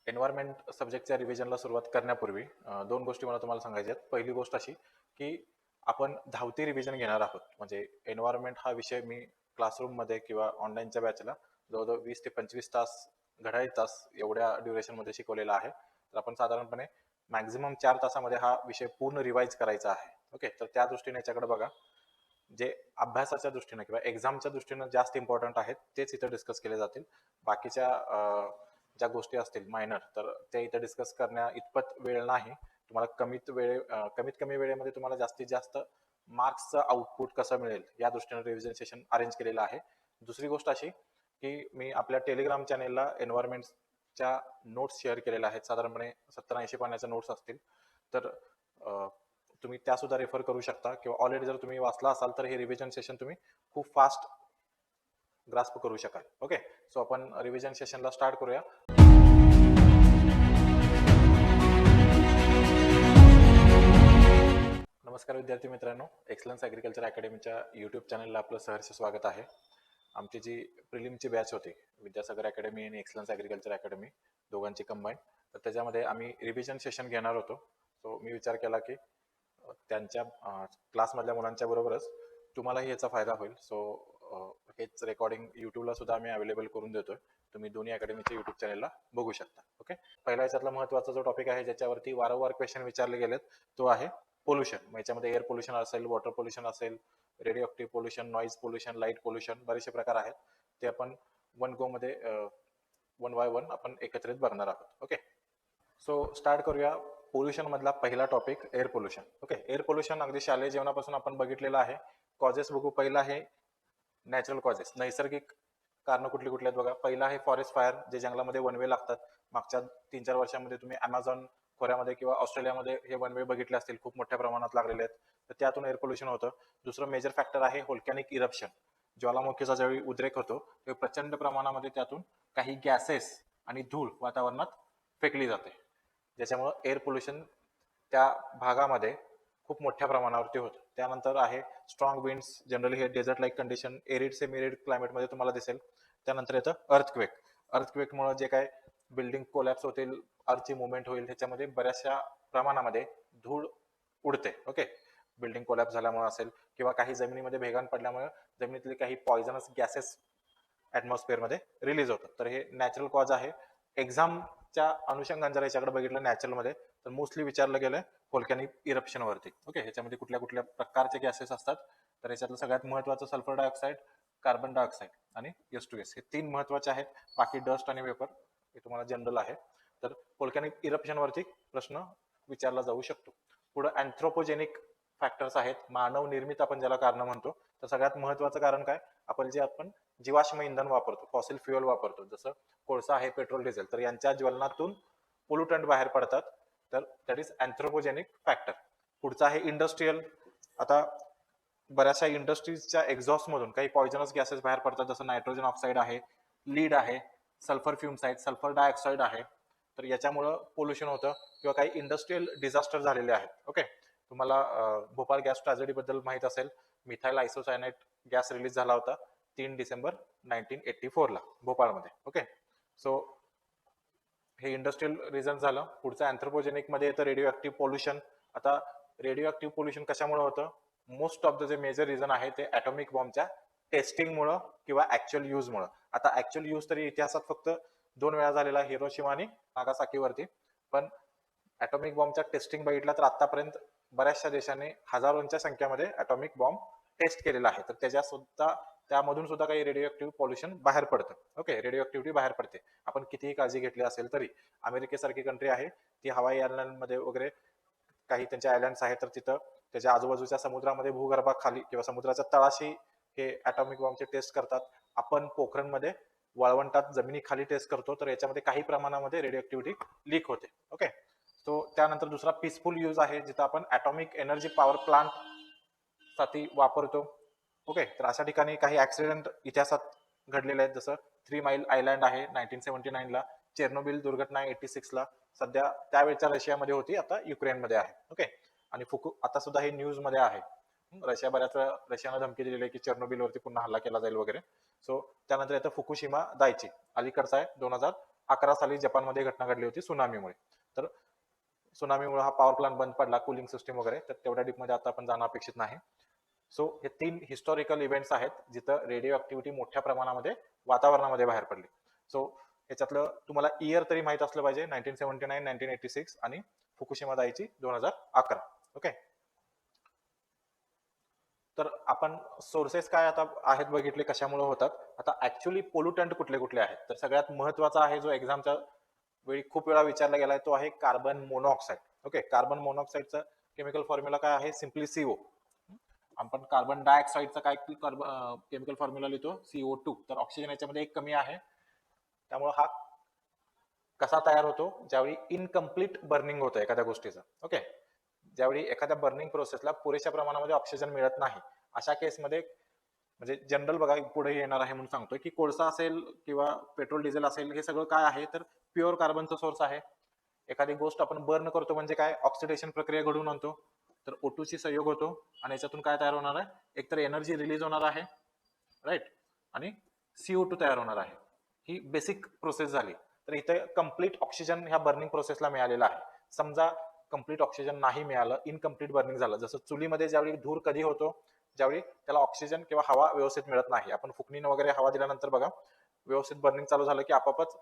Environment सब्जेक्टच्या रिव्हिजनला सुरुवात करण्यापूर्वी दोन गोष्टी मला तुम्हाला सांगायच्या आहेत. पहिली गोष्ट अशी की आपण धावती रिव्हिजन घेणार आहोत. म्हणजे एन्व्हायरमेंट हा विषय मी क्लासरूममध्ये किंवा ऑनलाईनच्या बॅचला जवळजवळ 20 ते 25 तास, घड्याळी तास एवढ्या ड्युरेशनमध्ये शिकवलेला आहे. तर आपण साधारणपणे मॅक्झिमम 4 तासामध्ये हा विषय पूर्ण रिवाईज करायचा आहे. ओके, तर त्या दृष्टीने याच्याकडे बघा. जे अभ्यासाच्या दृष्टीने किंवा एक्झामच्या दृष्टीने जास्त इम्पॉर्टंट आहेत तेच इथं डिस्कस केले जातील. बाकीच्या ज्या गोष्टी असतील मायनर, तर ते इथं डिस्कस करण्या इतपत वेळ नाही. तुम्हाला कमीत कमी वेळेमध्ये तुम्हाला जास्तीत जास्त मार्क्सचं आउटपुट कसं मिळेल या दृष्टीने रिव्हिजन सेशन अरेंज केलेलं आहे. दुसरी गोष्ट अशी की मी आपल्या टेलिग्राम चॅनेलला एन्व्हायरमेंटच्या नोट्स शेअर केलेल्या आहेत. साधारणपणे 70-80 पानाच्या नोट्स असतील. तर तुम्ही त्या सुद्धा रेफर करू शकता किंवा ऑलरेडी जर तुम्ही वाचला असाल तर हे रिव्हिजन सेशन तुम्ही खूप फास्ट ग्रास्प करू शकाल. ओके, सो आपण रिव्हिजन सेशनला स्टार्ट करूया. नमस्कार विद्यार्थी मित्रांनो, एक्सलन्स ॲग्रिकल्चर अकॅडमीच्या यूट्यूब चॅनलला आपलं सहर्ष स्वागत आहे. आमची जी प्रिलिमची बॅच होती, विद्यासागर अकॅडमी आणि एक्सलन्स ॲग्रिकल्चर अकॅडमी दोघांची कंबाईन, तर त्याच्यामध्ये आम्ही रिव्हिजन सेशन घेणार होतो. सो मी विचार केला की त्यांच्या क्लासमधल्या मुलांच्या बरोबरच तुम्हालाही याचा फायदा होईल. सो हेच रेकॉर्डिंग यूट्यूबला सुद्धा आम्ही अवेलेबल करून देतोय. तुम्ही दोन्ही अकॅडमीच्या यूट्यूब चॅनलला बघू शकता. ओके, पहिला याच्यातला महत्त्वाचा जो टॉपिक आहे ज्याच्यावरती वारंवार क्वेश्चन विचारले गेलेत तो आहे पोल्युशन. मग याच्यामध्ये एअर पोल्युशन असेल, वॉटर पोल्युशन असेल, radio active pollution, noise pollution, light pollution, बरेचसे प्रकार आहेत. ते आपण वन गो मध्ये 1 बाय 1 आपण एकत्रित बघणार आहोत. ओके, सो स्टार्ट करूया. पोल्युशन मधला पहिला topic air pollution. Okay, air pollution अगदी शालेय जीवनापासून आपण बघितलेलं आहे. कॉजेस बघू. पहिला आहे नॅचरल कॉजेस, नैसर्गिक कारण कुठली कुठली आहेत बघा. पहिला आहे फॉरेस्ट फायर, जे जंगलामध्ये वनवे लागतात. मागच्या 3-4 वर्षांमध्ये तुम्ही अमेझॉन खोऱ्यामध्ये किंवा ऑस्ट्रेलियामध्ये हे वनवे बघितले असतील, खूप मोठ्या प्रमाणात लागलेले आहेत. तर त्यातून एअर पोल्युशन होतं. दुसरं मेजर फॅक्टर आहे व्होल्कॅनिक इरप्शन. ज्वालामुखीचा ज्यावेळी उद्रेक होतो ते प्रचंड प्रमाणामध्ये त्यातून काही गॅसेस आणि धूळ वातावरणात फेकली जाते, ज्याच्यामुळे एअर पोल्युशन त्या भागामध्ये खूप मोठ्या प्रमाणावरती होतं. त्यानंतर आहे स्ट्रॉंग विंड्स. जनरली हे desert like condition, arid semi arid क्लायमेटमध्ये तुम्हाला दिसेल. त्यानंतर येतं अर्थक्वेक. अर्थक्वेकमुळे जे काय बिल्डिंग कोलॅप्स होतील, अर्थची मुवमेंट होईल, ह्याच्यामध्ये बऱ्याचशा प्रमाणामध्ये धूळ उडते. ओके, बिल्डिंग कोलॅप्स झाल्यामुळे असेल किंवा काही जमिनीमध्ये भेगान पडल्यामुळे जमिनीतले काही पॉयझनस गॅसेस ॲटमॉस्फिअरमध्ये रिलीज होतात. तर हे नॅचरल कॉज आहे. एक्झामच्या अनुषंगाने जर याच्याकडे बघितलं नॅचरलमध्ये, तर मोस्टली विचारलं गेलं व्होल्कॅनिक इरप्शन वरती. ओके, ह्याच्यामध्ये कुठल्या कुठल्या प्रकारचे गॅसेस असतात, तर याच्यातलं सगळ्यात महत्त्वाचं सल्फर डायऑक्साईड, कार्बन डायऑक्साईड आणि S2S, हे 3 महत्त्वाचे आहेत. बाकी डस्ट आणि वेपर हे तुम्हाला जनरल आहे. तर व्होल्कॅनिक इरप्शन वरती प्रश्न विचारला जाऊ शकतो. पुढे अँथ्रोपोजेनिक फॅक्टर्स आहेत, मानव निर्मित आपण ज्याला कारण म्हणतो. तर सगळ्यात महत्त्वाचं कारण काय, आपण जीवाश्म इंधन वापरतो, फॉसिल फ्युएल वापरतो, जसं कोळसा आहे, पेट्रोल, डिझेल, तर यांच्या ज्वलनातून पोल्युटंट बाहेर पडतात. तर दॅट इज अँथ्रोपोजेनिक फॅक्टर. पुढचा आहे इंडस्ट्रियल. आता बऱ्याचशा इंडस्ट्रीजच्या एक्झॉस्ट मधून काही पॉयझनस गॅसेस बाहेर पडतात, जसं नायट्रोजन ऑक्साईड आहे, लीड आहे, सल्फर फ्युम्स आहेत, सल्फर डायऑक्साईड आहे. तर याच्यामुळं पोल्युशन होतं. किंवा काही इंडस्ट्रियल डिझास्टर झालेले आहेत. ओके, तुम्हाला भोपाळ गॅस ट्रॅजेडी बद्दल माहित असेल. मिथाइल आयसोसायनाइट गॅस रिलीज झाला होता 3 डिसेंबर 1984 ला भोपाळमध्ये. ओके, सो हे इंडस्ट्रियल रिझन झालं. पुढचं अँथ्रोपोजेनिक मध्ये येतं रेडिओ ऍक्टिव्ह पोल्युशन. आता रेडिओ ऍक्टिव्ह पोल्युशन कशामुळे होतं, मोस्ट ऑफ द जे मेजर रिझन आहे ते ऍटॉमिक बॉम्बच्या टेस्टिंगमुळं किंवा ऍक्च्युअल युजमुळं. आता ऍक्च्युअल युज तरी इतिहासात फक्त 2 वेळा झालेला, हिरोशिमा आणि नागासाकीवरती. पण ऍटॉमिक बॉम्बच्या टेस्टिंग बघितलं तर आतापर्यंत बऱ्याचशा देशांनी हजारोंच्या संख्येमध्ये ऍटॉमिक बॉम्ब टेस्ट केलेला आहे. तर त्यामधून सुद्धा काही रेडिओ ऍक्टिव्ह पोल्युशन बाहेर पडतं. ओके, रेडिओ ऍक्टिव्हिटी बाहेर पडते. आपण कितीही काळजी घेतली असेल तरी. अमेरिकेसारखी कंट्री आहे, ती हवाई आयलंडमध्ये वगैरे काही त्यांचे आयलँड्स आहेत, तर तिथं त्याच्या आजूबाजूच्या समुद्रामध्ये भूगर्भाखाली किंवा समुद्राच्या तळाशी हे ॲटॉमिक बॉम्बचे टेस्ट करतात. आपण पोखरणमध्ये वाळवंटात जमिनीखाली टेस्ट करतो, तर याच्यामध्ये काही प्रमाणामध्ये रेडिओ ऍक्टिव्हिटी लीक होते. ओके, तो त्यानंतर दुसरा पीसफुल यूज आहे, जिथं आपण ॲटॉमिक एनर्जी पॉवर प्लांट साठी वापरतो. ओके, तर अशा ठिकाणी काही ऍक्सिडेंट इतिहासात घडलेले आहेत, जसं 3 माइल आयलँड आहे 1979 ला, चेर्नोबिल दुर्घटना 86 ला, सध्या त्यावेळच्या रशियामध्ये होती, आता युक्रेनमध्ये आहे. ओके, आणि आता सुद्धा हे न्यूज मध्ये आहे. रशियानं धमकी दिलेली आहे की चेर्नोबिल वरती पुन्हा हल्ला केला जाईल वगैरे. सो त्यानंतर येतं फुकुशिमा दायची, अलीकडचा आहे 2014 2011 साली जपानमध्ये घटना घडली होती सुनामीमुळे. तर सुनामीमुळे हा पॉवर प्लांट बंद पडला, कूलिंग सिस्टीम वगैरे. तर तेवढ्या डीपमध्ये आता आपण जाणं अपेक्षित नाही. सो हे 3 हिस्टॉरिकल इव्हेंट्स आहेत जिथं रेडिओ ऍक्टिव्हिटी मोठ्या प्रमाणामध्ये वातावरणामध्ये बाहेर पडली. सो ह्याच्यातलं तुम्हाला इयर तरी माहित असलं पाहिजे, 1979, 1986 आणि फुकुशिमा दाइची 2011. ओके. तर आपण सोर्सेस काय आता आहेत बघितले कशामुळे होतात. आता ऍक्च्युअली पोल्युटंट कुठले कुठले आहेत, तर सगळ्यात महत्वाचा आहे जो एक्झामच्या वेळी खूप वेळा विचारला गेलाय तो आहे कार्बन मोनॉक्साईड. ओके. कार्बन मोनॉक्साईडचं केमिकल फॉर्म्युला काय आहे? Simply CO. आपण कार्बन डायऑक्साईडचा काय केमिकल फॉर्म्युला लिहितो? CO2. तर ऑक्सिजन याच्यामध्ये एक कमी आहे, त्यामुळे हा कसा तयार होतो? ज्यावेळी इनकम्प्लीट बर्निंग होतं एखाद्या गोष्टीचं. ओके. ज्यावेळी एखाद्या बर्निंग प्रोसेसला पुरेशा प्रमाणामध्ये ऑक्सिजन मिळत नाही, अशा केसमध्ये म्हणजे जनरल बघा पुढे येणार आहे म्हणून सांगतोय की कोळसा असेल किंवा पेट्रोल डिझेल असेल, हे सगळं काय आहे तर प्युअर कार्बनचा सोर्स आहे. एखादी गोष्ट आपण बर्न करतो म्हणजे काय? ऑक्सिडेशन प्रक्रिया घडवून आणतो, तर O2 शी संयोग होतो आणि याच्यातून काय तयार होणार आहे? एकतर एनर्जी रिलीज होणार आहे, राईट, आणि CO2 तयार होणार आहे. ही बेसिक प्रोसेस झाली. तर इथे कम्प्लीट ऑक्सिजन ह्या बर्निंग प्रोसेसला मिळालेला आहे. समजा कम्प्लीट ऑक्सिजन नाही मिळालं, इनकम्प्लीट बर्निंग झालं, जसं चुलीमध्ये ज्यावेळी धूर कधी होतो? ज्यावेळी त्याला ऑक्सिजन किंवा हवा व्यवस्थित मिळत नाही. आपण फुकणीनं वगैरे हवा दिल्यानंतर बघा व्यवस्थित बर्निंग चालू झालं की आपापच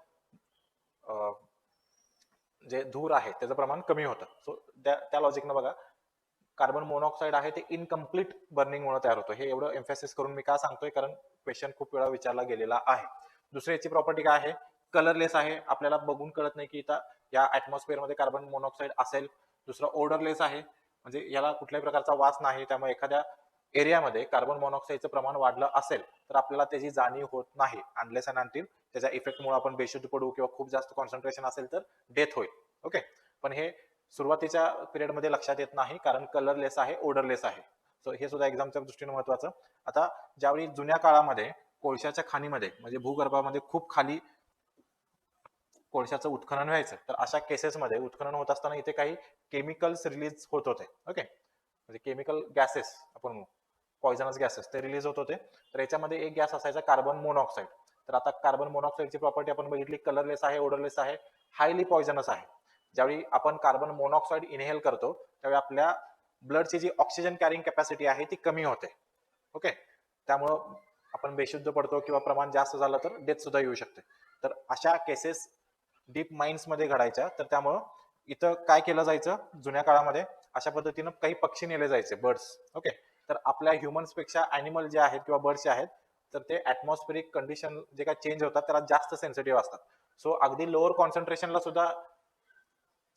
जे धूर आहे त्याचं प्रमाण कमी होतं. सो त्या लॉजिकनं बघा कार्बन मोनॉक्साईड आहे ते इनकम्प्लीट बर्निंगमुळे तयार होतं. हे एवढं एम्फॅसिस करून मी का सांगतोय? कारण क्वेश्चन खूप वेळा विचारला गेलेला आहे. दुसरी याची प्रॉपर्टी काय आहे? कलरलेस आहे. आपल्याला बघून कळत नाही की इथं या ऍटमॉस्फिअर मध्ये कार्बन मोनॉक्साईड असेल. दुसरा ओडरलेस आहे, म्हणजे याला कुठल्याही प्रकारचा वास नाही. त्यामुळे एखाद्या एरियामध्ये कार्बन मोनॉक्साईडचं प्रमाण वाढलं असेल तर आपल्याला त्याची जाणीव होत नाही, अनलेस अँड अंटिल त्याच्या इफेक्टमुळे आपण बेशुद्ध पडू किंवा खूप जास्त कॉन्सन्ट्रेशन असेल तर डेथ होईल. ओके. पण हे सुरुवातीच्या पिरियडमध्ये लक्षात येत नाही कारण कलरलेस आहे, ओडरलेस आहे. सो हे सुद्धा एक्झामच्या दृष्टीने महत्वाचं. आता ज्यावेळी जुन्या काळामध्ये कोळशाच्या खाणीमध्ये म्हणजे भूगर्भामध्ये खूप खाली कोळशाचं उत्खनन व्हायचं, तर अशा केसेसमध्ये उत्खनन होत असताना इथे काही केमिकल्स रिलीज होत होते. ओके. म्हणजे केमिकल गॅसेस आपण म्हणू, पॉइझनस गॅसेस ते रिलीज होत होते. तर याच्यामध्ये एक गॅस असायचा कार्बन मोनॉक्साईड. तर आता कार्बन मोनॉक्साईडची प्रॉपर्टी आपण बघितली, कलरलेस आहे, ओडरलेस आहे, हायली पॉइझनस आहे. ज्यावेळी आपण कार्बन मोनॉक्साईड इनहेल करतो त्यावेळी आपल्या ब्लडची जी ऑक्सिजन कॅरिंग कॅपॅसिटी आहे ती कमी होते. ओके. त्यामुळं आपण बेशुद्ध पडतो किंवा प्रमाण जास्त झालं तर डेथ सुद्धा येऊ शकते. तर अशा केसेस डीप माइन्स मध्ये घडायच्या. तर त्यामुळं इथं काय केलं जायचं जुन्या काळामध्ये? अशा पद्धतीनं काही पक्षी नेले जायचे, बर्ड्स. ओके. तर आपल्या ह्युमन्स पेक्षा अॅनिमल जे आहेत किंवा बर्ड्स जे आहेत तर ते ऍटमॉस्फेरिक कंडिशन जे काय चेंज होतात त्याला जास्त सेन्सिटिव्ह असतात. सो अगदी लोअर कॉन्सन्ट्रेशनला सुद्धा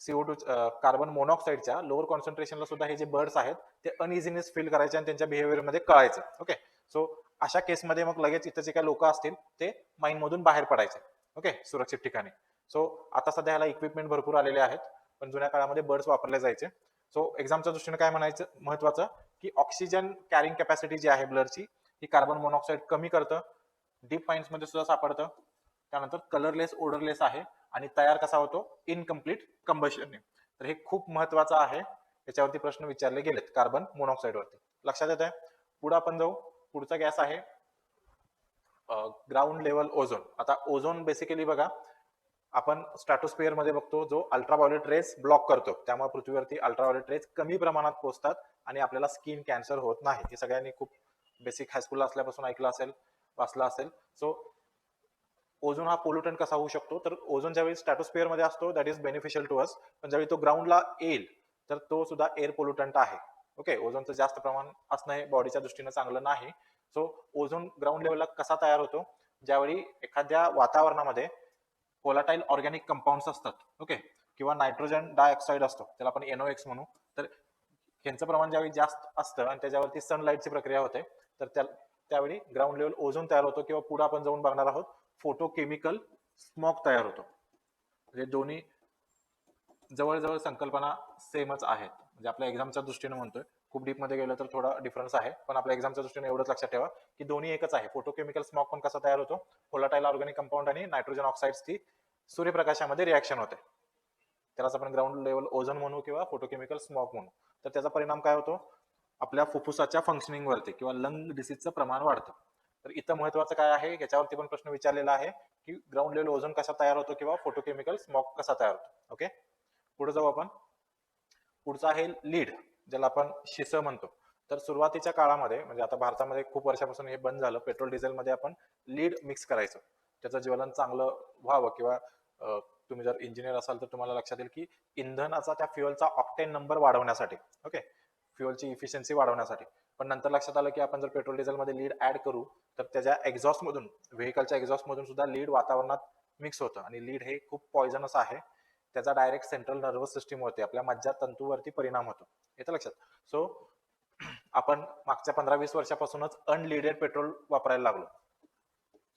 CO2 कार्बन मोनॉक्साईडच्या लोअर कॉन्सन्ट्रेशनला सुद्धा हे जे बर्ड्स आहेत ते अनइझीनेस फील करायचे आणि त्यांच्या बिहेवियरमध्ये कळायचं. ओके. सो अशा केसमध्ये मग लगेच इथं जे काही लोक असतील ते माइन मधून बाहेर पडायचे. ओके, सुरक्षित ठिकाणी. सो आता सध्या ह्याला इक्विपमेंट भरपूर आलेले आहेत, पण जुन्या काळामध्ये बर्ड्स वापरले जायचे. सो एक्झामच्या दृष्टीने काय म्हणायचं महत्वाचं की ऑक्सिजन कॅरिंग कॅपॅसिटी जी आहे ब्लडची ही कार्बन मोनॉक्साईड कमी करतं, डीप माइन्स मध्ये सुद्धा सापडतं. त्यानंतर कलरलेस, ओडरलेस आहे आणि तयार कसा होतो? इनकम्प्लीट कंबशनने. तर हे खूप महत्वाचं आहे. याच्यावरती प्रश्न विचारले गेलेत कार्बन मोनॉक्साईड वरती. लक्षात येत आहे? पुढे आपण जाऊ. पुढचा गॅस आहे ग्राउंड लेवल ओझोन. आता ओझोन बेसिकली बघा आपण स्ट्रॅटोस्फिअर मध्ये बघतो जो अल्ट्राव्हायोलेट रेज ब्लॉक करतो, त्यामुळे पृथ्वीवरती अल्ट्राव्हायोलेट रेज कमी प्रमाणात पोहोचतात आणि आपल्याला स्किन कॅन्सर होत नाही. हे सगळ्यांनी खूप बेसिक हायस्कूल असल्यापासून ऐकलं असेल, वाचलं असेल. सो ओझोन हा पोल्युटंट कसा होऊ शकतो? तर ओझोन ज्यावेळी स्ट्रॅटोस्फिअर मध्ये असतो that is beneficial to us, पण ज्यावेळी तो ग्राउंडला येईल तर तो सुद्धा एअर पोल्युटंट आहे. ओके. ओझोनचं जास्त प्रमाण असणं हे बॉडीच्या दृष्टीने चांगलं नाही. सो ओझोन ग्राउंड लेवलला कसा तयार होतो? ज्यावेळी एखाद्या वातावरणामध्ये व्होलाटाईल ऑर्गॅनिक कंपाऊंड्स असतात, ओके, किंवा नायट्रोजन डायऑक्साईड असतो, त्याला आपण NOx म्हणू. तर यांचं प्रमाण ज्यावेळी जास्त असतं आणि त्याच्यावरती सनलाईटची प्रक्रिया होते तर त्यावेळी ग्राउंड लेवल ओझोन तयार होतो किंवा पुढे आपण जाऊन बघणार आहोत फोटोकेमिकल स्मॉग तयार होतो. म्हणजे दोन्ही जवळजवळ संकल्पना सेमच आहेत. म्हणजे आपल्या एक्झामच्या दृष्टीने म्हणतोय, खूप डीप मध्ये गेलं तर थोडा डिफरन्स आहे, पण आपल्या एक्झामच्या दृष्टीने एवढंच लक्षात ठेवा की दोन्ही एकच आहे. फोटोकेमिकल स्मॉग पण कसा तयार होतो? व्होलाटाईल ऑर्गॅनिक कंपाऊंड आणि नायट्रोजन ऑक्साईड्सची सूर्यप्रकाशामध्ये रिॲक्शन होते, त्यालाच आपण ग्राउंड लेवल ओझोन म्हणू किंवा फोटोकेमिकल स्मॉग म्हणू. तर त्याचा परिणाम काय होतो? आपल्या फुफ्फुसाच्या फंक्शनिंग वरती किंवा लंग डिसीजचं प्रमाण वाढतं. तर इथं महत्वाचं काय आहे, याच्यावरती पण प्रश्न विचारलेला आहे की ग्राउंड लेवल ओझोन कसा तयार होतो किंवा फोटोकेमिकल स्मॉग कसा तयार होतो. ओके, पुढे जाऊ आपण. पुढचा आहे लीड, ज्याला आपण शिस म्हणतो. तर सुरुवातीच्या काळामध्ये म्हणजे आता भारतामध्ये खूप वर्षापासून हे बंद झालं, पेट्रोल डिझेल मध्ये आपण लीड मिक्स करायचो त्याचं ज्वलन चांगलं व्हावं किंवा तुम्ही जर इंजिनियर असाल तर तुम्हाला लक्षात येईल की इंधनाचा त्या फ्युएलचा ऑक्टेन नंबर वाढवण्यासाठी, ओके, फ्युएलची इफिशियन्सी वाढवण्यासाठी. पण नंतर लक्षात आलं की आपण जर पेट्रोल डिझेल मध्ये लीड ऍड करू तर त्याच्या एक्झॉस्ट मधून, व्हेकलच्या एक्झॉस्ट मधून सुद्धा लीड वातावरणात मिक्स होतं आणि लीड हे खूप पॉइझनस आहे. त्याचा डायरेक्ट सेंट्रल नर्वस सिस्टीम वरती, आपल्या मज्जा तंतूवरती परिणाम होतो. येतं लक्षात. सो आपण मागच्या 15-20 वर्षापासूनच अनलिडेड पेट्रोल वापरायला लागलो.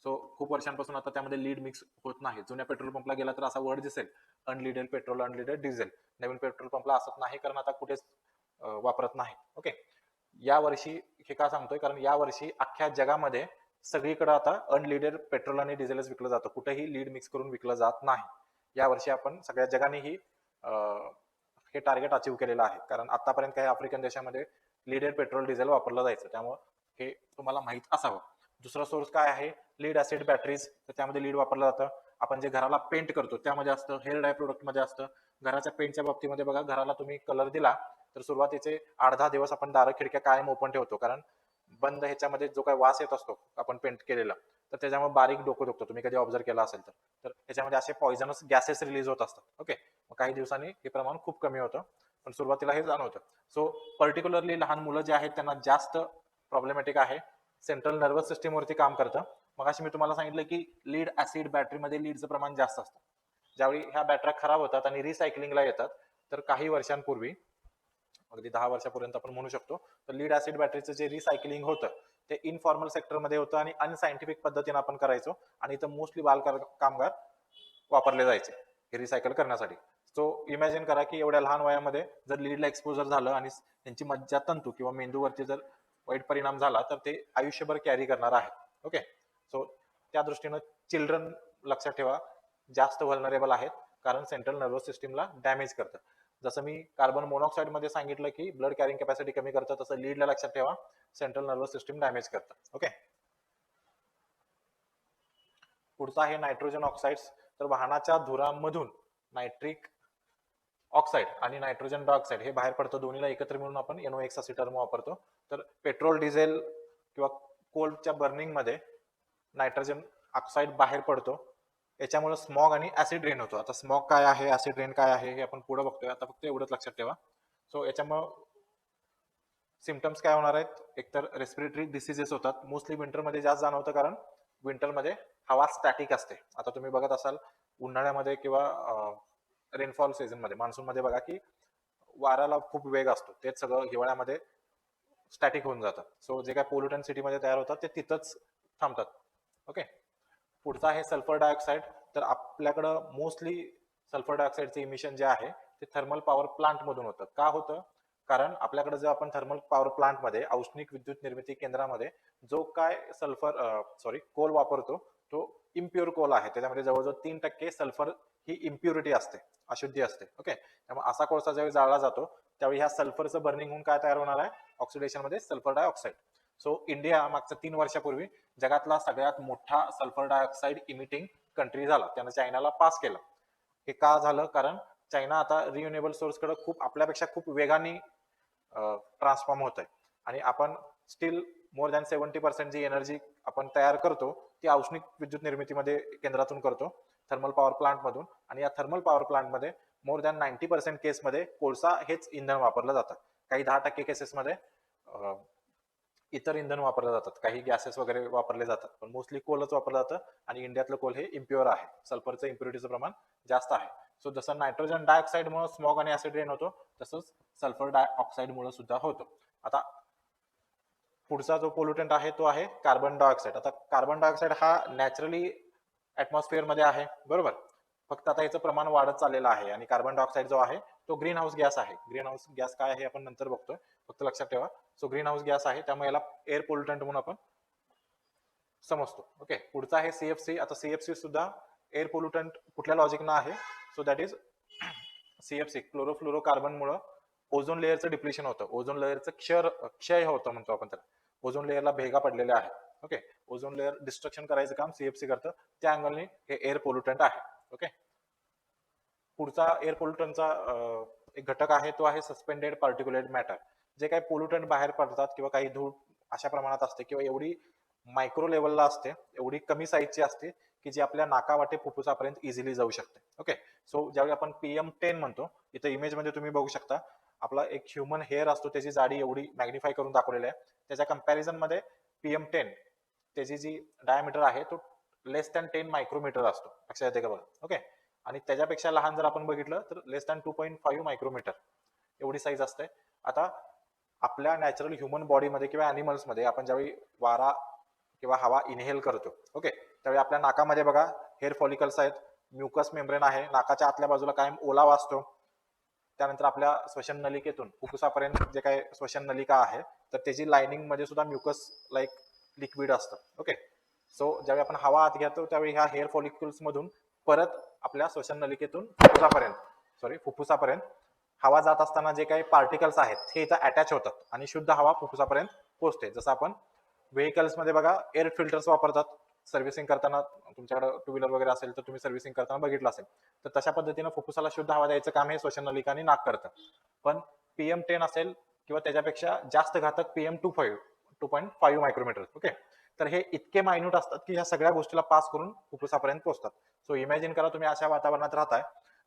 सो खूप वर्षांपासून आता त्यामध्ये लीड मिक्स होत नाही. जुन्या पेट्रोल पंपला गेला तर असा वर्ड दिसेल, अनलिडेड पेट्रोल, अनलिडेड डिझेल. नवीन पेट्रोल पंपला असत नाही, कारण आता कुठेच वापरत नाही. ओके, या वर्षी हे का सांगतोय, कारण या वर्षी अख्ख्या जगामध्ये सगळीकडे आता अनलिडेड पेट्रोल आणि डिझेलच विकलं जातं, कुठेही लीड मिक्स करून विकलं जात नाही. या वर्षी आपण सगळ्या जगानेही हे टार्गेट अचीव्ह केलेलं आहे, कारण आतापर्यंत काही आफ्रिकन देशामध्ये लीडेड पेट्रोल डिझेल वापरलं जायचं, त्यामुळे हे तुम्हाला माहित असावं. दुसरा सोर्स काय आहे, लीड ऍसिड बॅटरीज, तर त्यामध्ये लीड वापरलं जातं. आपण जे घराला पेंट करतो त्यामध्ये असतं, हेअर डाय प्रोडक्ट मध्ये असतं. घराच्या पेंटच्या बाबतीमध्ये बघा, घराला तुम्ही कलर दिला तर सुरुवातीचे 8-10 दिवस आपण दारं खिडक्या कायम ओपन ठेवतो, कारण बंद ह्याच्यामध्ये जो काही वास येत असतो आपण पेंट केलेला, तर त्याच्यामुळे बारीक डोकं दुखतो. तुम्ही कधी ऑब्झर्व केला असेल तर ह्याच्यामध्ये असे पॉइझनस गॅसेस रिलीज होत असतात. ओके, मग काही दिवसांनी हे प्रमाण खूप कमी होतं, पण सुरुवातीला हे जाणवतं. सो पर्टिक्युलरली लहान मुलं जे आहेत त्यांना जास्त प्रॉब्लेमॅटिक आहे, सेंट्रल नर्वस सिस्टीम वरती काम करतं. मग अशी मी तुम्हाला सांगितलं की लीड ऍसिड बॅटरीमध्ये लीडचं प्रमाण जास्त असतं. ज्यावेळी ह्या बॅटऱ्या खराब होतात आणि रिसायकलिंगला येतात, तर काही वर्षांपूर्वी, अगदी 10 वर्षापर्यंत आपण म्हणू शकतो, तर लीड ऍसिड बॅटरीचं जे रिसायकलिंग होतं ते इनफॉर्मल सेक्टरमध्ये होतं आणि अनसायंटिफिक पद्धतीने आपण करायचो, आणि इथं मोस्टली बाल कामगार वापरले जायचे हे रिसायकल करण्यासाठी. सो इमॅजिन करा की एवढ्या लहान वयामध्ये जर लीडला एक्सपोजर झालं आणि त्यांची मज्जातंतू किंवा मेंदूवरती जर वाईट परिणाम झाला तर ते आयुष्यभर कॅरी करणार आहे. ओके, सो त्या दृष्टीनं चिल्ड्रन लक्षात ठेवा जास्त व्हलनरेबल आहेत, कारण सेंट्रल नर्वस सिस्टीमला डॅमेज करतं. जसं मी कार्बन मोनॉक्साईड मध्ये सांगितलं की ब्लड कॅरिंग कॅपॅसिटी कमी करतं, तसं लीडला लक्षात ठेवा सेंट्रल नर्वस सिस्टीम डॅमेज करतं. ओके, पुढचा आहे नायट्रोजन ऑक्साइड्स. तर वाहनाच्या धुरांमधून नायट्रिक ऑक्साईड आणि नायट्रोजन डायऑक्साईड हे बाहेर पडतं, दोन्हीला एकत्र मिळून आपण NOx अशी टर्म वापरतो. तर पेट्रोल डिझेल किंवा कोलच्या बर्निंग मध्ये नायट्रोजन ऑक्साईड बाहेर पडतो, याच्यामुळे स्मॉग आणि ऍसिड रेन होतो. आता स्मॉग काय आहे, ऍसिड रेन काय आहे हे आपण पुढे बघतोय, आता फक्त एवढंच लक्षात ठेवा. सो याच्यामुळे सिम्पटम्स काय होणार आहेत, एकतर रेस्पिरेटरी डिसीजेस होतात, मोस्टली विंटरमध्ये जास्त जाणवतं, कारण विंटरमध्ये हवा स्टॅटिक असते. आता तुम्ही बघत असाल उन्हाळ्यामध्ये किंवा रेनफॉल सीझन मध्ये, मान्सून मध्ये बघा की वाऱ्याला खूप वेग असतो, तेच सगळं हिवाळ्यामध्ये स्टॅटिक होऊन जातं. सो जे काय पोल्युटन सिटीमध्ये तयार होतात ते तिथंच थांबतात. ओके, पुढचा आहे सल्फर डायऑक्साईड. तर आपल्याकडं मोस्टली सल्फर डायऑक्साईडचे इमिशन जे आहे ते थर्मल पॉवर प्लांट मधून होतं. का होतं, कारण आपल्याकडे जर आपण थर्मल पॉवर प्लांट मध्ये, औष्णिक विद्युत निर्मिती केंद्रामध्ये जो काय कोल वापरतो तो इम्प्युअर कोल आहे, त्याच्यामध्ये जवळजवळ 3% सल्फर ही इम्प्युरिटी असते, अशुद्धी असते. ओके, त्यामुळे असा कोळसा ज्यावेळी जाळला जातो त्यावेळी ह्या सल्फरचं बर्निंग होऊन काय तयार होणार आहे, ऑक्सिडेशन मध्ये सल्फर डायऑक्साईड. सो इंडिया मागच्या 3 वर्षापूर्वी जगातला सगळ्यात मोठा सल्फर डायऑक्साईड इमिटिंग कंट्री झाला, त्यानं चायनाला पास केलं. हे का झालं, कारण चायना आता रिन्युएबल सोर्सकडे खूप आपल्यापेक्षा खूप वेगाने ट्रान्सफॉर्म होत आहे, आणि आपण स्टील मोर दॅन 70% जी एनर्जी आपण तयार करतो ती औष्णिक विद्युत निर्मितीमध्ये केंद्रातून करतो, थर्मल पॉवर प्लांट मधून. आणि या थर्मल पॉवर प्लांट मध्ये मोर दॅन 90% केसमध्ये कोळसा हेच इंधन वापरलं जातं. काही 10% केसेसमध्ये इतर इंधन वापरले जातात, काही गॅसेस वगैरे वापरले जातात, पण मोस्टली कोलच वापरलं जातं. आणि इंडियातलं कोल हे इम्प्युअर आहे, सल्फरचं इम्प्युरिटीचं प्रमाण जास्त आहे. सो जसं नायट्रोजन डायऑक्साईड मुळे स्मॉग आणि ऍसिड रेन होतो, तसंच सल्फर डायऑक्साईड मुळे सुद्धा होतो. आता पुढचा जो पोल्युटंट आहे तो आहे कार्बन डायऑक्साईड. आता कार्बन डायऑक्साईड हा नॅचरली ऍटमॉस्फिअर मध्ये आहे, बरोबर, फक्त आता याचं प्रमाण वाढत चाललेलं आहे. आणि कार्बन डायऑक्साईड जो आहे तो ग्रीन हाऊस गॅस आहे. ग्रीन हाऊस गॅस काय आहे आपण नंतर बघतोय, फक्त लक्षात ठेवा. सो ग्रीन हाऊस गॅस आहे, त्यामुळे याला एअर पोल्युटंट म्हणून आपण समजतो. ओके, पुढचा आहे CFC. आता CFC सुद्धा एअर पोल्युटंट कुठल्या लॉजिकनं आहे, so that is CFC chlorofluorocarbon मुळे ओझोन लेअरचं डिप्लिशन होतं, ओझोन लेअरचं क्षय होतं म्हणतो आपण त्याला, ओझोन लेअरला भेगा पडलेल्या आहेत. ओके, ओझोन लेअर डिस्ट्रक्शन करायचं काम सीएफसी करतं, त्या अँगलने हे एअर पोल्युटंट आहे. ओके. पुढचा एअर पोल्युटंटचा एक घटक आहे तो आहे सस्पेंडेड पार्टिक्युलेट मॅटर. जे काही पोल्युटंट बाहेर पडतात किंवा काही धूळ अशा प्रमाणात असते किंवा एवढी मायक्रो लेवलला असते, एवढी कमी साईजची असते की जी आपल्या नाकावाटे फुफ्फुसापर्यंत इझिली जाऊ शकते. ओके. सो ज्यावेळी आपण PM10 म्हणतो, इथं इमेज मध्ये तुम्ही बघू शकता आपला एक ह्युमन हेअर असतो, त्याची जाडी एवढी मॅग्निफाय करून दाखवलेली आहे. त्याच्या कम्पॅरिझन मध्ये PM10 त्याची जी डायमीटर आहे तो लेस दॅन 10 मायक्रोमीटर असतो. लक्षात येते का बघा. ओके. आणि त्याच्यापेक्षा लहान जर आपण बघितलं तर लेस दॅन 2.5 मायक्रोमीटर एवढी साईज असते. आता आपल्या नॅचरल ह्युमन बॉडीमध्ये किंवा अॅनिमल्स मध्ये आपण ज्यावेळी वारा किंवा हवा इनहेल करतो, ओके, त्यावेळी आपल्या नाकामध्ये बघा हेअर फॉलिकल्स आहेत, म्युकस मेम्ब्रेन आहे, नाकाच्या आतल्या बाजूला कायम ओलावा असतो. त्यानंतर आपल्या श्वसन नलिकेतून फुफ्फुसापर्यंत जे काही श्वसन नलिका आहे तर त्याची लाइनिंग मध्ये सुद्धा म्युकस लाईक लिक्विड असतं. ओके. सो ज्यावेळी आपण हवा आत घेतो त्यावेळी ह्या हेअर फॉलिकल्स मधून परत आपल्या श्वसन नलिकेतून फुफ्फुसापर्यंत हवा जात असताना जे काही पार्टिकल्स आहेत हे इथं अटॅच होतात आणि शुद्ध हवा फुफ्फुसापर्यंत पोहोचते. जसं आपण व्हेकल्स मध्ये बघा एअर फिल्टर्स वापरतात सर्व्हिसिंग करताना, तुमच्याकडे टू व्हीलर वगैरे असेल तर तुम्ही सर्व्हिसिंग करताना बघितलं असेल, तर तशा पद्धतीनं फुफ्फुसाला शुद्ध हवा द्यायचं काम हे श्वसन नलिका आणि नाक करतं. पण PM10 असेल किंवा त्याच्यापेक्षा जास्त घातक PM25 2.5 मायक्रोमीटर. ओके. तर हे इतके मायन्यूट असतात की ह्या सगळ्या गोष्टीला पास करून फुफ्फुसापर्यंत पोहोचतात. सो इमॅजिन करा तुम्ही अशा वातावरणात राहताय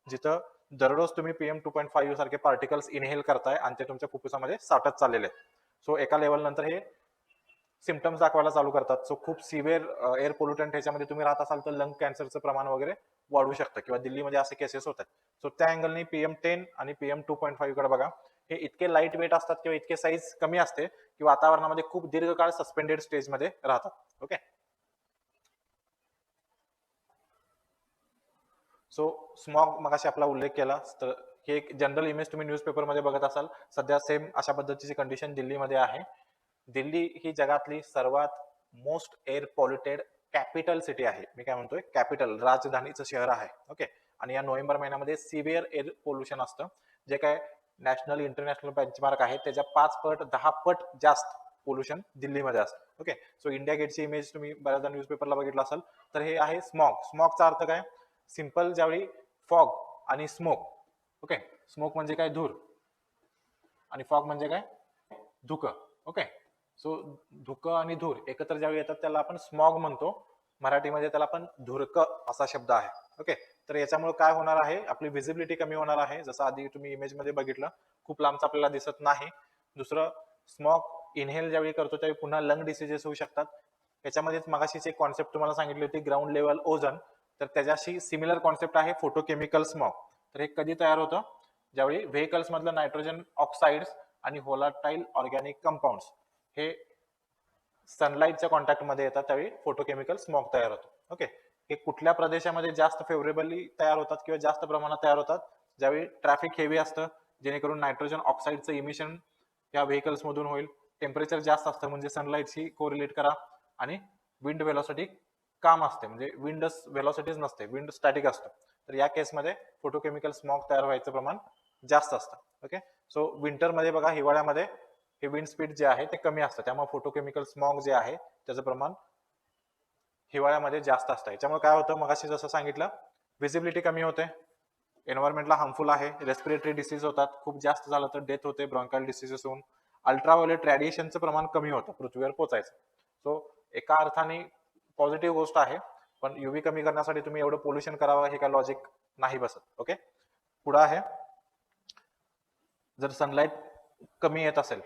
जिथं दररोज तुम्ही PM2.5 सारखे पार्टिकल्स इनहेल करताय आणि ते तुमच्या फुफ्फुसामध्ये साठत चाललेले आहेत. सो एका लेवल नंतर हे सिम्पटम्स दाखवायला चालू करतात. सो खूप सिव्हिअर एअर पोल्युटंट ह्याच्यामध्ये तुम्ही राहत असाल तर लंग कॅन्सरचं प्रमाण वगैरे वाढू शकतं किंवा दिल्लीमध्ये असे केसेस होतात. सो त्या अँगलने PM10 आणि PM2.5 कडे बघा, हे इतके लाईट वेट असतात किंवा इतके साईज कमी असते की वातावरणामध्ये खूप दीर्घकाळ सस्पेंडेड स्टेजमध्ये राहतात. ओके. सो स्मॉग मगाशी आपला उल्लेख केला, तर हे एक जनरल इमेज तुम्ही न्यूजपेपरमध्ये बघत असाल. सध्या सेम अशा पद्धतीची कंडिशन दिल्लीमध्ये आहे. दिल्ली ही जगातली सर्वात most air polluted capital city आहे. मी काय म्हणतोय, कॅपिटल राजधानीचं शहर आहे. ओके. आणि या नोव्हेंबर महिन्यामध्ये सिव्हिअर एअर पोल्युशन असतं, जे काय नॅशनल इंटरनॅशनल बेंचमार्क आहे त्याच्या 5 पट 10 पट जास्त पोल्युशन दिल्लीमध्ये असतं. ओके. सो इंडिया गेटची इमेज तुम्ही बऱ्याचदा न्यूजपेपरला बघितलं असाल, तर हे आहे स्मॉग. स्मॉगचा अर्थ काय, सिंपल ज्यावेळी फॉग आणि स्मोक, ओके, स्मोक म्हणजे काय, धूर, आणि फॉग म्हणजे काय, धुकं. ओके. सो धुकं आणि धूर एकत्र ज्यावेळी येतात त्याला आपण स्मॉग म्हणतो. मराठीमध्ये त्याला आपण धुरकं असा शब्द आहे. ओके. तर याच्यामुळे काय होणार आहे, आपली व्हिजिबिलिटी कमी होणार आहे. जसं आधी तुम्ही इमेज मध्ये बघितलं, खूप लांबच आपल्याला दिसत नाही. दुसरं, स्मॉग इनहेल ज्यावेळी करतो त्यावेळी पुन्हा लंग डिसीजेस होऊ शकतात. याच्यामध्येच मगाशीच एक कॉन्सेप्ट तुम्हाला सांगितली होती, ग्राउंड लेवल ओझोन, तर त्याच्याशी सिमिलर कॉन्सेप्ट आहे फोटोकेमिकल स्मॉग. तर हे कधी तयार होतं, ज्यावेळी व्हेकल्स मधलं नायट्रोजन ऑक्साइड्स आणि व्होलाटाईल ऑर्गॅनिक कंपाऊंड्स हे सनलाईटच्या कॉन्टॅक्टमध्ये येतात त्यावेळी फोटोकेमिकल स्मॉग तयार होतो. ओके. हे कुठल्या प्रदेशामध्ये जास्त फेवरेबली तयार होतात किंवा जास्त प्रमाणात तयार होतात, ज्यावेळी ट्रॅफिक हेवी असतं, जेणेकरून नायट्रोजन ऑक्साईडचं इमिशन या व्हेकल्स मधून होईल. टेम्परेचर जास्त असतं म्हणजे सनलाईटशी कोरिलेट करा, आणि विंड व्हेलॉसिटी काम असते, म्हणजे विंड व्हेलॉसिटीज नसते, विंड स्टॅटिक असतं. तर या केसमध्ये फोटोकेमिकल स्मॉग तयार व्हायचं प्रमाण जास्त असतं. ओके. सो विंटरमध्ये बघा, हिवाळ्यामध्ये हे विंड स्पीड जे आहे ते कमी असतं, त्यामुळे फोटोकेमिकल स्मॉग जे आहे त्याचं प्रमाण हिवाळ्यामध्ये जास्त असतं. याच्यामुळे काय होतं, मगाशी जसं सांगितलं, व्हिजिबिलिटी कमी होते, एन्व्हायरमेंटला हार्मफुल आहे, रेस्पिरेटरी डिसीज होतात, खूप जास्त झालं तर डेथ होते ब्रॉन्कायल डिसीजेस होऊन, अल्ट्राव्हायोलेट रेडिएशनचं प्रमाण कमी होतं पृथ्वीवर पोचायचं. सो एका अर्थाने पॉझिटिव्ह गोष्ट आहे, पण युव्ही कमी करण्यासाठी तुम्ही एवढं पोल्युशन करावं हे काय लॉजिक नाही बसत. ओके. पुढं आहे, जर सनलाईट कमी येत असेल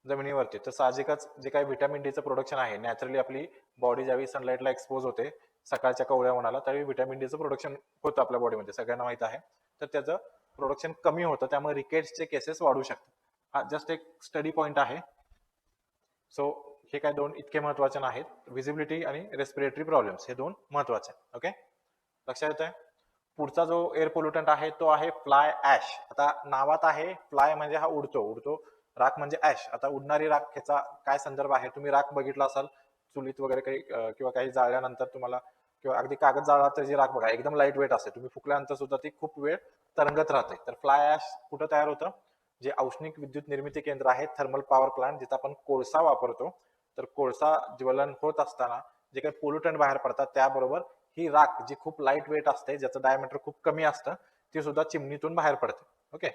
जमिनीवरती तर साहजिकच जे काही व्हिटॅमिन डीचं प्रोडक्शन आहे, नॅचरली आपली बॉडी ज्यावेळी सनलाईटला एक्सपोज होते सकाळच्या कवळ्या उन्हाला, त्यावेळी व्हिटॅमिन डीचं प्रोडक्शन होतं आपल्या बॉडीमध्ये, सगळ्यांना माहित आहे. तर त्याचं प्रोडक्शन कमी होतं, त्यामुळे रिकेट्सचे केसेस वाढू शकतात. हा जस्ट एक स्टडी पॉइंट आहे. सो हे काय दोन इतके महत्वाचे नाहीत, व्हिजिबिलिटी आणि रेस्पिरेटरी प्रॉब्लेम्स हे दोन महत्वाचे. ओके. लक्षात येतंय. पुढचा जो एअर पोल्युटंट आहे तो आहे फ्लाय ऍश. आता नावात आहे फ्लाय म्हणजे हा उडतो, राख म्हणजे ऍश. आता उडणारी राख ह्याचा काय संदर्भ आहे, तुम्ही राख बघितला असाल चुलीत वगैरे काही किंवा काही जाळल्यानंतर तुम्हाला, किंवा अगदी कागद जाळला तर जी राख बघा एकदम लाईट वेट असते, तुम्ही फुकल्यानंतर सुद्धा ती खूप वेळ तरंगत राहते. तर फ्लाय ऍश कुठं तयार होतं, जे औष्णिक विद्युत निर्मिती केंद्र आहे, थर्मल पॉवर प्लांट, जिथं आपण कोळसा वापरतो तर कोळसा ज्वलन होत असताना जे काही पोल्युटंट बाहेर पडतात त्याबरोबर ही राख जी खूप लाईट वेट असते, ज्याचं डायमीटर खूप कमी असतं, ती सुद्धा चिमणीतून बाहेर पडते. ओके,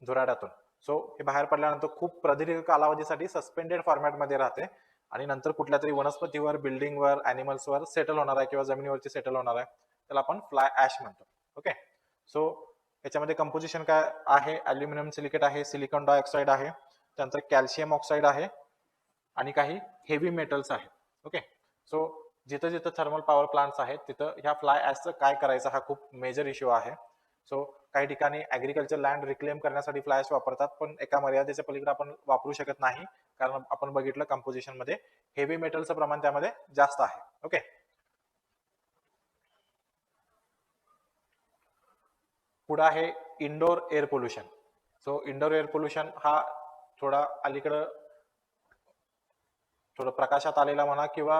धुराड्यातून. सो हे बाहेर पडल्यानंतर खूप प्रदीर्घ कालावधीसाठी सस्पेंडेड फॉर्मॅटमध्ये राहते आणि नंतर कुठल्या तरी वनस्पतीवर, बिल्डिंगवर, अॅनिमल्सवर सेटल होणार आहे किंवा जमिनीवरती सेटल होणार आहे, त्याला आपण फ्लाय ऍश म्हणतो. ओके, सो याच्यामध्ये कंपोजिशन काय आहे? अल्युमिनियम सिलिकेट आहे, सिलिकॉन डायऑक्साईड आहे, त्यानंतर कॅल्शियम ऑक्साईड आहे आणि काही हेवी मेटल्स आहेत. ओके, सो जिथं जिथं थर्मल पॉवर प्लांट्स आहेत तिथं ह्या फ्लाय ऍशचं काय करायचं हा खूप मेजर इश्यू आहे. सो काही ठिकाणी ऍग्रिकल्चर लँड रिक्लेम करण्यासाठी फ्लाय ऍश वापरतात, पण एका मर्यादेच्या पलीकडे आपण वापरू शकत नाही, कारण आपण बघितलं कंपोजिशन मध्ये हेवी मेटलचं प्रमाण त्यामध्ये जास्त आहे. ओके, पुढे आहे indoor air pollution. So indoor air pollution हा थोडा अलीकडं थोडं प्रकाशात आलेला म्हणा किंवा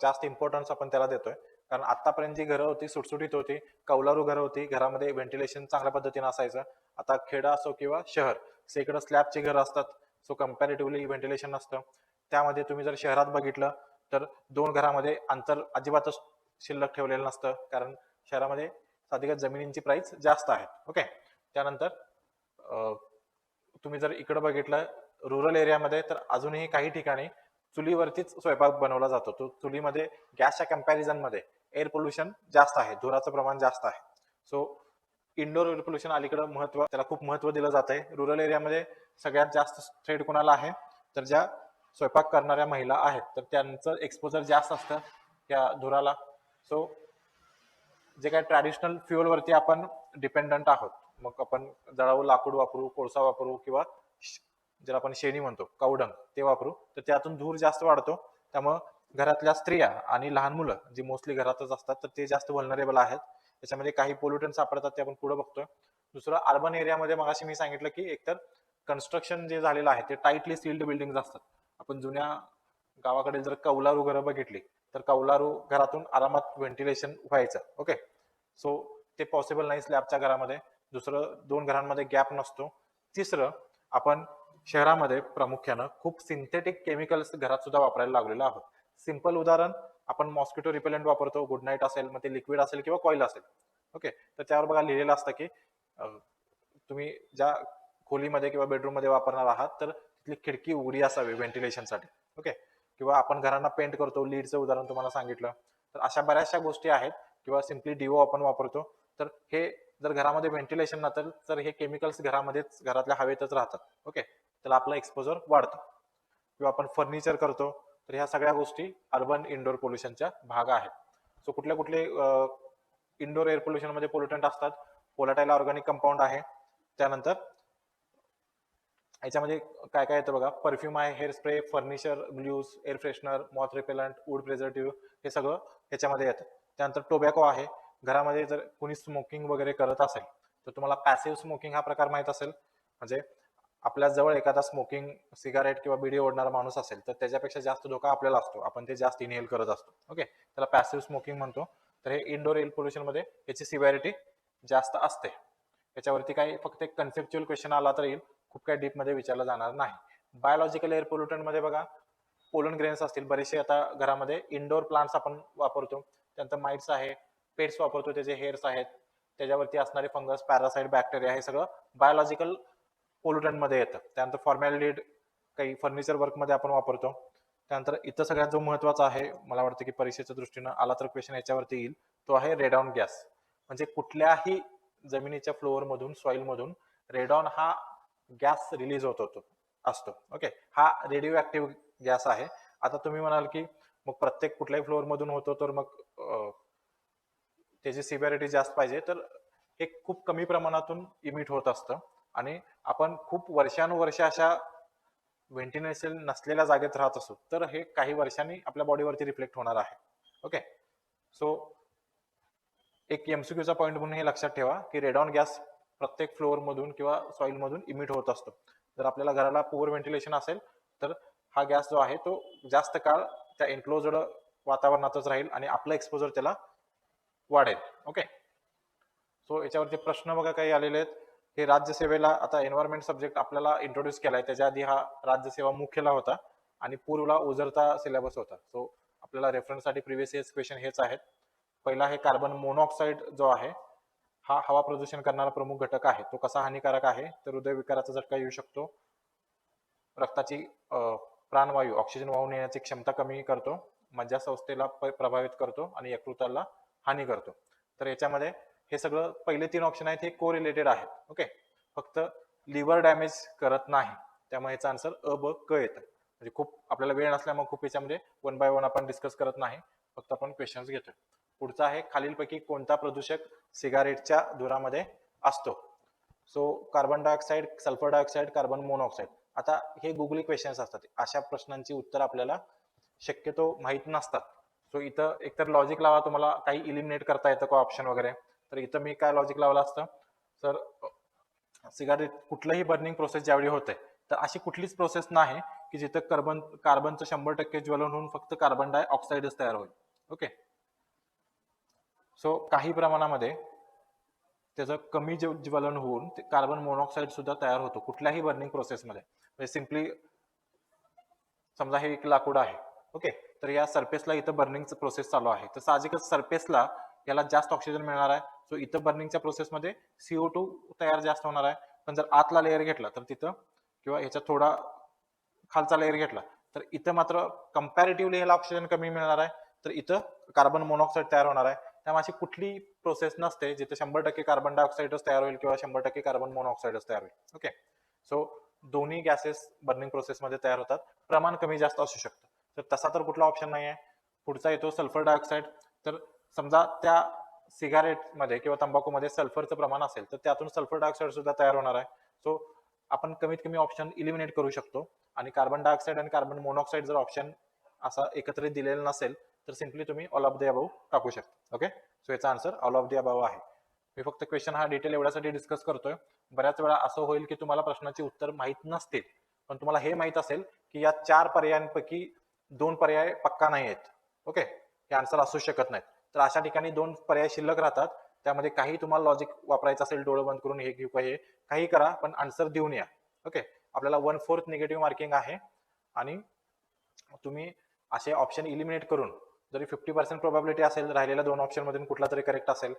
जास्त इम्पॉर्टन्स आपण त्याला देतोय, कारण आतापर्यंत जी घरं होती सुटसुटीत होती, कौलारू घरं होती, घरामध्ये व्हेंटिलेशन चांगल्या पद्धतीने असायचं. आता खेडा असो किंवा शहर, सगळीकडे स्लॅबची घरं असतात, सो कम्पॅरेटिव्हली व्हेंटिलेशन नसतं. त्यामध्ये तुम्ही जर शहरात बघितलं तर दोन घरामध्ये अंतर अजिबातच शिल्लक ठेवलेलं नसतं, कारण शहरामध्ये साधिकच जमिनींची प्राइस जास्त आहे. ओके, त्यानंतर तुम्ही जर इकडे बघितलं रुरल एरियामध्ये तर अजूनही काही ठिकाणी चुलीवरतीच स्वयंपाक बनवला जातो. तो चुलीमध्ये गॅसच्या कम्पॅरिझन मध्ये एअर पोल्युशन जास्त आहे, धुराचं प्रमाण जास्त आहे. सो इंडोर एअर पोल्युशन अलीकडे महत्व, त्याला खूप महत्व दिलं जात आहे. रुरल एरियामध्ये सगळ्यात जास्त थ्रेड कोणाला आहे? तर ज्या स्वयंपाक करणाऱ्या महिला आहेत, तर त्यांचं एक्सपोजर जास्त असतं त्या धुराला. सो जे काही ट्रॅडिशनल फ्युअल वरती आपण डिपेंडंट आहोत, मग आपण जळाऊ लाकूड वापरू, कोळसा वापरू किंवा ज्याला आपण शेणी म्हणतो कावडंग ते वापरू, तर त्यातून धूर जास्त वाढतो. त्यामुळं घरातल्या स्त्रिया आणि लहान मुलं जी मोस्टली घरातच असतात तर ते जास्त व्हलनरेबल आहेत. त्याच्यामध्ये काही पोल्युटंट सापडतात ते आपण पुढे बघतोय. दुसरं अर्बन एरियामध्ये मगाशी मी सांगितलं की एकतर कन्स्ट्रक्शन जे झालेलं आहे ते टाईटली सील्ड बिल्डिंग असतात. आपण जुन्या गावाकडे जर कौलारू घरं बघितली तर कौलारू घरातून आरामात व्हेंटिलेशन व्हायचं. ओके, सो ते पॉसिबल नाही स्लॅबच्या घरामध्ये. दुसरं, दोन घरांमध्ये गॅप नसतो. तिसरं, आपण शहरामध्ये प्रामुख्यानं खूप सिंथेटिक केमिकल्स घरात सुद्धा वापरायला लागलेलो आहोत. सिंपल उदाहरण, आपण मॉस्किटो रिपेलंट वापरतो, गुड नाईट असेल, मग ते लिक्विड असेल किंवा कॉईल असेल. ओके, तर त्यावर बघा लिहिलेलं असतं की तुम्ही ज्या खोलीमध्ये किंवा बेडरूम मध्ये वापरणार आहात तर तिथली खिडकी उघडी असावी व्हेंटिलेशनसाठी. ओके, किंवा आपण घरांना पेंट करतो, लीडचं उदाहरण तुम्हाला सांगितलं. तर अशा बऱ्याचशा गोष्टी आहेत, किंवा सिम्पली डीओ आपण वापरतो. तर हे जर घरामध्ये व्हेंटिलेशन नसेल तर हे केमिकल्स घरामध्येच, घरातल्या हवेतच राहतात. ओके, त्याला आपला एक्सपोजर वाढतो. किंवा आपण फर्निचर करतो, तर ह्या सगळ्या गोष्टी अर्बन इंडोर पोल्युशनच्या भाग आहेत. सो कुठले कुठले इंडोर एअर पोल्युशन मध्ये पोल्युटंट असतात? पोलाटाईल ऑर्गॅनिक कंपाऊंड आहे, त्यानंतर याच्यामध्ये काय काय येतं बघा, परफ्यूम आहे, hair spray, furniture glues, air freshener, moth repellent, wood preservative, हे सगळं ह्याच्यामध्ये येतं. त्यानंतर टोबॅको आहे. घरामध्ये जर कोणी स्मोकिंग वगैरे करत असेल तर तुम्हाला पॅसिव्ह स्मोकिंग हा प्रकार माहित असेल, म्हणजे आपल्या जवळ एखादा स्मोकिंग सिगारेट किंवा बिडी ओढणारा माणूस असेल तर त्याच्यापेक्षा जास्त धोका आपल्याला असतो, आपण ते जास्त इनहेल करत असतो. ओके, त्याला पॅसिव्ह स्मोकिंग म्हणतो. तर हे इंडोर एअर पोल्युशन मध्ये याची सिव्हिरिटी जास्त असते. याच्यावरती काही फक्त एक कन्सेप्च्युअल क्वेश्चन आला तर येईल, खूप काही डीप मध्ये विचारलं जाणार नाही. बायोलॉजिकल एअर पोल्युटंट मध्ये बघा, पोलन ग्रेन्स असतील बरेचसे. आता घरामध्ये इंडोर प्लांट्स आपण वापरतो, त्यानंतर माइट्स आहे, पेट्स वापरतो, त्याचे हेअर्स आहेत, त्याच्यावरती असणारे फंगस, पॅरासाइट, बॅक्टेरिया, हे सगळं बायोलॉजिकल पोल्युटंट मध्ये येतं. त्यानंतर फॉर्मॅलिटीड काही फर्निचर वर्क मध्ये आपण वापरतो. त्यानंतर इथं सगळ्यात जो महत्वाचा आहे, मला वाटतं की परीक्षेच्या दृष्टीनं आला तर क्वेश्चन याच्यावरती येईल, तो आहे रेडॉन गॅस. म्हणजे कुठल्याही जमिनीच्या फ्लोअर मधून, सॉइल मधून रेडॉन हा गॅस रिलीज होत होतो असतो. ओके, हा रेडिओ ऍक्टिव्ह गॅस आहे. आता तुम्ही म्हणाल की मग प्रत्येक कुठल्याही फ्लोअर मधून होतो तर मग त्याची सिव्हिरिटी जास्त पाहिजे, तर हे खूप कमी प्रमाणातून इमिट होत असतं आणि आपण खूप वर्षानुवर्ष अशा व्हेंटिलेशन नसलेल्या जागेत राहत असतो, तर हे काही वर्षांनी आपल्या बॉडीवरती रिफ्लेक्ट होणार आहे. ओके, सो एक एमसीक्यूचा पॉईंट म्हणून हे लक्षात ठेवा की रेडॉन गॅस प्रत्येक फ्लोअर मधून किंवा सॉइल मधून इमिट होत असतो. जर आपल्याला घराला पुअर व्हेंटिलेशन असेल तर हा गॅस जो आहे तो जास्त काळ त्या एन्क्लोज्ड वातावरणातच राहील आणि आपलं एक्सपोजर त्याला वाढेल. ओके, सो याच्यावरती प्रश्न बघा काही आलेले आहेत. हे राज्यसेवेला, आता एन्व्हायरमेंट सब्जेक्ट आपल्याला इंट्रोड्यूस केलाय, त्याच्या आधी हा राज्यसेवा मुख्यला होता आणि पूर्वला ओझरचा सिलेबस होता. सो आपल्याला रेफरन्ससाठी प्रिव्हियस इयर्स क्वेश्चन हेच आहेत. पहिला आहे कार्बन मोनॉक्साईड जो आहे हा हवा प्रदूषण करणारा प्रमुख घटक आहे. तो कसा हानिकारक आहे तर हृदयविकाराचा झटका येऊ शकतो, रक्ताची प्राणवायू ऑक्सिजन वाहून नेण्याची क्षमता कमी करतो, मज्जासंस्थेला प्रभावित करतो आणि यकृताला हानी करतो. तर याच्यामध्ये हे सगळं पहिले 3 ऑप्शन आहेत हे कोरिलेटेड आहेत. ओके, फक्त लिव्हर डॅमेज करत नाही, त्यामुळे याचा आन्सर अ ब क येतं. म्हणजे खूप आपल्याला वेळ नसल्यामुळे खूप याच्यामध्ये 1 बाय 1 आपण डिस्कस करत नाही, फक्त आपण क्वेश्चन्स घेतोय. पुढचा आहे खालीलपैकी कोणता प्रदूषक सिगारेटच्या धुरामध्ये असतो. So carbon dioxide, sulphur dioxide, carbon monoxide. आता हे गुगली क्वेश्चन्स असतात, अशा प्रश्नांची उत्तर आपल्याला शक्यतो माहित नसतात. सो इथं एकतर लॉजिक लावा, तुम्हाला काही इलिमिनेट करता येतं का ऑप्शन वगैरे. तर इथं मी काय लॉजिक लावलं असतं, तर सिगारेट कुठलंही बर्निंग प्रोसेस ज्यावेळी होते तर अशी कुठलीच प्रोसेस नाही की जिथं कार्बनचं 100% ज्वलन होऊन फक्त कार्बन डायऑक्साईडच तयार होईल. ओके, सो काही प्रमाणामध्ये त्याचं कमी ज्वलन होऊन कार्बन मोनॉक्साईड सुद्धा तयार होतो कुठल्याही बर्निंग प्रोसेसमध्ये. म्हणजे सिम्पली समजा हे एक लाकूड आहे, ओके, तर या सरफेसला इथं बर्निंगचं प्रोसेस चालू आहे, तर साहजिकच सरफेसला याला जास्त ऑक्सिजन मिळणार आहे. सो इथं बर्निंगच्या प्रोसेसमध्ये CO2 तयार जास्त होणार आहे. पण जर आतला लेअर घेतला तर तिथं किंवा ह्याच्या थोडा खालचा लेअर घेतला तर इथं मात्र कम्पॅरेटिव्हली ह्याला ऑक्सिजन कमी मिळणार आहे, तर इथं कार्बन मोनॉक्साईड तयार होणार आहे. त्यामुळे अशी कुठली प्रोसेस नसते जिथे 100% कार्बन डायऑक्साईडच तयार होईल किंवा 100% कार्बन मोनॉक्साईडच तयार होईल. ओके, सो दोन्ही गॅसेस बर्निंग प्रोसेसमध्ये तयार होतात, प्रमाण कमी जास्त असू शकतं. तर तसा तर कुठला ऑप्शन नाही आहे. पुढचा येतो सल्फर डायऑक्साईड. तर समजा त्या सिगारेटमध्ये किंवा तंबाखूमध्ये सल्फरचं प्रमाण असेल तर त्यातून सल्फर डायऑक्साईड सुद्धा तयार होणार आहे. सो आपण कमीत कमी ऑप्शन इलिमिनेट करू शकतो. आणि कार्बन डायऑक्साईड आणि कार्बन मोनॉक्साईड जर ऑप्शन असा एकत्रित दिलेला नसेल तर सिम्पली तुम्ही ऑल ऑफ द अबव टाकू शकता. ओके, सो याचा answer all of the above आहे. मी फक्त क्वेश्चन हा डिटेल एवढ्यासाठी डिस्कस करतोय. बऱ्याच वेळा असं होईल की तुम्हाला प्रश्नाची उत्तर माहित नसतील, पण तुम्हाला हे माहित असेल की या 4 पर्यायांपैकी 2 पर्याय पक्का नाही आहेत. ओके, हे आन्सर असू शकत नाहीत. तर अशा ठिकाणी 2 पर्याय शिल्लक राहतात, त्यामध्ये काही तुम्हाला लॉजिक वापरायचं असेल, डोळं बंद करून हे किंवा हे काही करा, पण आन्सर देऊन या. ओके, आपल्याला 1/4 निगेटिव्ह मार्किंग आहे आणि तुम्ही असे ऑप्शन इलिमिनेट करून जरी 50% प्रोबॅबिलिटी असेल राहिलेल्या 2 ऑप्शन मधून कुठला तरी करेक्ट असेल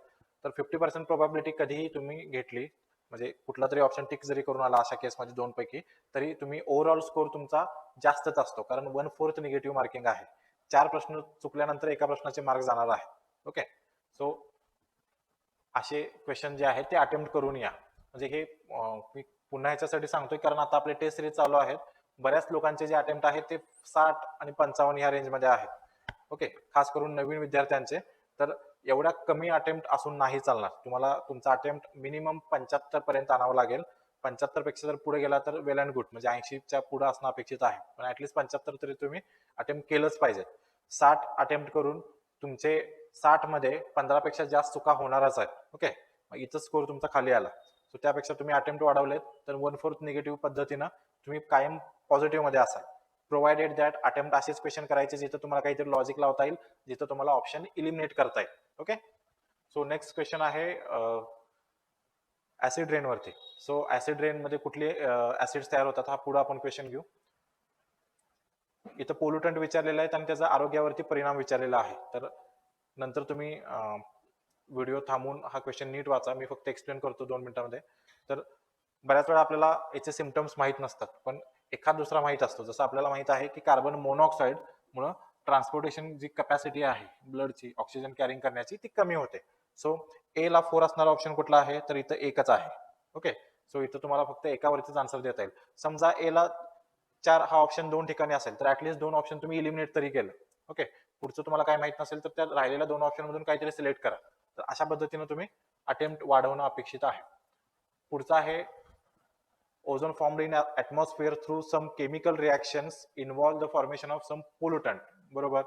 तर 50% प्रोबॅबिलिटी कधीही तुम्ही घेतली, म्हणजे कुठला तरी ऑप्शन टिक जरी करून आला अशा केसमध्ये 2 पैकी, तरी तुम्ही ओव्हरऑल स्कोर तुमचा जास्तच असतो, कारण 1/4 निगेटिव्ह मार्किंग आहे. 4 प्रश्न चुकल्यानंतर एका प्रश्नाचे मार्क जाणार आहे. ओके, सो असे क्वेश्चन जे आहेत ते अटेम्प्ट करून या. म्हणजे हे मी पुन्हा ह्याच्यासाठी सांगतोय कारण आता आपले टेस्ट सिरीज चालू आहेत, बऱ्याच लोकांचे जे अटेम्प्ट आहेत ते 60 आणि 55 ह्या रेंजमध्ये आहेत. ओके, खास करून नवीन विद्यार्थ्यांचे. तर एवढ्या कमी अटेम्प्ट असून नाही चालणार, तुम्हाला तुमचा अटेम्प्ट मिनिमम 75 पर्यंत आणावं लागेल. 75 पेक्षा जर पुढे गेला तर वेल अँड गुड, म्हणजे 80च्या पुढे असणं अपेक्षित आहे, पण ऍटलीस्ट 75 तरी तुम्ही अटेम्प्ट केलंच पाहिजे. 60 अटेम्प्ट करून तुमचे 60 मध्ये 15 पेक्षा जास्त चुका होणारच आहेत. ओके, इथं स्कोर तुमचा खाली आला, सो त्यापेक्षा तुम्ही अटेम्प्ट वाढवलेत तर 1/4 निगेटिव्ह पद्धतीनं तुम्ही कायम पॉझिटिव्ह मध्ये असाल, प्रोव्हाइडेड दॅट अटेम्प्ट असेच क्वेश्चन करायचे जिथं तुम्हाला काहीतरी लॉजिक लावता येईल, जिथं तुम्हाला ऑप्शन इलिमिनेट करता येईल. ओके, सो नेक्स्ट क्वेश्चन आहे ऍसिड रेन वरती. सो ऍसिड रेन मध्ये कुठले ऍसिड्स तयार होतात हा पुढे आपण क्वेश्चन घेऊ. इथं पोल्युटंट विचारलेलं आहे आणि त्याचा आरोग्यावरती परिणाम विचारलेला आहे, तर नंतर तुम्ही व्हिडिओ थांबून हा क्वेश्चन नीट वाचा, मी फक्त एक्सप्लेन करतो 2 मिनिटांमध्ये. तर बऱ्याच वेळा आपल्याला याचे सिम्पटम्स माहित नसतात, पण एखाद दुसरा माहित असतो. जसं आपल्याला माहित आहे की कार्बन मोनॉक्साईड मुळे ट्रान्सपोर्टेशन जी कॅपॅसिटी आहे ब्लडची ऑक्सिजन कॅरिंग करण्याची ती कमी होते. सो ए ला 4 असणारा ऑप्शन कुठला आहे तर इथं एकच आहे. ओके, सो इथं तुम्हाला फक्त एकावरतीच आन्सर देता येईल. समजा ए ला 4 हा ऑप्शन 2 ठिकाणी असेल तर ऍटलीस्ट 2 ऑप्शन तुम्ही इलिमिनेट तरी केलं. ओके, पुढचं तुम्हाला काय माहित नसेल तर त्या राहिलेल्या 2 ऑप्शन मधून काहीतरी सिलेक्ट करा. तर अशा पद्धतीने तुम्ही अटेम्प्ट वाढवणं अपेक्षित आहे. पुढचा आहे ozone formed in atmosphere through some chemical reactions involve the formation of some pollutant. बरोबर,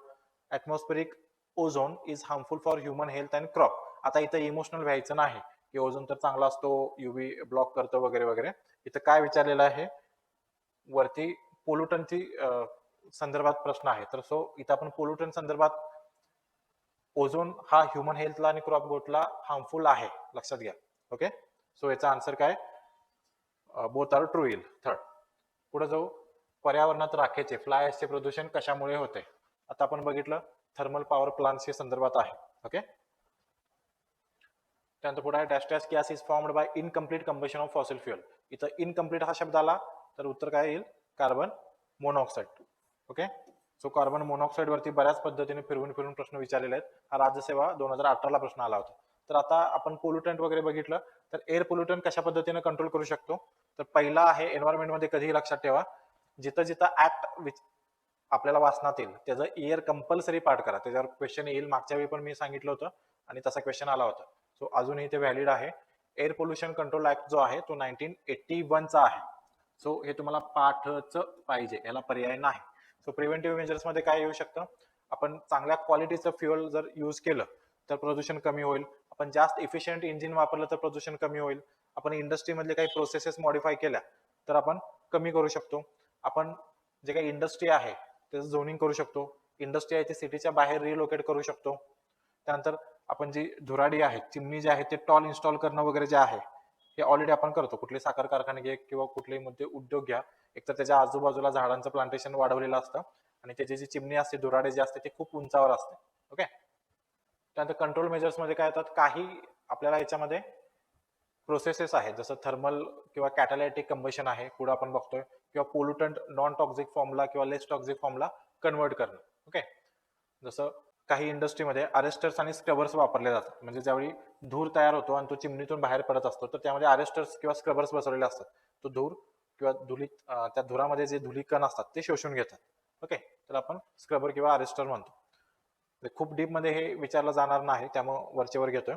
atmospheric ozone is harmful for human health and crop. आता इथं इमोशनल व्हायचं नाही की ओझोन तर चांगला असतो, युव्ही ब्लॉक करतो वगैरे वगैरे. इथं काय विचारलेलं आहे वरती पोल्युटंटची संदर्भात प्रश्न आहे, तर सो इथं आपण पोल्युटंट संदर्भात ओझोन हा ह्युमन हेल्थला आणि क्रॉप ग्रोथला हार्मफुल आहे, लक्षात घ्या. ओके, सो याचा आन्सर काय, बोथ आर ट्रू येईल. थर्ड. पुढे जाऊ, पर्यावरणात राखेचे फ्लाय ॲशचे प्रदूषण कशामुळे होते? आता आपण बघितलं थर्मल पॉवर प्लांटशी संदर्भात आहे. ओके, त्यानंतर पुढे dash dash gas is formed by incomplete combustion of fossil fuel. इथं इनकम्प्लीट हा शब्द आला तर उत्तर काय येईल? Carbon monoxide. Okay, so carbon monoxide वरती बऱ्याच पद्धतीने फिरवून फिरून प्रश्न विचारलेले आहेत. हा राज्यसेवा 2018 ला प्रश्न आला होता. तर आता आपण पोल्युटंट वगैरे बघितलं तर एअर पोल्युटंट कशा पद्धतीने कंट्रोल करू शकतो? तर पहिला आहे एन्व्हायरमेंट मध्ये कधीही लक्षात ठेवा, जिथं जिथं ऍक्ट आपल्याला वाचनात येईल त्याचं इयर कंपल्सरी पाठ करा. त्याच्यावर क्वेश्चन येईल. मागच्या वेळी पण मी सांगितलं होतं आणि तसा क्वेश्चन आला होता. सो अजूनही ते व्हॅलिड आहे. एअर पोल्युशन कंट्रोल ऍक्ट जो आहे तो 1981 चा आहे. सो हे तुम्हाला पाठच पाहिजे, याला पर्याय नाही. सो प्रिव्हेंटिव्ह मेजर्स मध्ये काय येऊ शकतं? आपण चांगल्या क्वालिटीचं फ्युएल जर यूज केलं तर प्रदूषण कमी होईल. आपण जास्त इफिशियंट इंजिन वापरलं तर प्रदूषण कमी होईल. आपण इंडस्ट्रीमधले काही प्रोसेसेस मॉडिफाय केल्या तर आपण कमी करू शकतो. आपण जे काही इंडस्ट्री आहे त्याचं झोनिंग करू शकतो. इंडस्ट्री आहे ती सिटीच्या बाहेर रिलोकेट करू शकतो. त्यानंतर आपण जी धुराडी आहे, चिमणी जे आहे ते टॉल इन्स्टॉल करणं वगैरे जे आहे हे ऑलरेडी आपण करतो. कुठले साखर कारखाने घ्या किंवा कुठलेही मध्ये उद्योग घ्या, एकतर त्याच्या आजूबाजूला झाडांचं प्लांटेशन वाढवलेलं असतं आणि त्याची जी चिमणी असते, धुराडे जे असते ते खूप उंचावर असते. ओके, त्यानंतर कंट्रोल मेजर्स मध्ये काय येतात? काही आपल्याला याच्यामध्ये प्रोसेसेस आहेत, जसं थर्मल किंवा कॅटालायटिक कंबशन आहे, पुढे आपण बघतोय, किंवा पोल्युटंट नॉन टॉक्सिक फॉर्मला किंवा लेस टॉक्सिक फॉर्मला कन्वर्ट करणं. ओके, जसं काही इंडस्ट्रीमध्ये अरेस्टर्स आणि स्क्रबर्स वापरले जातात. म्हणजे ज्यावेळी धूर तयार होतो आणि तो चिमणीतून बाहेर पडत असतो तर त्यामध्ये अरेस्टर्स किंवा स्क्रबर्स बसवलेले असतात. तो धूर किंवा धुलीत त्या धुरामध्ये जे धुलीकण असतात ते शोषून घेतात. ओके, तर आपण स्क्रबर किंवा अरेस्टर म्हणतो. खूप डीप मध्ये हे विचारलं जाणार नाही त्यामुळे वरचेवर घेतोय.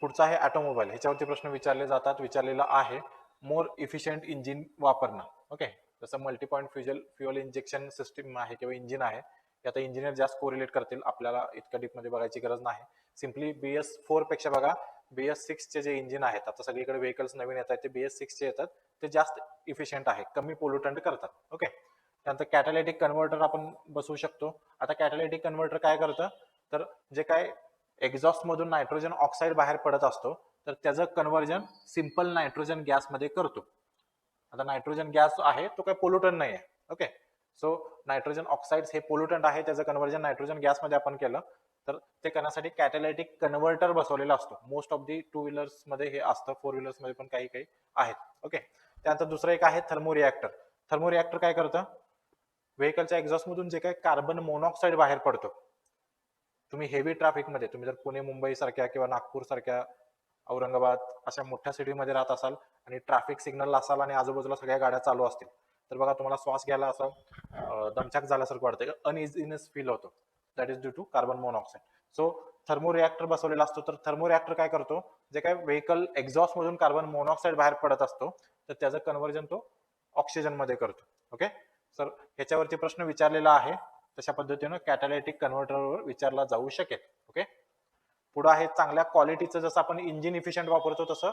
पुढचा आहे ऑटोमोबाईल. ह्याच्यावरती प्रश्न विचारले जातात, विचारलेला आहे. मोर इफिशियंट इंजिन वापरणं. ओके, जसं multi point fuel injection system आहे किंवा इंजिन आहे, हे आता इंजिनियर जास्त कोरिलेट करतील, आपल्याला इतक्या डीप मध्ये बघायची गरज नाही. सिम्पली BS4 पेक्षा बघा BS6 चे जे इंजिन आहेत, आता सगळीकडे व्हेकल्स नवीन येत आहेत ते BS6 चे येतात, ते जास्त इफिशियंट आहे, कमी पोल्युटंट करतात. ओके, त्यानंतर कॅटालायटिक कन्व्हर्टर आपण बसवू शकतो. आता कॅटालायटिक कन्व्हर्टर काय करतं? तर जे काय एक्झॉस्ट मधून नायट्रोजन ऑक्साईड बाहेर पडत असतो तर त्याचं कन्व्हर्जन सिंपल नायट्रोजन गॅस मध्ये करतो. आता नायट्रोजन गॅस आहे तो काही पोल्युटंट नाही आहे. ओके, सो नायट्रोजन ऑक्साइड हे पोल्युटंट आहे, त्याचं कन्व्हर्जन नायट्रोजन गॅस मध्ये आपण केलं तर ते करण्यासाठी कॅटालायटिक कन्व्हर्टर बसवलेला असतो. मोस्ट ऑफ दी 2 व्हीलर्स मध्ये हे असतं, 4 व्हीलर्स मध्ये पण काही काही आहेत. ओके, त्यानंतर दुसरं एक आहे थर्मो रिॲक्टर. थर्मो रिॲक्टर काय करतं? व्हेकलच्या एक्झॉस्ट मधून जे काही कार्बन मोनॉक्साईड बाहेर पडतो, तुम्ही हेवी ट्रॅफिक मध्ये, तुम्ही जर पुणे मुंबई सारख्या किंवा नागपूर सारख्या, औरंगाबाद अशा मोठ्या सिटीमध्ये राहत असाल आणि ट्रॅफिक सिग्नल असाल आणि आजूबाजूला सगळ्या गाड्या चालू असतील तर बघा तुम्हाला श्वास घ्यायला असं दमछाक झाल्यासारखं वाटतं, अनइझीनेस फील होतो. That is due to carbon monoxide. So thermo reactor बसवलेला असतो. तर थर्मो रिॲक्टर काय करतो? जे काय व्हेकल एक्झॉस्ट मधून कार्बन मोनॉक्साईड बाहेर पडत असतो तर त्याचं कन्व्हर्जन तो ऑक्सिजन मध्ये करतो. ओके, सर ह्याच्यावरती प्रश्न वाचारलेला आहे, तशा पद्धतीनं कॅटालायटिक कन्व्हर्टरवर विचारला जाऊ शकेल. ओके, पुढे आहे चांगल्या क्वालिटीचं. जसं आपण इंजिन इफिशियंट वापरतो तसं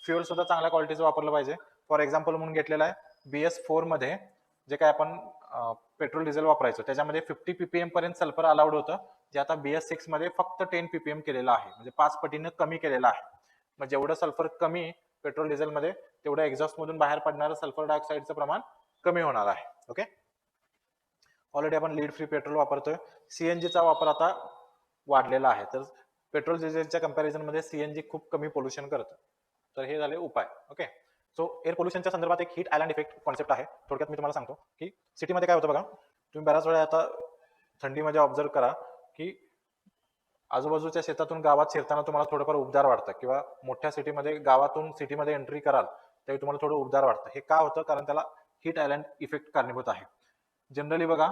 फ्युएल सुद्धा चांगल्या क्वालिटीचं वापरलं पाहिजे. फॉर एक्झाम्पल म्हणून घेतलेलं आहे BS4 मध्ये जे काय आपण पेट्रोल डिझेल वापरायचो त्याच्यामध्ये 50 ppm पर्यंत सल्फर अलाउड होतं, जे आता BS6 मध्ये फक्त 10 ppm केलेलं आहे, म्हणजे 5 पटीनं कमी केलेलं आहे. मग जेवढं सल्फर कमी पेट्रोल डिझेल मध्ये तेवढं एक्झॉस्ट मधून बाहेर पडणारं सल्फर डायऑक्साईडचं प्रमाण कमी होणार आहे. ओके, ऑलरेडी आपण लीड फ्री पेट्रोल वापरतोय. सीएनजीचा वापर आता वाढलेला आहे, तर पेट्रोल डिझेलच्या कंपॅरिझन मध्ये सीएनजी खूप कमी पोल्युशन करतं. तर हे झाले उपाय. ओके, सो एअर पोल्युशनच्या संदर्भात एक हीट आयलँड इफेक्ट कॉन्सेप्ट आहे. थोडक्यात मी तुम्हाला सांगतो की सिटीमध्ये काय होतं बघा, तुम्ही बऱ्याच वेळा आता थंडीमध्ये ऑब्झर्व करा की आजूबाजूच्या शेतातून गावात शिरताना तुम्हाला थोडंफार उबदार वाटतं, किंवा मोठ्या सिटीमध्ये गावातून सिटीमध्ये एंट्री कराल त्यावेळी तुम्हाला थोडं उबदार वाटतं. हे का होतं? कारण त्याला हीट आयलँड इफेक्ट कारणीभूत आहे. जनरली बघा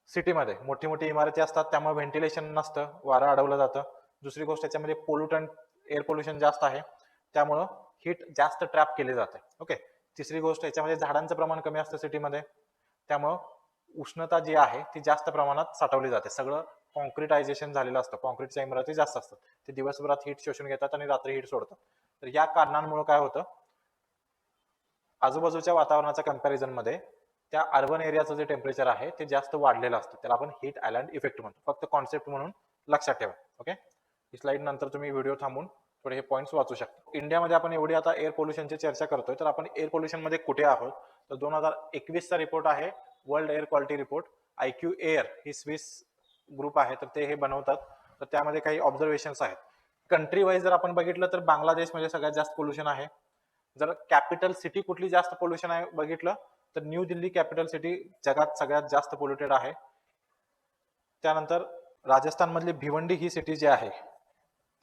सिटीमध्ये मोठी मोठी इमारती असतात त्यामुळे व्हेंटिलेशन नसतं, वारं अडवलं जातं. दुसरी गोष्ट याच्यामध्ये पोल्युटंट एअर पोल्युशन जास्त आहे त्यामुळं हीट जास्त ट्रॅप केले जाते. ओके, तिसरी गोष्ट याच्यामध्ये झाडांचं प्रमाण कमी असतं सिटीमध्ये, त्यामुळं उष्णता जी आहे ती जास्त प्रमाणात साठवली जाते. सगळं कॉन्क्रिटायझेशन झालेलं असतं, कॉन्क्रीटच्या इमारती जास्त असतात, ते दिवसभरात हीट शोषून घेतात आणि रात्री हीट सोडतात. तर या कारणांमुळे काय होतं, आजूबाजूच्या वातावरणाच्या कंपॅरिझन मध्ये त्या अर्बन एरियाचं जे टेम्परेचर आहे ते जास्त वाढलेलं असतं, त्याला आपण हीट आयलँड इफेक्ट म्हणतो. फक्त कॉन्सेप्ट म्हणून लक्षात ठेवा. ओके, ही स्लाइड नंतर तुम्ही व्हिडिओ थांबून थोडे हे पॉईंट्स वाचू शकता. इंडियामध्ये आपण एवढी आता एअर पोल्युशनची चर्चा करतोय, तर आपण एअर पोल्युशन मध्ये कुठे आहोत? तर 2021 चा रिपोर्ट आहे world air quality report. IQ air ही स्विस ग्रुप आहे, तर ते हे बनवतात. तर त्यामध्ये काही ऑब्झर्वेशन्स आहेत. कंट्री वाईज जर आपण बघितलं तर बांगलादेशमध्ये सगळ्यात जास्त पोल्युशन आहे. जर कॅपिटल सिटी कुठली जास्त पोल्युशन आहे बघितलं तर न्यू दिल्ली कॅपिटल सिटी जगात सगळ्यात जास्त पोल्युटेड आहे. त्यानंतर राजस्थान मधली भिवंडी ही सिटी जी आहे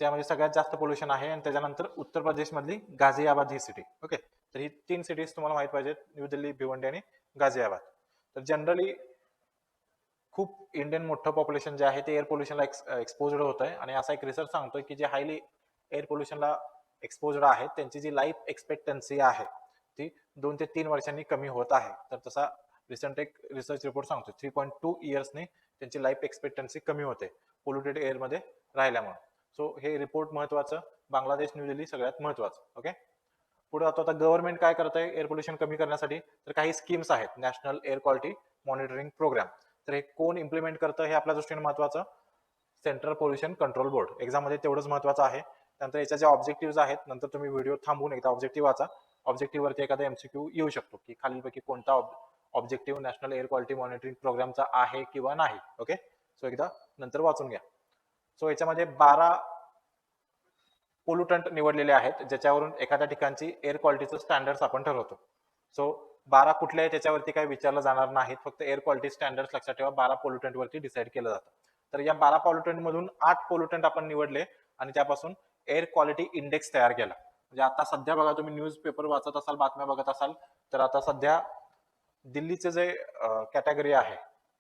त्यामध्ये सगळ्यात जास्त पोल्युशन आहे. आणि त्याच्यानंतर उत्तर प्रदेश मधली गाझियाबाद ही सिटी. ओके, तर ही 3 सिटीज तुम्हाला माहित पाहिजेत, न्यू दिल्ली, भिवंडी आणि गाझियाबाद. तर जनरली खूप इंडियन मोठं पॉप्युलेशन जे आहे ते एअर पोल्युशनला एक्सपोज्ड होत आहे. आणि असा एक रिसर्च सांगतोय की जे हायली एअर पोल्युशनला एक्सपोज्ड आहेत त्यांची जी लाईफ एक्सपेक्टन्सी आहे ती 2 ते 3 वर्षांनी कमी होत आहे. तर तसा रिसेंट एक रिसर्च रिपोर्ट सांगतो 3.2 इयर्सनी त्यांची लाईफ एक्सपेक्टन्सी कमी होते पोल्युटेड एअरमध्ये राहिल्यामुळे. सो हे रिपोर्ट महत्वाचं, बांगलादेश, न्यू दिल्ली सगळ्यात महत्वाचं. ओके, पुढे आता गव्हर्नमेंट काय करत आहे एअर पोल्युशन कमी करण्यासाठी? तर काही स्कीम्स आहेत, national air quality monitoring programme. तर हे कोण इम्प्लिमेंट करतं हे आपल्या दृष्टीने महत्वाचं? Central pollution control board. Exam मध्ये तेवढंच महत्वाचं आहे. त्यानंतर याच्या ज्या ऑब्जेक्टिव्ह आहेत, नंतर तुम्ही व्हिडिओ थांबवून एकदा ऑब्जेक्टिव्ह वाचा. ऑब्जेक्टिव्ह वरती एखादा MCQ येऊ शकतो की खालीलपैकी कोणता objective national air quality monitoring प्रोग्रामचा आहे किंवा नाही. ओके, सो एकदा नंतर वाचून घ्या. सो याच्यामध्ये 12 पोल्युटंट निवडलेले आहेत ज्याच्यावरून एखाद्या ठिकाणची एअर क्वालिटीचं स्टँडर्ड्स आपण ठरवतो. सो 12 कुठले आहे त्याच्यावरती काही विचारलं जाणार नाहीत, फक्त एअर क्वालिटी स्टँडर्ड्स लक्षात ठेवा. 12 पोल्युटंट वरती डिसाईड केलं जातं. तर या 12 पोल्युटंट मधून 8 पोल्युटंट आपण निवडले आणि त्यापासून एअर क्वालिटी इंडेक्स तयार केला. म्हणजे आता सध्या बघा, तुम्ही न्यूज पेपर वाचत असाल, बातम्या बघत असाल, तर आता सध्या दिल्लीचे जे कॅटेगरी आहे